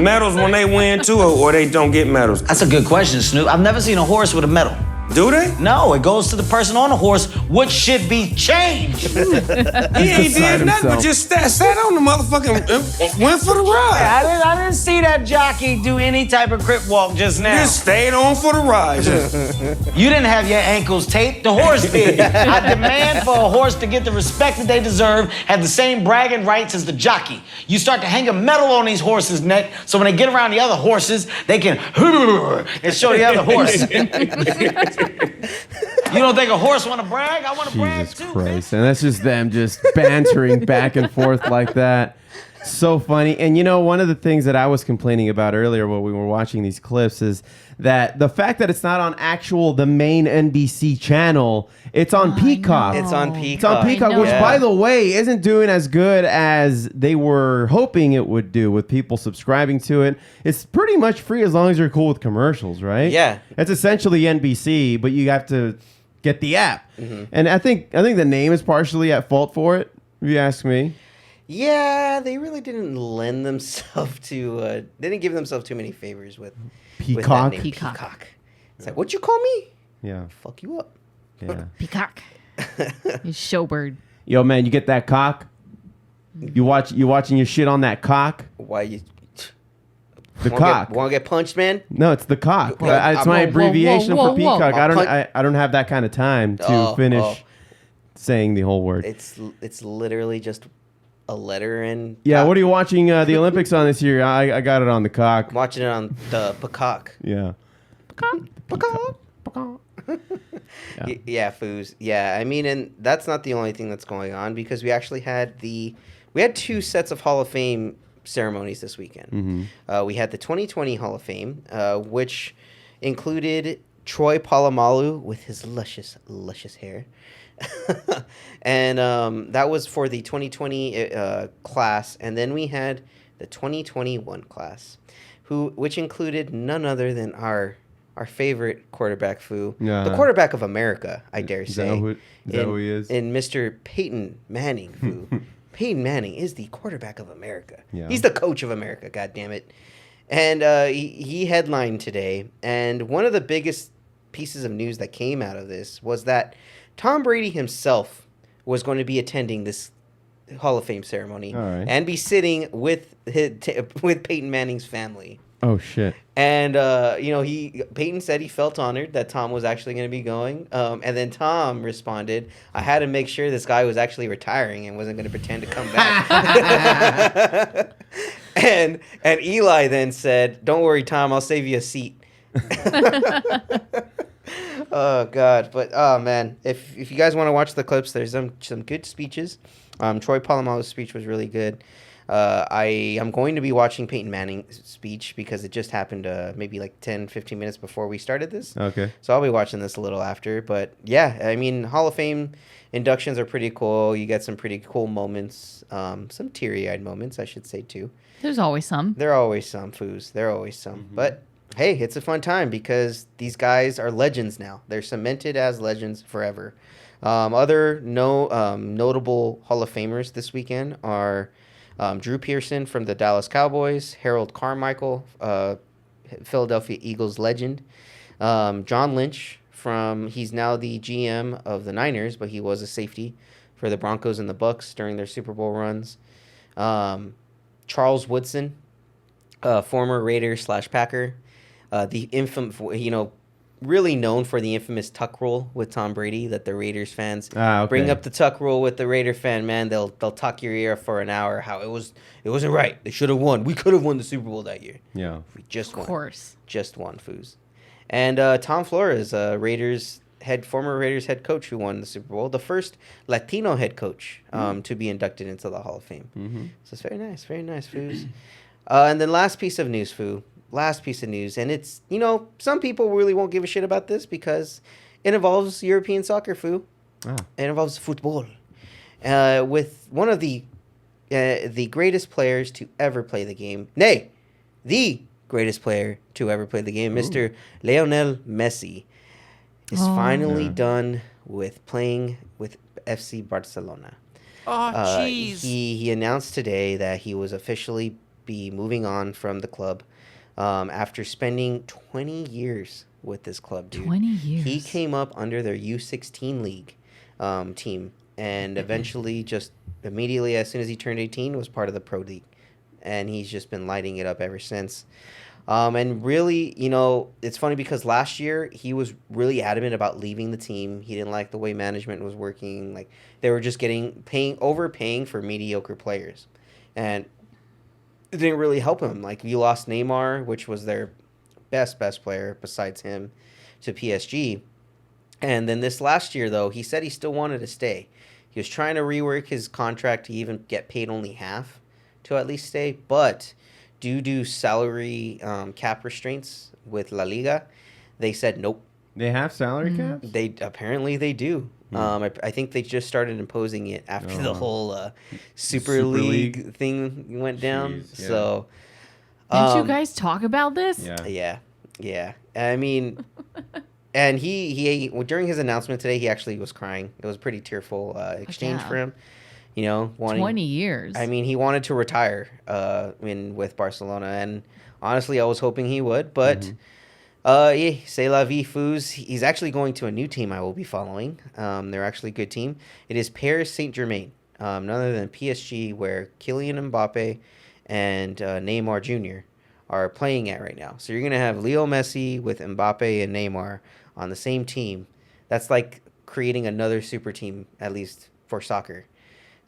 Speaker 11: medals when they win too, or they don't get medals?
Speaker 10: That's a good question, Snoop. I've never seen a horse with a medal.
Speaker 11: Do they?
Speaker 10: No, it goes to the person on the horse, which should be changed.
Speaker 11: He ain't did nothing but just sat on the motherfucking went for the ride.
Speaker 10: I didn't see that jockey do any type of crip walk just now.
Speaker 11: Just stayed on for the ride.
Speaker 10: You didn't have your ankles taped. The horse did. I demand for a horse to get the respect that they deserve, have the same bragging rights as the jockey. You start to hang a medal on these horses' neck, so when they get around the other horses, they can and show the other horse. You don't think a horse want to brag? I want to brag
Speaker 1: Jesus
Speaker 10: too.
Speaker 1: Christ. And that's just them just bantering back and forth like that. So funny. And you know, one of the things that I was complaining about earlier while we were watching these clips is that the fact that it's not on the main NBC channel, it's on Peacock.
Speaker 2: It's on
Speaker 1: It's
Speaker 2: Peacock.
Speaker 1: on Peacock, which,
Speaker 2: Yeah.
Speaker 1: by the way, isn't doing as good as they were hoping it would do with people subscribing to it. It's pretty much free as long as you're cool with commercials, right?
Speaker 2: Yeah.
Speaker 1: It's essentially NBC, but you have to get the app.
Speaker 2: Mm-hmm.
Speaker 1: And I think the name is partially at fault for it, if you ask me.
Speaker 2: Yeah, they really didn't lend themselves to. They didn't give themselves too many favors with
Speaker 1: Peacock?
Speaker 2: With that name,
Speaker 3: Peacock.
Speaker 2: Peacock. It's like, what you call me?
Speaker 1: Yeah.
Speaker 2: Fuck you up.
Speaker 1: Yeah.
Speaker 3: Peacock. You showbird.
Speaker 1: Yo, man, you get that cock? You watching your shit on that cock?
Speaker 2: Why you?
Speaker 1: The cock.
Speaker 2: Want to get punched, man?
Speaker 1: No, it's the cock.
Speaker 2: Yeah,
Speaker 1: It's my
Speaker 2: whoa,
Speaker 1: abbreviation
Speaker 3: whoa,
Speaker 1: for
Speaker 3: whoa.
Speaker 1: Peacock.
Speaker 2: I'll
Speaker 1: I don't have that kind of time to finish saying the whole word.
Speaker 2: It's literally just a letter in.
Speaker 1: Yeah, what are you watching the Olympics on this year? I got it on the cock.
Speaker 2: Watching it on the peacock.
Speaker 1: Yeah.
Speaker 2: Yeah, Foos. Yeah, I mean, and that's not the only thing that's going on because we actually had two sets of Hall of Fame ceremonies this weekend. We had the 2020 Hall of Fame, which included Troy Polamalu with his luscious hair. And that was for the 2020 class. And then we had the 2021 class, which included none other than our favorite quarterback, Foo.
Speaker 1: Yeah.
Speaker 2: The quarterback of America, I dare say.
Speaker 1: Is that who he is?
Speaker 2: And Mr. Peyton Manning, Foo. Peyton Manning is the quarterback of America.
Speaker 1: Yeah.
Speaker 2: He's the coach of America, God damn it. And he headlined today. And one of the biggest pieces of news that came out of this was that Tom Brady himself was going to be attending this Hall of Fame ceremony and be sitting with Peyton Manning's family.
Speaker 1: Oh shit!
Speaker 2: And Peyton said he felt honored that Tom was actually going to be going. And then Tom responded, "I had to make sure this guy was actually retiring and wasn't going to pretend to come back." and Eli then said, "Don't worry, Tom. I'll save you a seat." Oh God! But oh man, if you guys want to watch the clips, there's some good speeches. Troy Polamalu's speech was really good. I am going to be watching Peyton Manning's speech because it just happened maybe like 10, 15 minutes before we started this.
Speaker 1: Okay.
Speaker 2: So I'll be watching this a little after. But yeah, I mean, Hall of Fame inductions are pretty cool. You get some pretty cool moments, some teary-eyed moments, I should say, too.
Speaker 3: There's always some.
Speaker 2: There are always some, Foos. There are always some. But hey, it's a fun time because these guys are legends now. They're cemented as legends forever. Other notable Hall of Famers this weekend are Drew Pearson from the Dallas Cowboys, Harold Carmichael, Philadelphia Eagles legend, John Lynch he's now the GM of the Niners, but he was a safety for the Broncos and the Bucks during their Super Bowl runs. Charles Woodson, former Raider / Packer, the infamous, really known for the infamous tuck rule with Tom Brady that the Raiders fans bring up the tuck rule with the Raider fan, man. They'll tuck your ear for an hour. How it wasn't right. They should have won. We could have won the Super Bowl that year.
Speaker 1: Yeah,
Speaker 2: we just won.
Speaker 3: Of course,
Speaker 2: just won, Foos. And Tom Flores, former Raiders head coach who won the Super Bowl, the first Latino head coach to be inducted into the Hall of Fame. So it's very nice, Foos. And then last piece of news, Foo. And it's, some people really won't give a shit about this because it involves European soccer, Foo. It involves football. With one of the greatest players to ever play the game. Nay, the greatest player to ever play the game, Mr. Lionel Messi, is finally done with playing with FC Barcelona.
Speaker 8: Oh, jeez.
Speaker 2: He announced today that he was officially be moving on from the club. After spending 20 years with this club, dude.
Speaker 3: 20 years.
Speaker 2: He came up under their U16 league team and eventually just immediately as soon as he turned 18 was part of the pro league. And he's just been lighting it up ever since. And really, it's funny because last year he was really adamant about leaving the team. He didn't like the way management was working. Like they were just overpaying for mediocre players. And it didn't really help him. Like you lost Neymar, which was their best player besides him, to PSG. And then this last year, though, he said he still wanted to stay. He was trying to rework his contract to even get paid only half to at least stay. But due to salary cap restraints with La Liga, they said nope.
Speaker 1: They have salary caps?
Speaker 2: They do. I think they just started imposing it after the whole Super League thing went down.
Speaker 1: Jeez, yeah.
Speaker 2: So,
Speaker 3: didn't you guys talk about this?
Speaker 2: Yeah. I mean, and he during his announcement today, he actually was crying. It was a pretty tearful exchange for him.
Speaker 3: 20 years.
Speaker 2: I mean, he wanted to retire with Barcelona, and honestly, I was hoping he would, but. C'est la vie, Foos. He's actually going to a new team I will be following. They're actually a good team. It is Paris Saint-Germain, none other than PSG, where Kylian Mbappe and Neymar Jr. are playing at right now. So you're going to have Leo Messi with Mbappe and Neymar on the same team. That's like creating another super team, at least for soccer.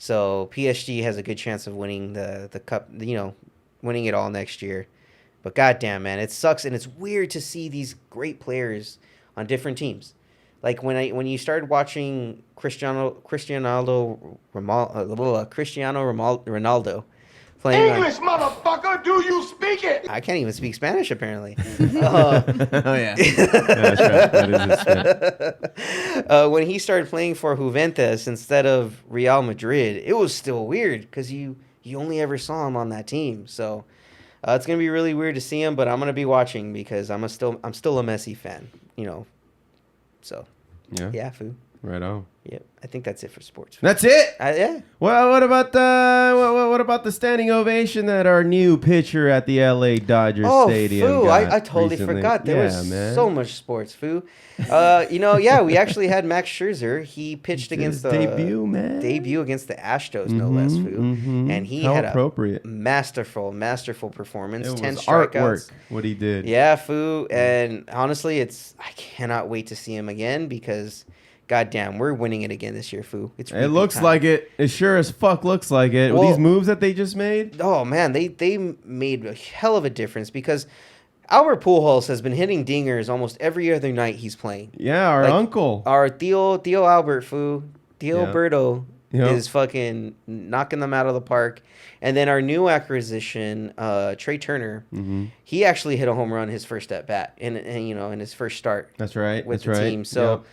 Speaker 2: So PSG has a good chance of winning the cup, winning it all next year. But goddamn, man, it sucks, and it's weird to see these great players on different teams. Like when you started watching Cristiano Ronaldo playing
Speaker 8: English, motherfucker, do you speak it?
Speaker 2: I can't even speak Spanish apparently.
Speaker 1: Oh yeah, that's right. That is his
Speaker 2: When he started playing for Juventus instead of Real Madrid, it was still weird because you only ever saw him on that team. So it's gonna be really weird to see him, but I'm gonna be watching because I'm still a Messi fan. So yeah, Foo.
Speaker 1: Right on.
Speaker 2: Yep, I think that's it for sports.
Speaker 1: That's it.
Speaker 2: Yeah.
Speaker 1: Well, what about the standing ovation that our new pitcher at the LA Dodgers Stadium?
Speaker 2: Foo,
Speaker 1: got
Speaker 2: I totally
Speaker 1: recently?
Speaker 2: forgot there was so much sports, Foo. We actually had Max Scherzer. He pitched against the debut against the Astros, no less, Foo, and he
Speaker 1: How
Speaker 2: had
Speaker 1: appropriate.
Speaker 2: a masterful performance.
Speaker 1: It
Speaker 2: 10
Speaker 1: was
Speaker 2: strikeouts.
Speaker 1: artwork what he did.
Speaker 2: Yeah, Foo, and honestly, I cannot wait to see him again because. Goddamn, we're winning it again this year, Foo.
Speaker 1: It looks like it. It sure as fuck looks like it.
Speaker 2: Well,
Speaker 1: these moves that they just made.
Speaker 2: Oh man, they made a hell of a difference because Albert Pujols has been hitting dingers almost every other night he's playing.
Speaker 1: Yeah, our uncle,
Speaker 2: our Theo Albert, Foo, Theo Alberto
Speaker 1: Yep.
Speaker 2: is fucking knocking them out of the park. And then our new acquisition, Trey Turner, he actually hit a home run his first at bat in his first start.
Speaker 1: That's right.
Speaker 2: With the team. So.
Speaker 1: Yep.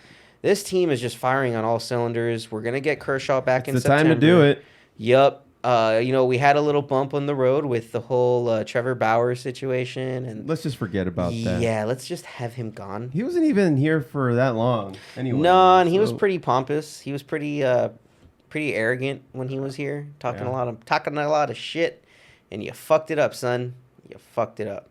Speaker 2: This team is just firing on all cylinders. We're gonna get Kershaw back in
Speaker 1: the
Speaker 2: September.
Speaker 1: time to do it.
Speaker 2: Yep. We had a little bump on the road with the whole Trevor Bauer situation, and
Speaker 1: let's just forget about that.
Speaker 2: Yeah, let's just have him gone.
Speaker 1: He wasn't even here for that long. Anyway.
Speaker 2: No, and he was pretty pompous. He was pretty arrogant when he was here, talking a lot of shit, and you fucked it up, son. You fucked it up.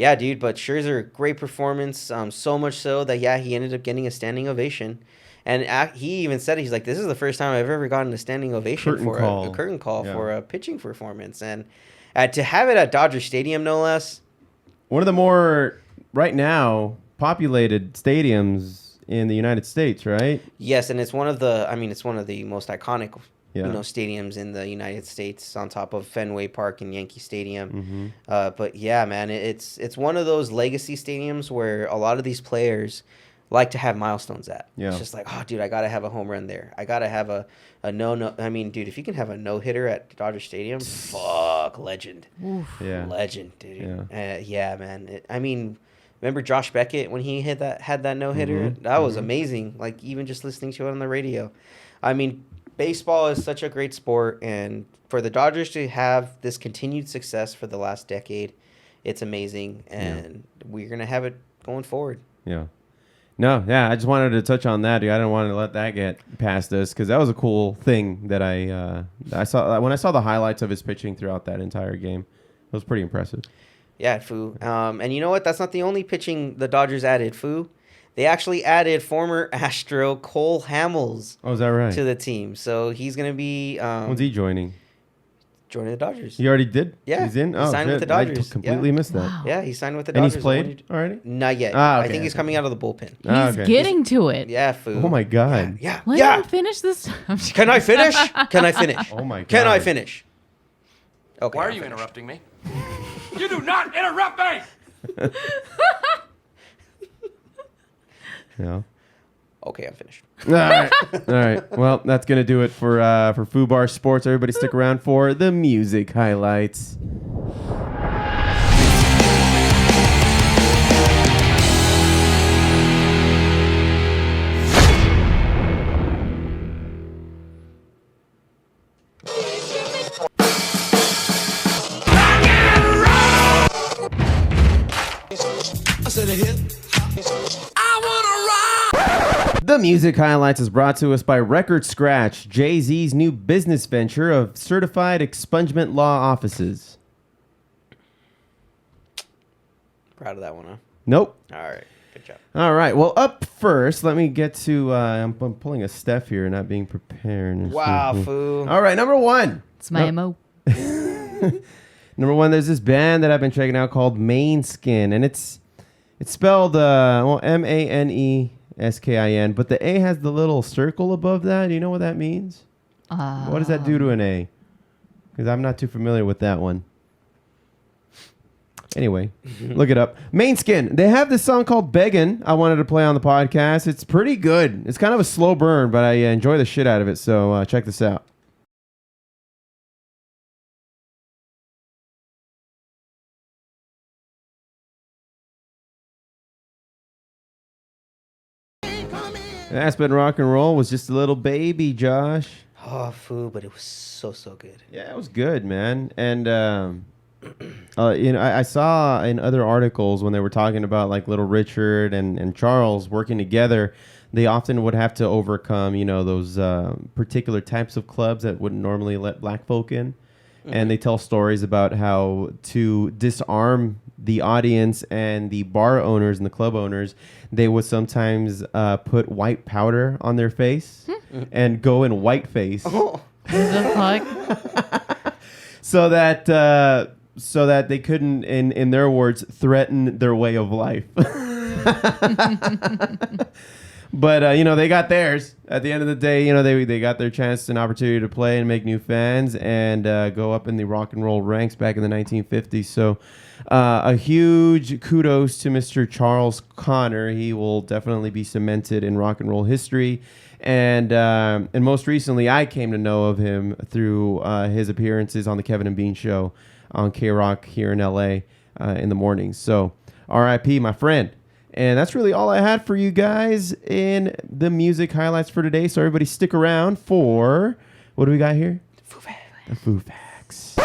Speaker 2: Yeah, dude, but Scherzer, great performance. So much so that, he ended up getting a standing ovation. And he even said, he's like, this is the first time I've ever gotten a standing ovation for a curtain call for a pitching performance. And to have it at Dodger Stadium, no less.
Speaker 1: One of the more, right now, populated stadiums in the United States, right?
Speaker 2: Yes, and it's one of the most iconic stadiums in the United States on top of Fenway Park and Yankee Stadium. But yeah, man, it's one of those legacy stadiums where a lot of these players like to have milestones at.
Speaker 1: Yeah.
Speaker 2: It's just like, oh, dude, I got to have a home run there. I got to have a no. I mean, dude, if you can have a no-hitter at Dodger Stadium, fuck, legend.
Speaker 3: Oof.
Speaker 1: Yeah.
Speaker 2: Legend, dude. Yeah, man. Remember Josh Beckett when he had that no-hitter? That was amazing. Like, even just listening to it on the radio. I mean, baseball is such a great sport, and for the Dodgers to have this continued success for the last decade, it's amazing, and we're going to have it going forward.
Speaker 1: Yeah. No, I just wanted to touch on that. Dude. I didn't want to let that get past us because that was a cool thing that I saw. When I saw the highlights of his pitching throughout that entire game, it was pretty impressive.
Speaker 2: Yeah, Foo. And you know what? That's not the only pitching the Dodgers added, Foo. They actually added former Astro Cole Hamels
Speaker 1: is that right?
Speaker 2: to the team. So he's going to be...
Speaker 1: When's he joining?
Speaker 2: Joining the Dodgers.
Speaker 1: He already did?
Speaker 2: Yeah.
Speaker 1: He's in?
Speaker 2: He signed with the Dodgers.
Speaker 1: I completely missed that.
Speaker 3: Wow.
Speaker 2: Yeah, he signed with the
Speaker 1: And
Speaker 2: Dodgers.
Speaker 1: he's played already?
Speaker 2: Not yet.
Speaker 1: Okay,
Speaker 2: I think he's coming out of the bullpen.
Speaker 3: He's getting to it.
Speaker 2: Yeah, Foo.
Speaker 1: Oh, my God.
Speaker 2: Yeah.
Speaker 3: Let him finish this.
Speaker 2: Can I finish? Can I finish?
Speaker 1: Oh, my God.
Speaker 2: Can I finish? Okay.
Speaker 4: Why are you interrupting me? You do not interrupt me!
Speaker 1: Yeah.
Speaker 2: Okay, I'm finished.
Speaker 1: All right. Well, that's going to do it for Foobar Sports. Everybody stick around for the music highlights. The music highlights is brought to us by Record Scratch, Jay-Z's new business venture of certified expungement law offices.
Speaker 2: Proud of that one, huh?
Speaker 1: Nope.
Speaker 2: All right. Good job.
Speaker 1: All right. Well, up first, let me get to... I'm pulling a Steph here, not being prepared.
Speaker 2: Wow, Foo.
Speaker 1: All right, number one.
Speaker 3: It's my MO.
Speaker 1: Number one, there's this band that I've been checking out called Måneskin, and it's spelled Maneskin, but the A has the little circle above that. Do you know what that means? What does that do to an A? Because I'm not too familiar with that one. Anyway, look it up. Måneskin. They have this song called Beggin. I wanted to play on the podcast. It's pretty good. It's kind of a slow burn, but I enjoy the shit out of it. So check this out. That's been rock and roll. Was just a little baby, Josh.
Speaker 2: Oh, Foo, but it was so good.
Speaker 1: Yeah, it was good, man. And I saw in other articles when they were talking about like Little Richard and Charles working together, they often would have to overcome, those particular types of clubs that wouldn't normally let black folk in. And they tell stories about how to disarm the audience and the bar owners and the club owners, they would sometimes put white powder on their face and go in whiteface.
Speaker 3: What the fuck?
Speaker 1: so that they couldn't, in their words, threaten their way of life. But, they got theirs. At the end of the day, they got their chance and opportunity to play and make new fans and go up in the rock and roll ranks back in the 1950s. So a huge kudos to Mr. Charles Connor. He will definitely be cemented in rock and roll history. And most recently, I came to know of him through his appearances on the Kevin and Bean Show on K-Rock here in L.A. In the mornings. So R.I.P., my friend. And that's really all I had for you guys in the music highlights for today. So everybody stick around for, what do we got here?
Speaker 2: Foo Facts.
Speaker 1: The Foo Facts.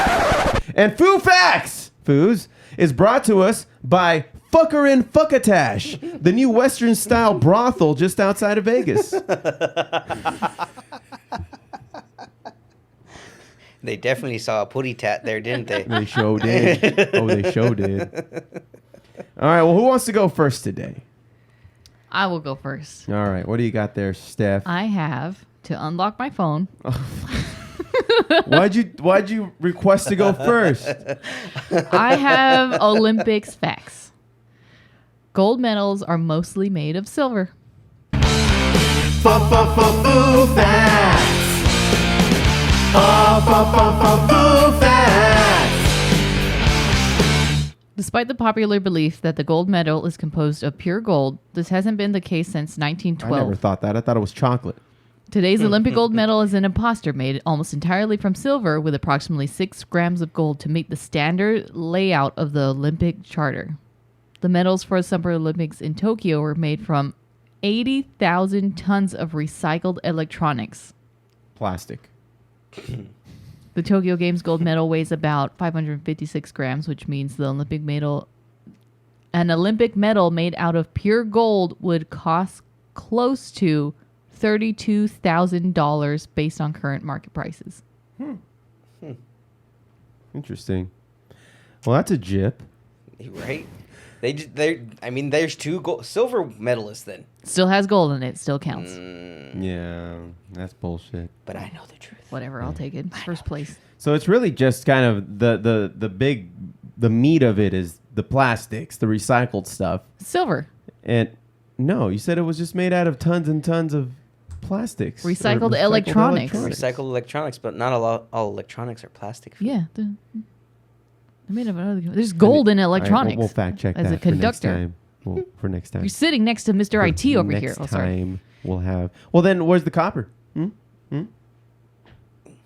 Speaker 1: And Foo Facts, Foos, is brought to us by Fuckerin' Fuckatash, the new Western-style brothel just outside of Vegas.
Speaker 2: They definitely saw a putty tat there, didn't they?
Speaker 1: They sure did. Oh, they sure did. All right, well, who wants to go first today?
Speaker 3: I will go first.
Speaker 1: All right, what do you got there, Steph?
Speaker 3: I have to unlock my phone.
Speaker 1: Why'd you request to go first?
Speaker 3: I have Olympics facts. Gold medals are mostly made of silver.
Speaker 1: Foo Facts. Foo Facts.
Speaker 3: Despite the popular belief that the gold medal is composed of pure gold, this hasn't been the case since
Speaker 1: I
Speaker 3: 1912.
Speaker 1: never thought that. I thought it was chocolate.
Speaker 3: Today's Olympic gold medal is an imposter made almost entirely from silver with approximately 6 grams of gold to meet the standard layout of the Olympic Charter. The medals for the Summer Olympics in Tokyo were made from 80,000 tons of recycled electronics.
Speaker 1: Plastic.
Speaker 3: The Tokyo Games gold medal weighs about 556 grams, which means an Olympic medal made out of pure gold would cost close to $32,000 based on current market prices.
Speaker 1: Interesting. Well, that's a jip.
Speaker 2: Right? There's 2 silver medalists then.
Speaker 3: Still has gold in it. Still counts.
Speaker 1: Yeah, that's bullshit.
Speaker 2: But I know the truth.
Speaker 3: Whatever. I'll take it. It's first place.
Speaker 1: So it's really just kind of the meat of it is the plastics, the recycled stuff.
Speaker 3: Silver.
Speaker 1: And no, you said it was just made out of tons and tons of plastics.
Speaker 3: Recycled electronics.
Speaker 2: Recycled electronics, but not all electronics are plastic.
Speaker 3: Yeah. They're made of other. There's gold in electronics.
Speaker 1: All right, we'll fact check
Speaker 3: as
Speaker 1: that
Speaker 3: a conductor.
Speaker 1: for next time. For next time.
Speaker 3: You're sitting next to Mr. IT over here.
Speaker 1: Next time we'll have. Well, then where's the copper?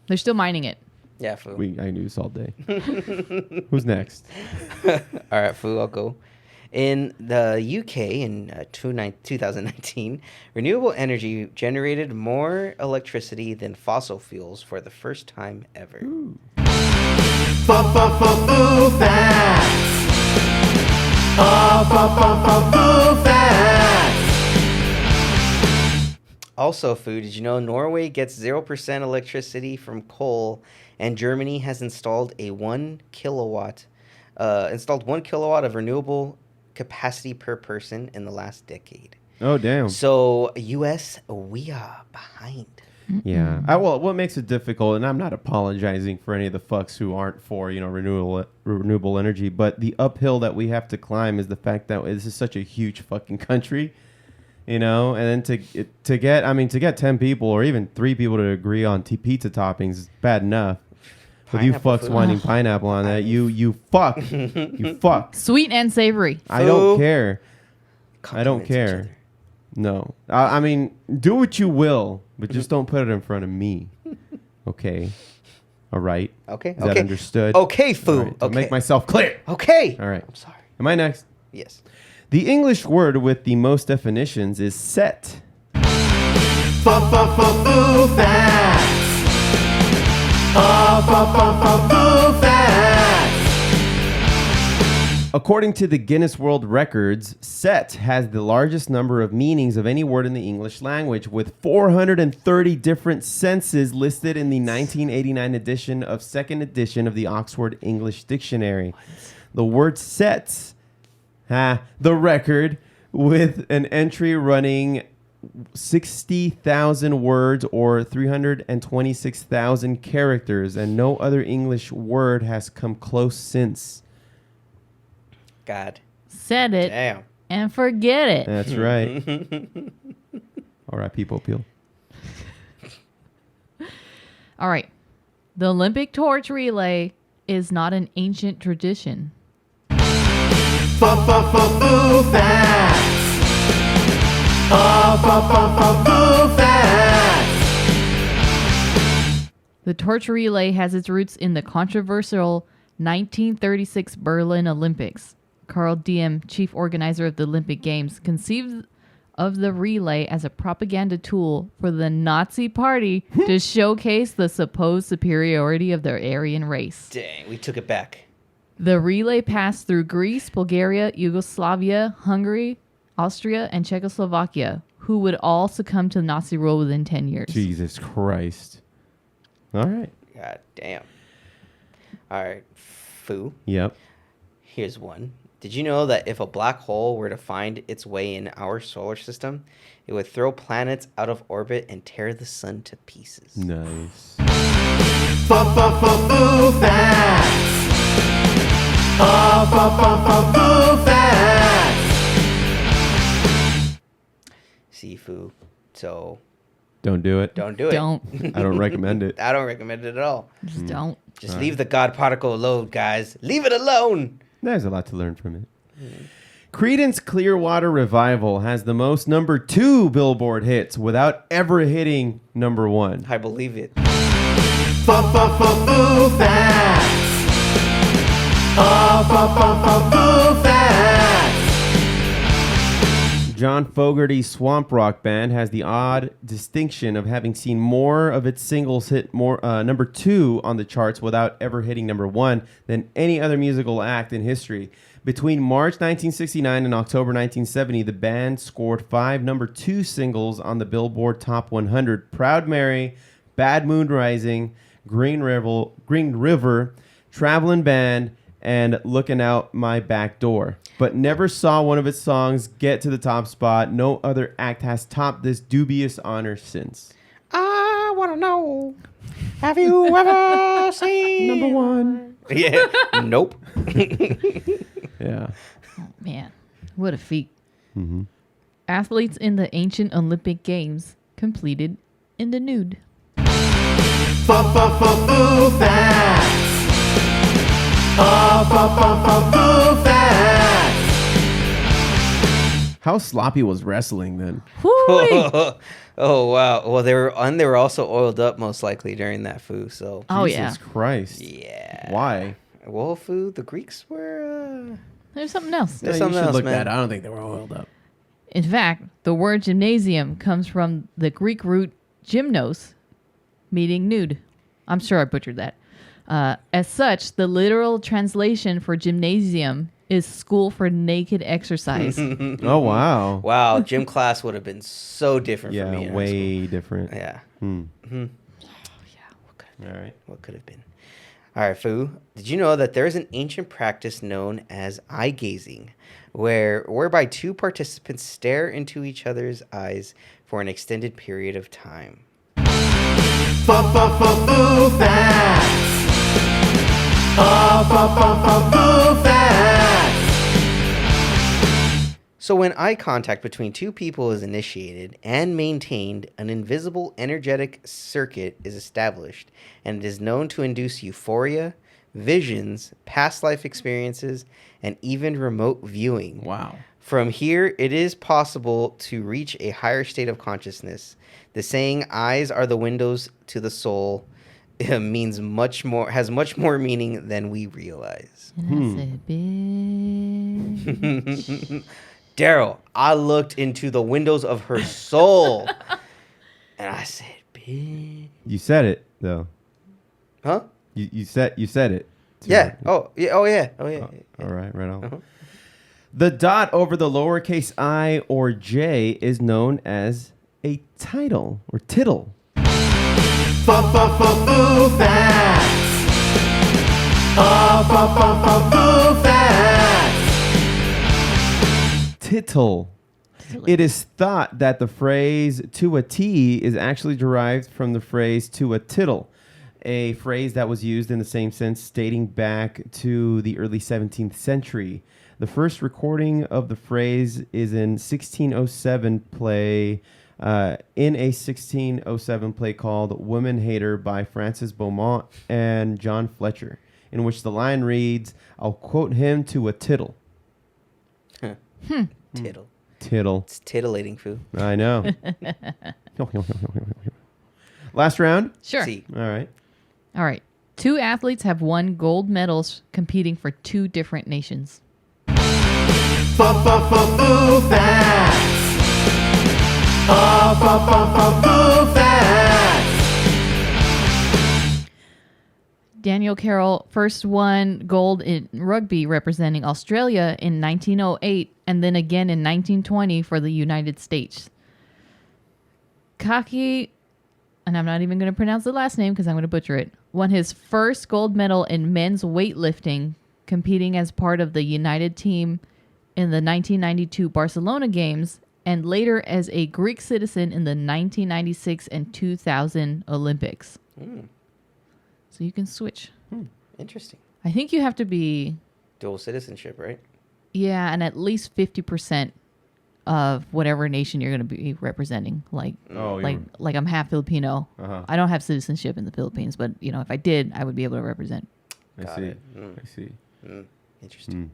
Speaker 3: They're still mining it.
Speaker 2: Yeah, Foo.
Speaker 1: I knew this all day. Who's next?
Speaker 2: All right, Foo, I'll go. In the UK in 2019, renewable energy generated more electricity than fossil fuels for the first time ever.
Speaker 1: Foo Facts. Foo Facts.
Speaker 2: Also, Foo, did you know Norway gets 0% electricity from coal, and Germany has installed 1 kilowatt of renewable capacity per person in the last decade.
Speaker 1: Oh, damn.
Speaker 2: So, U.S., we are behind.
Speaker 1: Yeah. Well, what makes it difficult, and I'm not apologizing for any of the fucks who aren't for, renewable energy, but the uphill that we have to climb is the fact that this is such a huge fucking country. You know, and then to get 10 people or even 3 people to agree on pizza toppings is bad enough. But you
Speaker 2: Pineapple
Speaker 1: fucks
Speaker 2: food.
Speaker 1: wanting pineapple on that. You fuck. You fuck.
Speaker 3: Sweet and savory.
Speaker 1: I don't
Speaker 2: Food.
Speaker 1: care. I don't
Speaker 2: Compliments each
Speaker 1: care.
Speaker 2: other.
Speaker 1: No. I mean, do what you will, but just don't put it in front of me. Okay. All right.
Speaker 2: Okay.
Speaker 1: Is that understood?
Speaker 2: Okay,
Speaker 1: All
Speaker 2: Foo.
Speaker 1: right, to
Speaker 2: Okay.
Speaker 1: make myself clear.
Speaker 2: Okay.
Speaker 1: All right.
Speaker 2: I'm sorry.
Speaker 1: Am I next?
Speaker 2: Yes.
Speaker 1: The English word with the most definitions is set. Foo Facts. Foo Facts. According to the Guinness World Records, set has the largest number of meanings of any word in the English language, with 430 different senses listed in the 1989 edition of second edition of the Oxford English Dictionary. The word sets the record with an entry running 60,000 words or 326,000 characters, and no other English word has come close since.
Speaker 2: God.
Speaker 3: Said it
Speaker 2: Damn.
Speaker 3: and forget it.
Speaker 1: That's right. All right, people peel.
Speaker 3: All right. The Olympic torch relay is not an ancient tradition.
Speaker 1: Foo Facts. Foo Facts.
Speaker 3: The torch relay has its roots in the controversial 1936 Berlin Olympics. Carl Diem, chief organizer of the Olympic Games, conceived of the relay as a propaganda tool for the Nazi party to showcase the supposed superiority of their Aryan race.
Speaker 2: Dang, we took it back.
Speaker 3: The relay passed through Greece, Bulgaria, Yugoslavia, Hungary, Austria, and Czechoslovakia, who would all succumb to Nazi rule within 10 years.
Speaker 1: Jesus Christ. All right.
Speaker 2: God damn. All right, Foo.
Speaker 1: Yep.
Speaker 2: Here's one. Did you know that if a black hole were to find its way in our solar system, it would throw planets out of orbit and tear the sun to pieces?
Speaker 1: Nice. Foo Facts. Foo Facts.
Speaker 2: See, Foo. So
Speaker 1: Don't do it.
Speaker 2: don't do it.
Speaker 3: Don't.
Speaker 1: I don't recommend it.
Speaker 2: I don't recommend it at all.
Speaker 3: Just don't.
Speaker 2: Just leave the God particle alone, guys. Leave it alone.
Speaker 1: There's a lot to learn from it. Creedence Clearwater Revival has the most number 2 Billboard hits without ever hitting number 1.
Speaker 2: I believe it.
Speaker 1: Foo Facts. Foo Facts. John Fogerty's Swamp Rock Band has the odd distinction of having seen more of its singles hit number 2 on the charts without ever hitting number 1 than any other musical act in history. Between March 1969 and October 1970, the band scored 5 number 2 singles on the Billboard Top 100: Proud Mary, Bad Moon Rising, Green River, Travelin' Band, and Looking Out My Back Door, but never saw one of its songs get to the top spot. No other act has topped this dubious honor since.
Speaker 10: I want to know, have you ever seen
Speaker 1: Number 1.
Speaker 2: Yeah. Nope.
Speaker 1: Yeah.
Speaker 3: Oh, man. What a feat. Athletes in the ancient Olympic Games competed in the nude.
Speaker 1: Foo Facts. Foo Facts. How sloppy was wrestling then?
Speaker 3: Whoo-wee.
Speaker 2: Oh wow. Well, they were also oiled up most likely during that, Foo. So
Speaker 3: Oh,
Speaker 1: Jesus
Speaker 3: yeah.
Speaker 1: Christ.
Speaker 2: yeah.
Speaker 1: Why?
Speaker 2: Well, Foo, the Greeks were.
Speaker 3: There's something else.
Speaker 2: There's
Speaker 1: Yeah,
Speaker 2: something
Speaker 1: you should
Speaker 2: else,
Speaker 1: look
Speaker 2: man.
Speaker 1: that. I don't think they were oiled up.
Speaker 3: In fact, the word gymnasium comes from the Greek root gymnos, meaning nude. I'm sure I butchered that. As such, the literal translation for gymnasium is school for naked exercise.
Speaker 1: Oh, wow.
Speaker 2: Wow, gym class would have been so different for me.
Speaker 1: Yeah,
Speaker 2: in high
Speaker 1: way different.
Speaker 2: school. Yeah.
Speaker 1: All right.
Speaker 2: What could have been? All right, Foo. Did you know that there is an ancient practice known as eye gazing, whereby two participants stare into each other's eyes for an extended period of time?
Speaker 1: Foo Facts. Foo Facts.
Speaker 2: So when eye contact between two people is initiated and maintained, an invisible energetic circuit is established, and it is known to induce euphoria, visions, past life experiences, and even remote viewing.
Speaker 1: Wow.
Speaker 2: From here, it is possible to reach a higher state of consciousness. The saying "eyes are the windows to the soul" has much more meaning than we realize.
Speaker 3: And I said, bitch.
Speaker 2: Daryl, I looked into the windows of her soul, and I said, bitch.
Speaker 1: You said it though.
Speaker 2: Huh?
Speaker 1: You said it.
Speaker 2: Yeah. Oh yeah. Yeah.
Speaker 1: All right. Right on. The dot over the lowercase I or J is known as a title or tittle. Foo Facts. Foo Facts. Tittle. It is thought that the phrase "to a T" is actually derived from the phrase "to a tittle," a phrase that was used in the same sense dating back to the early 17th century. The first recording of the phrase is in 1607 play, in a 1607 play called "Woman Hater" by Francis Beaumont and John Fletcher, in which the line reads, "I'll quote him to a tittle."
Speaker 2: Tittle.
Speaker 1: Tittle.
Speaker 2: It's titillating, Foo.
Speaker 1: I know. Last round?
Speaker 3: Sure.
Speaker 2: See.
Speaker 1: All right.
Speaker 3: All right. 2 athletes have won gold medals competing for 2 different nations.
Speaker 1: Foo Facts. Foo Facts.
Speaker 3: Daniel Carroll first won gold in rugby representing Australia in 1908 and then again in 1920 for the United States. Kaki, and I'm not even going to pronounce the last name because I'm going to butcher it, won his first gold medal in men's weightlifting, competing as part of the United team in the 1992 Barcelona Games and later as a Greek citizen in the 1996 and 2000 Olympics. So you can switch.
Speaker 2: Interesting.
Speaker 3: I think you have to be,
Speaker 2: Dual citizenship, right?
Speaker 3: yeah, and at least 50% of whatever nation you're going to be representing. Like I'm half Filipino. I don't have citizenship in the Philippines, but if I did, I would be able to represent.
Speaker 1: I see.
Speaker 2: Interesting.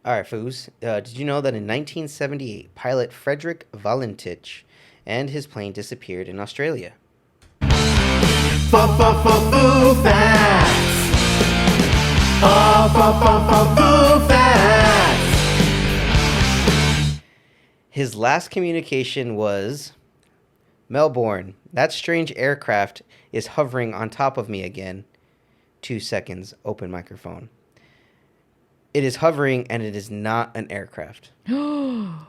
Speaker 2: All right, Foos. Did you know that in 1978, pilot Frederick Valentich and his plane disappeared in Australia?
Speaker 1: Foo Facts. Foo Facts.
Speaker 2: His last communication was, "Melbourne, that strange aircraft is hovering on top of me again. 2 seconds, open microphone. It is hovering and it is not an aircraft."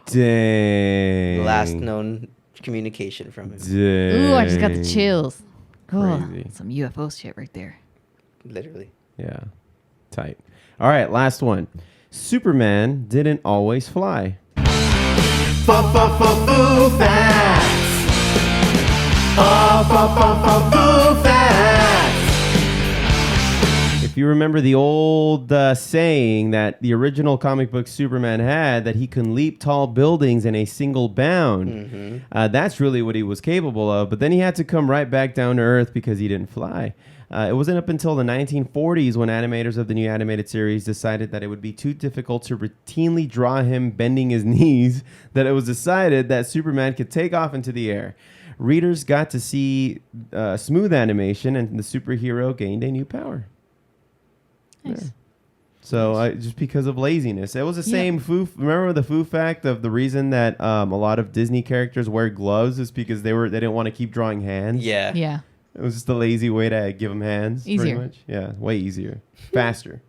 Speaker 1: Dang.
Speaker 2: Last known communication from him.
Speaker 1: Dang.
Speaker 3: Ooh, I just got the chills.
Speaker 1: Crazy.
Speaker 3: Some UFO shit right there.
Speaker 2: Literally.
Speaker 1: Yeah. Tight. All right, last one. Superman didn't always fly. Foo Facts. Foo Facts. If you remember the old saying that the original comic book Superman had, that he can leap tall buildings in a single bound, that's really what he was capable of. But then he had to come right back down to Earth because he didn't fly. It wasn't up until the 1940s when animators of the new animated series decided that it would be too difficult to routinely draw him bending his knees that it was decided that Superman could take off into the air. Readers got to see smooth animation, and the superhero gained a new power.
Speaker 3: Nice.
Speaker 1: Yeah. So just because of laziness, it was the same. Remember the Foo fact of the reason that a lot of Disney characters wear gloves is because they didn't want to keep drawing hands.
Speaker 3: Yeah.
Speaker 1: It was just a lazy way to give them hands.
Speaker 3: Easier.
Speaker 1: Pretty much. Yeah, way easier, faster.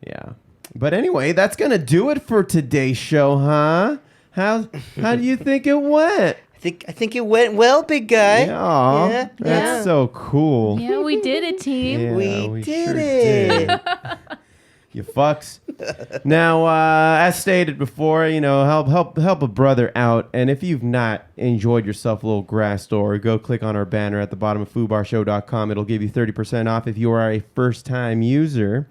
Speaker 1: Yeah. But anyway, that's gonna do it for today's show, huh? How do you think it went?
Speaker 2: I think it went well, big guy.
Speaker 1: Yeah, that's so cool.
Speaker 3: Yeah, we did it, team.
Speaker 1: Yeah,
Speaker 2: we did
Speaker 1: sure
Speaker 2: it.
Speaker 1: did. You fucks. Now, as stated before, help a brother out. And if you've not enjoyed yourself a little grass store, go click on our banner at the bottom of foobarshow.com. It'll give you 30% off if you are a first-time user.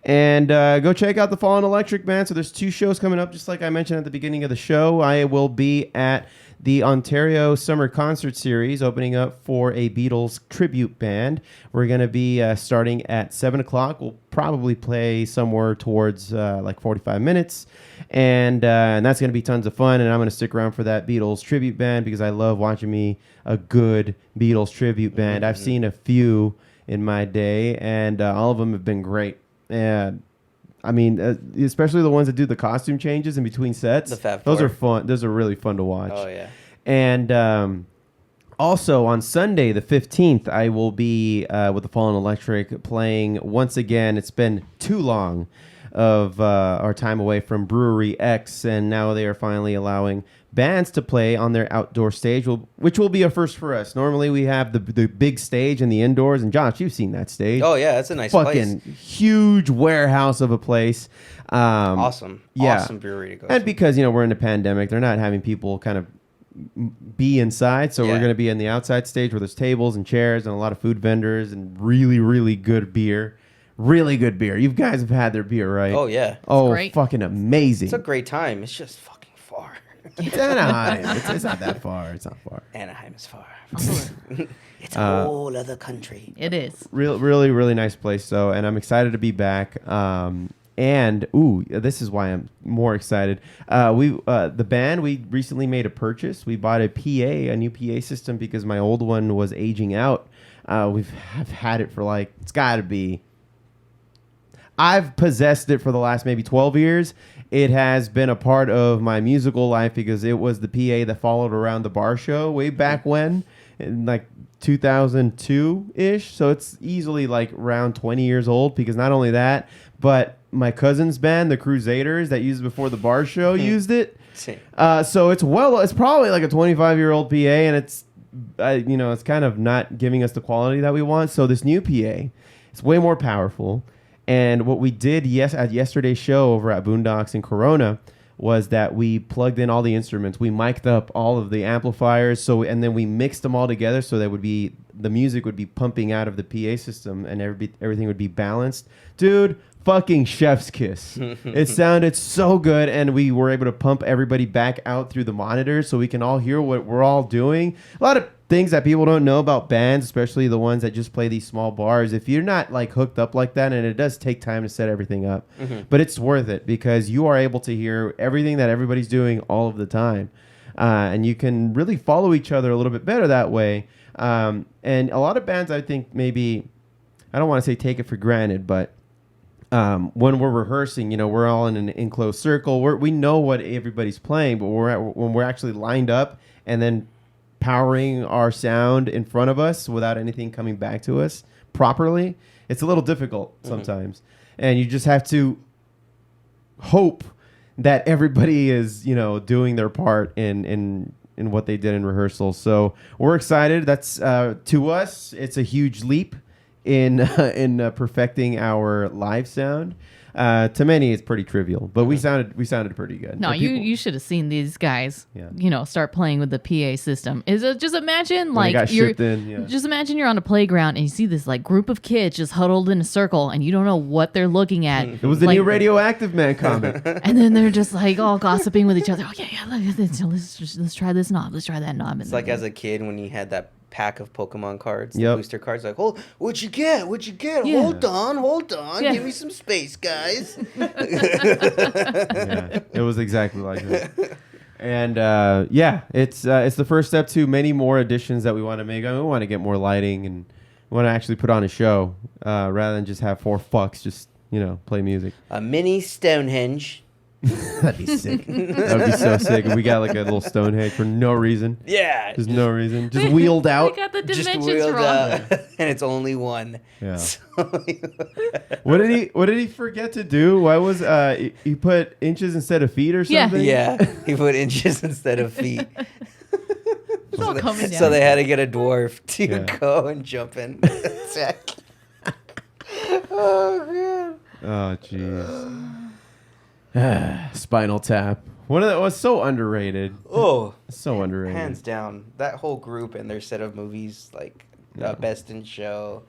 Speaker 1: And go check out the Fallen Electric Band. So there's 2 shows coming up, just like I mentioned at the beginning of the show. I will be at the Ontario Summer Concert Series, opening up for a Beatles tribute band. We're going to be starting at 7 o'clock. We'll probably play somewhere towards like 45 minutes. And that's going to be tons of fun. And I'm going to stick around for that Beatles tribute band because I love watching me a good Beatles tribute band. I've seen a few in my day, and all of them have been great. And I mean, especially the ones that do the costume changes in between sets.
Speaker 2: The Fab
Speaker 1: Those
Speaker 2: Four.
Speaker 1: are fun. Those are really fun to watch.
Speaker 2: Oh, yeah.
Speaker 1: And also on Sunday, the 15th, I will be with the Fallen Electric playing once again. It's been too long of our time away from Brewery X, and now they are finally allowing bands to play on their outdoor stage, which will be a first for us. Normally, we have the big stage in the indoors, and Josh, you've seen that stage.
Speaker 2: Oh, yeah, that's a nice
Speaker 1: fucking
Speaker 2: place.
Speaker 1: Huge warehouse of a place.
Speaker 2: Awesome.
Speaker 1: Yeah.
Speaker 2: Awesome brewery to go
Speaker 1: And
Speaker 2: to.
Speaker 1: because, we're in a pandemic, they're not having people kind of be inside, so we're going to be in the outside stage where there's tables and chairs and a lot of food vendors and really, really good beer. Really good beer. You guys have had their beer, right?
Speaker 2: Oh, yeah.
Speaker 1: Oh,
Speaker 3: great.
Speaker 1: Fucking amazing.
Speaker 2: It's a great time. It's just fucking far.
Speaker 1: It's Anaheim. It's not that far. It's not far.
Speaker 2: Anaheim is far. It's a whole other country.
Speaker 3: It is.
Speaker 1: Really, really nice place, though, and I'm excited to be back. And this is why I'm more excited. The band, we recently made a purchase. We bought a new PA system because my old one was aging out. I've had it for it's got to be. I've possessed it for the last maybe 12 years. It has been a part of my musical life because it was the PA that followed around the bar show way back when, in 2002-ish. So it's easily around 20 years old because not only that, but my cousin's band, the Crusaders, that used it before the bar show, used it. So it's probably a 25-year-old PA, and it's it's kind of not giving us the quality that we want. So this new PA, it's way more powerful. And what we did at yesterday's show over at Boondocks in Corona was that we plugged in all the instruments. We mic'd up all of the amplifiers, and then we mixed them all together so that the music would be pumping out of the PA system and everything would be balanced. Dude, fucking chef's kiss. It sounded so good, and we were able to pump everybody back out through the monitors so we can all hear what we're all doing. A lot of things that people don't know about bands, especially the ones that just play these small bars. If you're not hooked up like that, and it does take time to set everything up, but it's worth it because you are able to hear everything that everybody's doing all of the time, and you can really follow each other a little bit better that way. And a lot of bands, I think, maybe, I don't want to say take it for granted, but when we're rehearsing, we're all in an enclosed circle. We know what everybody's playing, but when we're actually lined up and then powering our sound in front of us without anything coming back to us properly, it's a little difficult sometimes. And you just have to hope that everybody is, doing their part in what they did in rehearsal. So we're excited. That's to us, it's a huge leap in perfecting our live sound. To many, it's pretty trivial, but we sounded pretty good.
Speaker 3: No, you should have seen these guys. Start playing with the PA system. Just imagine just imagine you're on a playground and you see this group of kids just huddled in a circle and you don't know what they're looking at.
Speaker 1: It was the new Radioactive Man comic.
Speaker 3: And then they're just all gossiping with each other. Oh yeah, let's try this knob. Let's try that knob.
Speaker 2: It's as a kid when you had that pack of Pokemon cards,
Speaker 1: Yep.
Speaker 2: booster cards. Oh, what'd you get?
Speaker 3: Yeah.
Speaker 2: Hold on.
Speaker 3: Yeah.
Speaker 2: Give me some space, guys.
Speaker 1: It was exactly like that. And it's the first step to many more additions that we want to make. We want to get more lighting, and we want to actually put on a show rather than just have 4 fucks just play music.
Speaker 2: A mini Stonehenge.
Speaker 1: That'd be sick. That'd be so sick. If we got a little Stonehenge for no reason.
Speaker 2: Yeah.
Speaker 1: Just no reason. Just wheeled out.
Speaker 3: We got the
Speaker 2: Just
Speaker 3: dimensions
Speaker 2: wheeled
Speaker 3: wrong.
Speaker 2: out, and it's only one.
Speaker 1: Yeah.
Speaker 2: So,
Speaker 1: What did he forget to do? Why was he put inches instead of feet or something?
Speaker 2: yeah, he put inches instead of feet.
Speaker 3: It's all coming down.
Speaker 2: So they had to get a dwarf to
Speaker 1: Yeah.
Speaker 2: go and jump in. Oh, God.
Speaker 1: Oh, jeez. Spinal Tap. One of that was so underrated.
Speaker 2: Oh,
Speaker 1: so underrated.
Speaker 2: Hands down, that whole group and their set of movies, like Best in Show,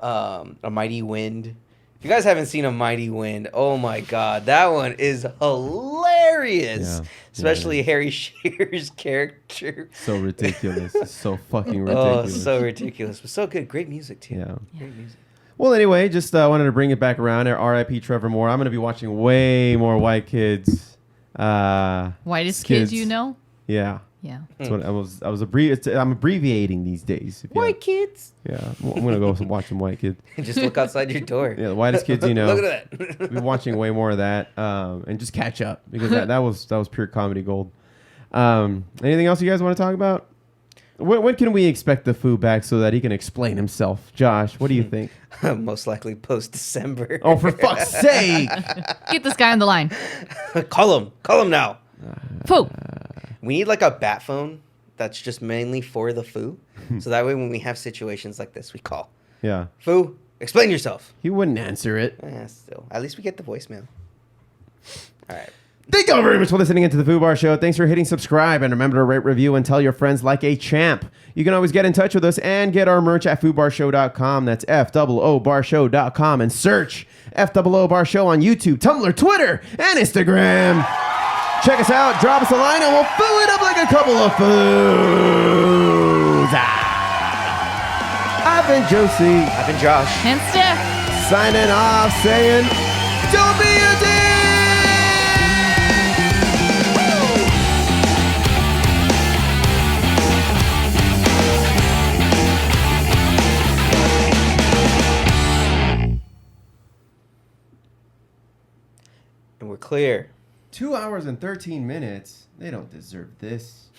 Speaker 2: A Mighty Wind. If you guys haven't seen A Mighty Wind, oh my God, that one is hilarious.
Speaker 1: Yeah.
Speaker 2: Especially Harry Shearer's character.
Speaker 1: So ridiculous. So fucking
Speaker 2: Oh,
Speaker 1: ridiculous.
Speaker 2: so ridiculous, but so good. Great music too.
Speaker 1: Yeah.
Speaker 2: Great music.
Speaker 1: Well, anyway, just wanted to bring it back around. R.I.P. Trevor Moore. I'm going to be watching way more White Kids.
Speaker 3: Whitest kids you know?
Speaker 1: Yeah.
Speaker 3: Yeah.
Speaker 1: That's what I'm abbreviating these days.
Speaker 2: White kids.
Speaker 1: Yeah. I'm going to go watch some White Kids.
Speaker 2: Just look outside your door.
Speaker 1: Yeah, the whitest kids you know.
Speaker 2: Look at that.
Speaker 1: We've been watching way more of that, and just catch up because that was pure comedy gold. Anything else you guys want to talk about? When can we expect the Foo back so that he can explain himself? Josh, what do you think?
Speaker 2: Most likely post-December.
Speaker 1: Oh, for fuck's sake!
Speaker 3: Get this guy on the line.
Speaker 2: Call him now.
Speaker 3: Foo.
Speaker 2: We need like a bat phone that's just mainly for the Foo. So that way when we have situations like this, we call.
Speaker 1: Yeah.
Speaker 2: Foo, explain yourself.
Speaker 1: He wouldn't answer it.
Speaker 2: Still. At least we get the voicemail. All right.
Speaker 1: Thank you all very much for listening into the Foobar Show. Thanks for hitting subscribe, and remember to rate, review, and tell your friends like a champ. You can always get in touch with us and get our merch at foobarshow.com. That's FOObarshow.com, and search FOO Bar Show on YouTube, Tumblr, Twitter, and Instagram. Check us out, drop us a line, and we'll fill it up like a couple of Foos. I've been Josie.
Speaker 2: I've been Josh.
Speaker 3: And Steph.
Speaker 1: Signing off, saying, don't be a dick.
Speaker 2: And we're clear.
Speaker 1: 2 hours and 13 minutes. They don't deserve this.